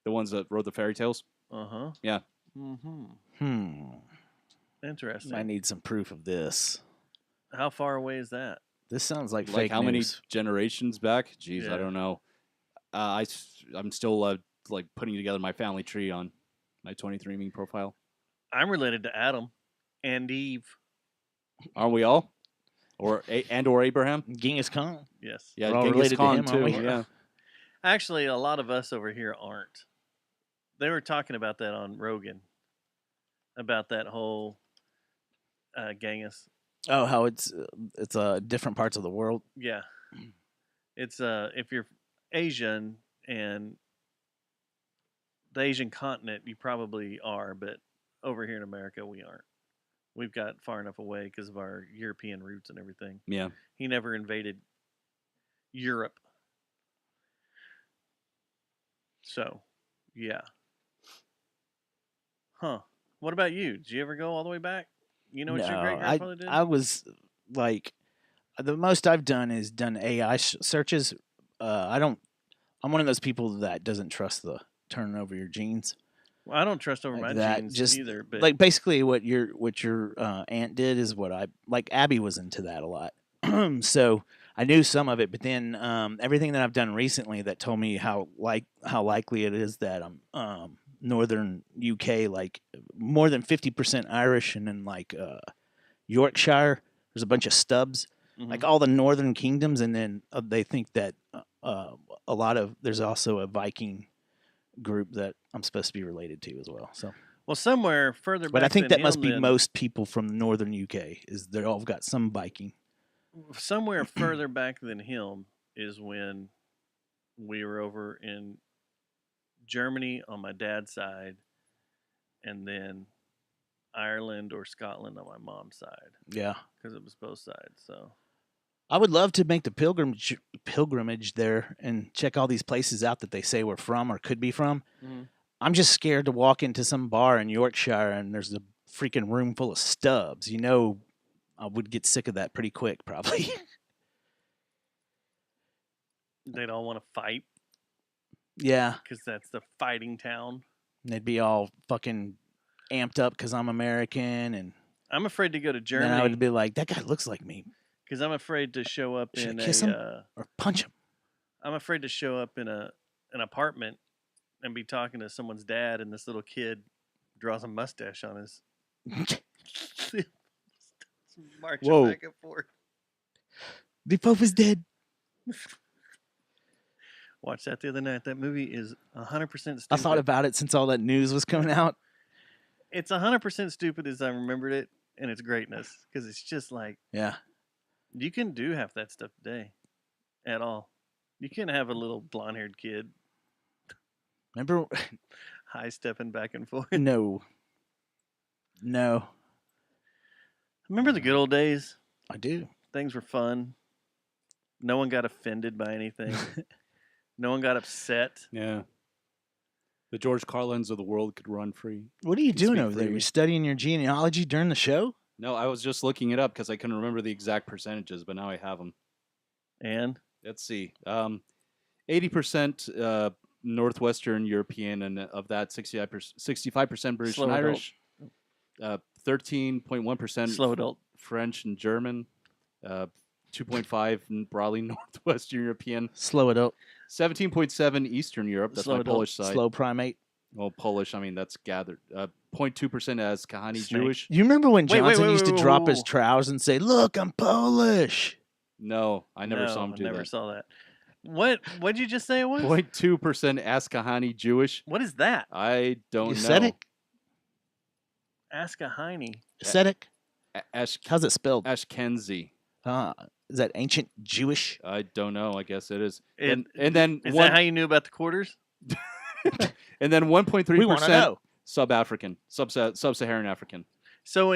the ones that wrote the fairy tales. Uh-huh. Yeah. Interesting. I need some proof of this. How far away is that? This sounds like Like fake how news. many generations back? Jeez, Yeah. I don't know. I'm still like putting together my family tree on my 23andMe profile. I'm related to Adam and Eve. Aren't we all? Or Abraham? Genghis Khan. Yes. Yeah, We're all Genghis related to Khan him, too. aren't we? Yeah. Actually, a lot of us over here aren't. They were talking about that on Rogan, about that whole Genghis. Oh, how it's different parts of the world. Yeah. It's if you're Asian and the Asian continent, you probably are, but over here in America, we aren't. We've got far enough away because of our European roots and everything. Yeah. He never invaded Europe. So, yeah. Huh. What about you? Did you ever go all the way back? You know what your great grandfather did? I was like, the most I've done is done AI searches. I'm one of those people that doesn't trust the turning over your genes. Well, I don't trust over my That genes just either. But like basically what your aunt did is what I like. Abby was into that a lot, so I knew some of it. But then everything that I've done recently that told me how likely it is that I'm northern UK, like more than 50% Irish, and then like Yorkshire, there's a bunch of stubs, like all the northern kingdoms, and then they think that there's also a Viking group that I'm supposed to be related to as well. So, well, somewhere further back. but I think than that must him, be then, most people from the northern UK. Is they all got some Viking. Somewhere further back than him is when we were over in Germany on my dad's side, and then Ireland or Scotland on my mom's side. Yeah, because it was both sides. So I would love to make the pilgrimage there and check all these places out that they say we're from or could be from. Mhm. I'm just scared to walk into some bar in Yorkshire and there's a freaking room full of stubs. You know, I would get sick of that pretty quick, probably. they'd all want to fight Yeah, because that's the fighting town. and they'd be all fucking amped up because I'm American, and I'm afraid to go to then I Germany would be like, that guy looks like me. because I'm afraid to show up Should I in kiss him a. or punch him? I'm afraid to show up in an apartment and be talking to someone's dad, and this little kid draws a mustache on his. Marching Whoa. back and forth. The Pope is dead. Watched that the other night. That movie is 100% stupid. I thought about it since all that news was coming out. It's 100% stupid as I remembered it, and it's greatness because it's just like Yeah. you can do half that stuff today, at all. You can have a little blonde-haired kid Remember? high stepping back and forth. No. Remember the good old days? I do. Things were fun. No one got offended by anything. No one got upset. Yeah. The George Carlins of the world could run free. What are you doing speak over there? freely. You're studying your genealogy during the show? No, I was just looking it up because I couldn't remember the exact percentages, but now I have them. And Let's see. 80% Northwestern European, and of that, 65% British Slow and adult. Irish. 13.1% slow adult. French and German. 2.5 broadly Northwestern European. Slow adult. 17.7 Eastern Europe. That's Slow my adult. Polish side. Slow primate. Well, Polish. I mean, that's gathered. 0.2% as Kahani Snake. Jewish. You remember when Wait, Johnson wait, used to wait, drop wait, his trousers and say, "Look, I'm Polish." No, I never saw him do I never that. saw that. What'd you just say it was? 0.2% Askahani Jewish. What is that? I don't know. Ascetic? Ask a Heine. Ascetic? Ash How's it spelled? Ashkenazi. Is that ancient Jewish? I don't know. I guess it is. And then is that how you knew about the quarters? and then We want to 1.3% know. sub-African, sub-Saharan African. So,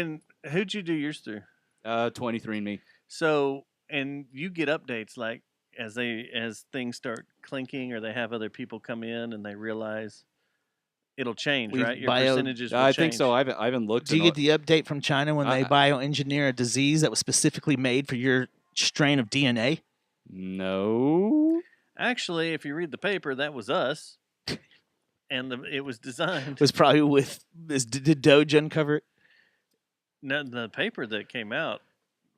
who'd you do yours through? 23andMe. So, and you get updates like as things start clinking, or they have other people come in and they realize it'll change, We've right? Your bio- percentages will I change. think so. I haven't looked. Do you get the update from China when they I- bioengineer a disease that was specifically made for your strain of DNA? No. Actually, if you read the paper, that was us, and it was designed. It was probably with this. Did Doge uncover it? No, the paper that came out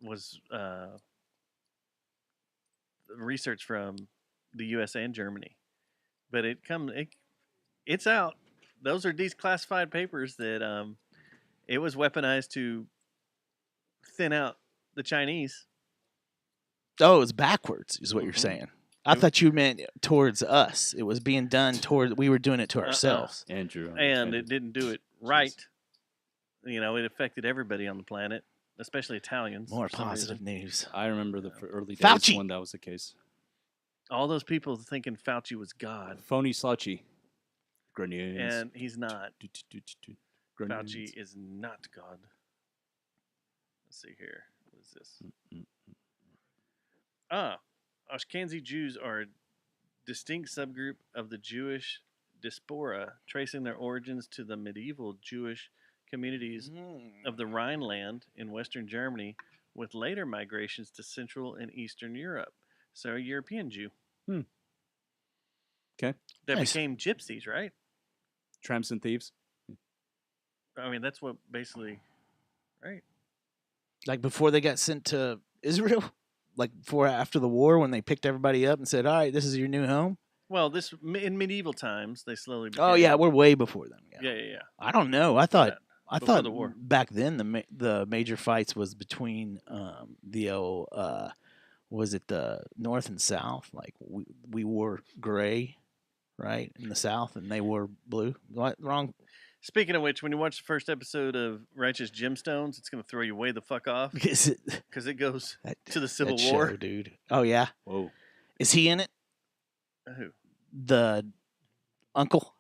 was research from the U.S. and Germany, but it's out. Those are declassified papers that it was weaponized to thin out the Chinese. Oh, it was backwards, is what you're Mhm. saying. I thought you meant towards us. It was being done toward. We were doing it to ourselves. Andrew. And it didn't do it right. You know, it affected everybody on the planet, especially Italians. More for some positive reason. news. I remember the early days Fauci. when that was the case. All those people thinking Fauci was God, Phony slouchy. Grenades. and he's not. Grenades. Fauci is not God. Let's see here. What is this? Ashkenazi Jews are a distinct subgroup of the Jewish diaspora, tracing their origins to the medieval Jewish communities of the Rhineland in Western Germany, with later migrations to Central and Eastern Europe. So a European Jew. Okay. That Nice. became gypsies, right? Tramps and thieves. I mean, that's what basically, right? Like before they got sent to Israel, like after the war when they picked everybody up and said, "All right, this is your new home." Well, this in medieval times they slowly. Oh became- yeah, we're way before them. Yeah. yeah. I don't know. I thought before the war. back then the major fights was between the old was it the North and South? Like we wore gray, right, in the South, and they wore blue. What wrong? Speaking of which, when you watch the first episode of Righteous Gemstones, it's going to throw you way the fuck off Is it because it goes to the that Civil War. show, dude? Oh yeah. Whoa. Is he in it? Who? The uncle?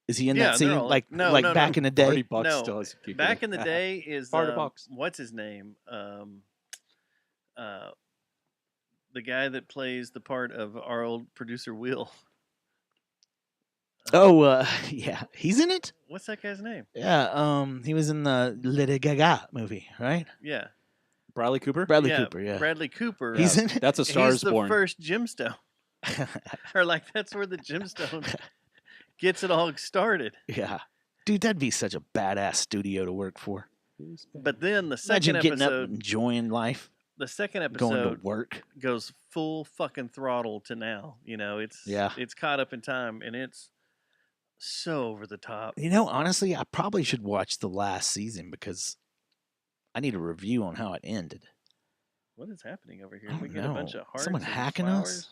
Is he in Yeah, that they're scene? all- Like no, back in the Party day? Bucks No, still has to keep back going. in the day is Party Bucks. what's his name? The guy that plays the part of our old producer Will. Oh yeah, he's in it. What's that guy's name? Yeah, he was in the Lady Gaga movie, right? Yeah, Bradley Cooper. Bradley Cooper, yeah. Bradley Cooper. He's in it. That's a Star He's is the Born. first gemstone, or like that's where the gemstone gets it all started. Yeah, dude, that'd be such a badass studio to work for. But then the second Imagine getting up, episode, enjoying life, the second going to episode work. goes full fucking throttle to now. You know, it's caught up in time, and it's so over the top. You know, honestly, I probably should watch the last season because I need a review on how it ended. What is happening over here? I We don't get a bunch know. of hearts. Someone and hacking flowers. us?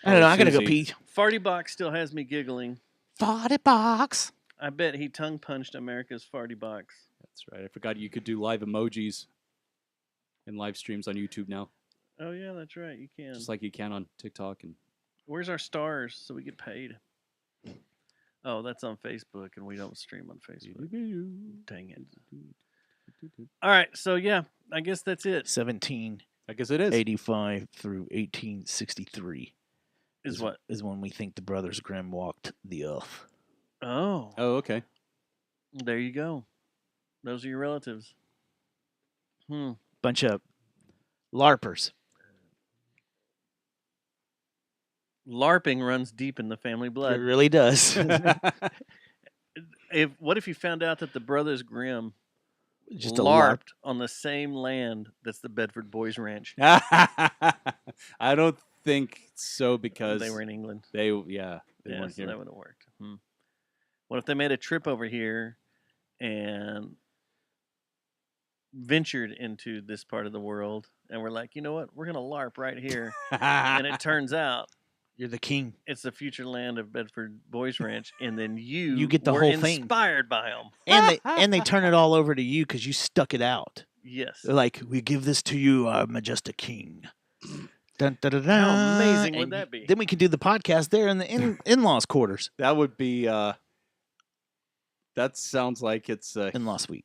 I don't know. I gotta go pee. Farty Box still has me giggling. Farty Box. I bet he tongue punched America's Farty Box. That's right. I forgot you could do live emojis in live streams on YouTube now, Oh yeah, that's right. You can. just like you can on TikTok. And Where's our stars so we get paid? Oh, that's on Facebook, and we don't stream on Facebook. Dang it! All right, so yeah, I guess that's it. 17. I guess it is 85 through 1863 Is what? is when we think the Brothers Grimm walked the earth. Oh, Oh, okay. there you go. Those are your relatives. Bunch of LARPers. LARPing runs deep in the family It blood. really does. What if you found out that the Brothers Grimm Just a LARP. LARPed on the same land that's the Bedford Boys Ranch? I don't think so because They were in England. They Yeah, weren't so here. that would have worked. What if they made a trip over here and ventured into this part of the world, and we're like, you know what, we're gonna LARP right here, and it turns out You're the king. it's the future land of Bedford Boys Ranch, and then you get the were whole thing. inspired by them. And they turn it all over to you because you stuck it out. Yes. They're like, we give this to you, our majestic king. Dun, dun, dun, How dun. amazing would And that be? Then we could do the podcast there in the in-laws' quarters. That would be. That sounds like it's. In-law suite.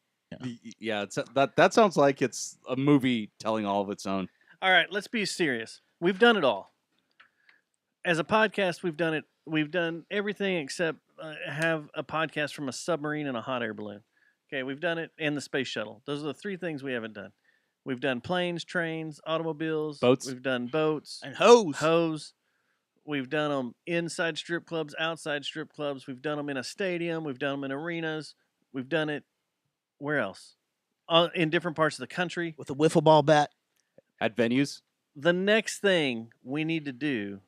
Yeah, that sounds like it's a movie telling all of its own. All right, let's be serious. We've done it all. As a podcast, we've done it. We've done everything except have a podcast from a submarine and a hot air balloon. Okay, we've done it, and the space shuttle. Those are the 3 things we haven't done. We've done planes, trains, automobiles. Boats. We've done boats. And hose. Hose. We've done them inside strip clubs, outside strip clubs. We've done them in a stadium. We've done them in arenas. We've done it where else? In different parts of the country. With a wiffle ball bat. At venues. The next thing we need to do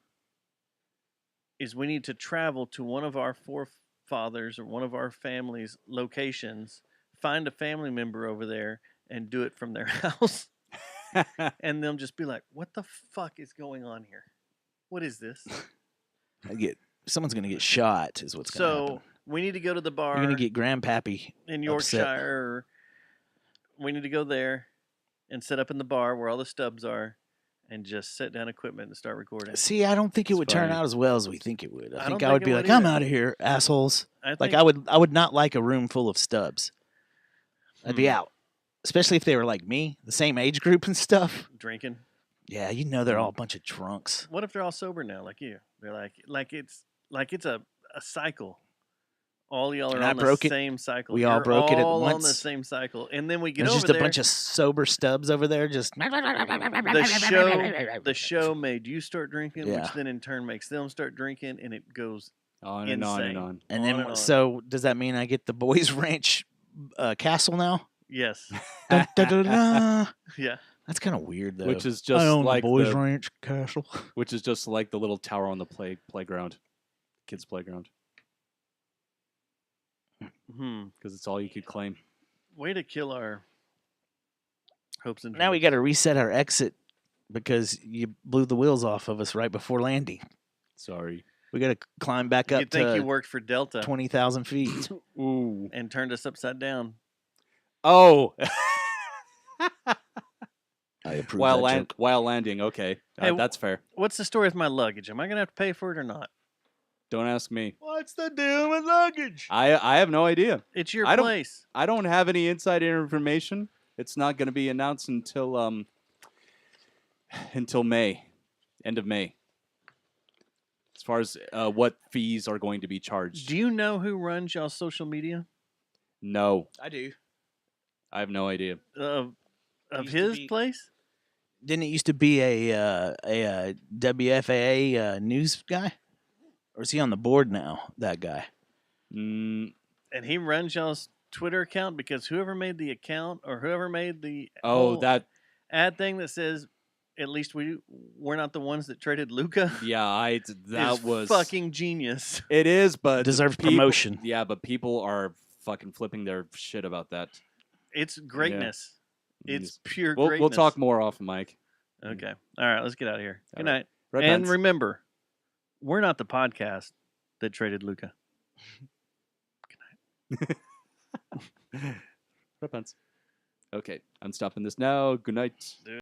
is we need to travel to one of our forefathers or one of our family's locations, find a family member over there, and do it from their house. And they'll just be like, what the fuck is going on here? What is this? Someone's going to get shot is what's going to happen. So we need to go to the bar. You're going to get Grandpappy in Yorkshire. We need to go there and set up in the bar where all the stubs are and just set down equipment and start recording. See, I don't think it would turn out as well as we think it would. I think I don't would think be it like, would I'm either. out of here, assholes. I Like think- I would not like a room full of stubs. I'd be out. Especially if they were like me, the same age group and stuff. Drinking. Yeah, you know they're all a bunch of drunks. What if they're all sober now, like you? They're like it's a cycle. All y'all are And I on the broke it. same cycle. We all You're broke it at all on the once. same cycle, and then we get There's over just a there. bunch of sober stubs over there. Just the show made you start drinking, Yeah. which then in turn makes them start drinking, and it goes On insane. and on and on. And On then, and on. so does that mean I get the Boys Ranch castle now? Yes. Da, da, da, da. Yeah. That's kind of weird, though. Which is I just own like the Boys the- Ranch castle. Which is just like the little tower on the playground, kids' playground, because it's all you could claim. Way to kill our hopes and Now we dreams. got to reset our exit because you blew the wheels off of us right before landing. Sorry. We got to climb back up You'd think to you worked for Delta 20,000 feet. Ooh. and turned us upside down. Oh. I approve while that joke. while landing, okay, Hey, that's fair. What's the story with my luggage? Am I gonna have to pay for it or not? Don't ask me. What's the deal with luggage? I have no idea. It's your I don't- place. I don't have any inside information. It's not going to be announced until May, end of May. As far as what fees are going to be charged. Do you know who runs y'all's social media? No, I do. I have no idea. Of used to his be- place? Didn't it used to be a WFAA news guy? Or is he on the board now, that guy? Mm, And he runs y'all's Twitter account because whoever made the account or whoever made the oh, whole that ad thing that says at least we're not the ones that traded Luca. yeah, that is was fucking genius. It is, but Deserves people- promotion. Yeah, but people are fucking flipping their shit about that. It's greatness. It's pure We'll greatness. talk more off, Mic. Okay. All right. Let's get out of here. Good All right. night. Red and Pants. remember, we're not the podcast that traded Luca. Red Pants. Okay, I'm stopping this now. Good night.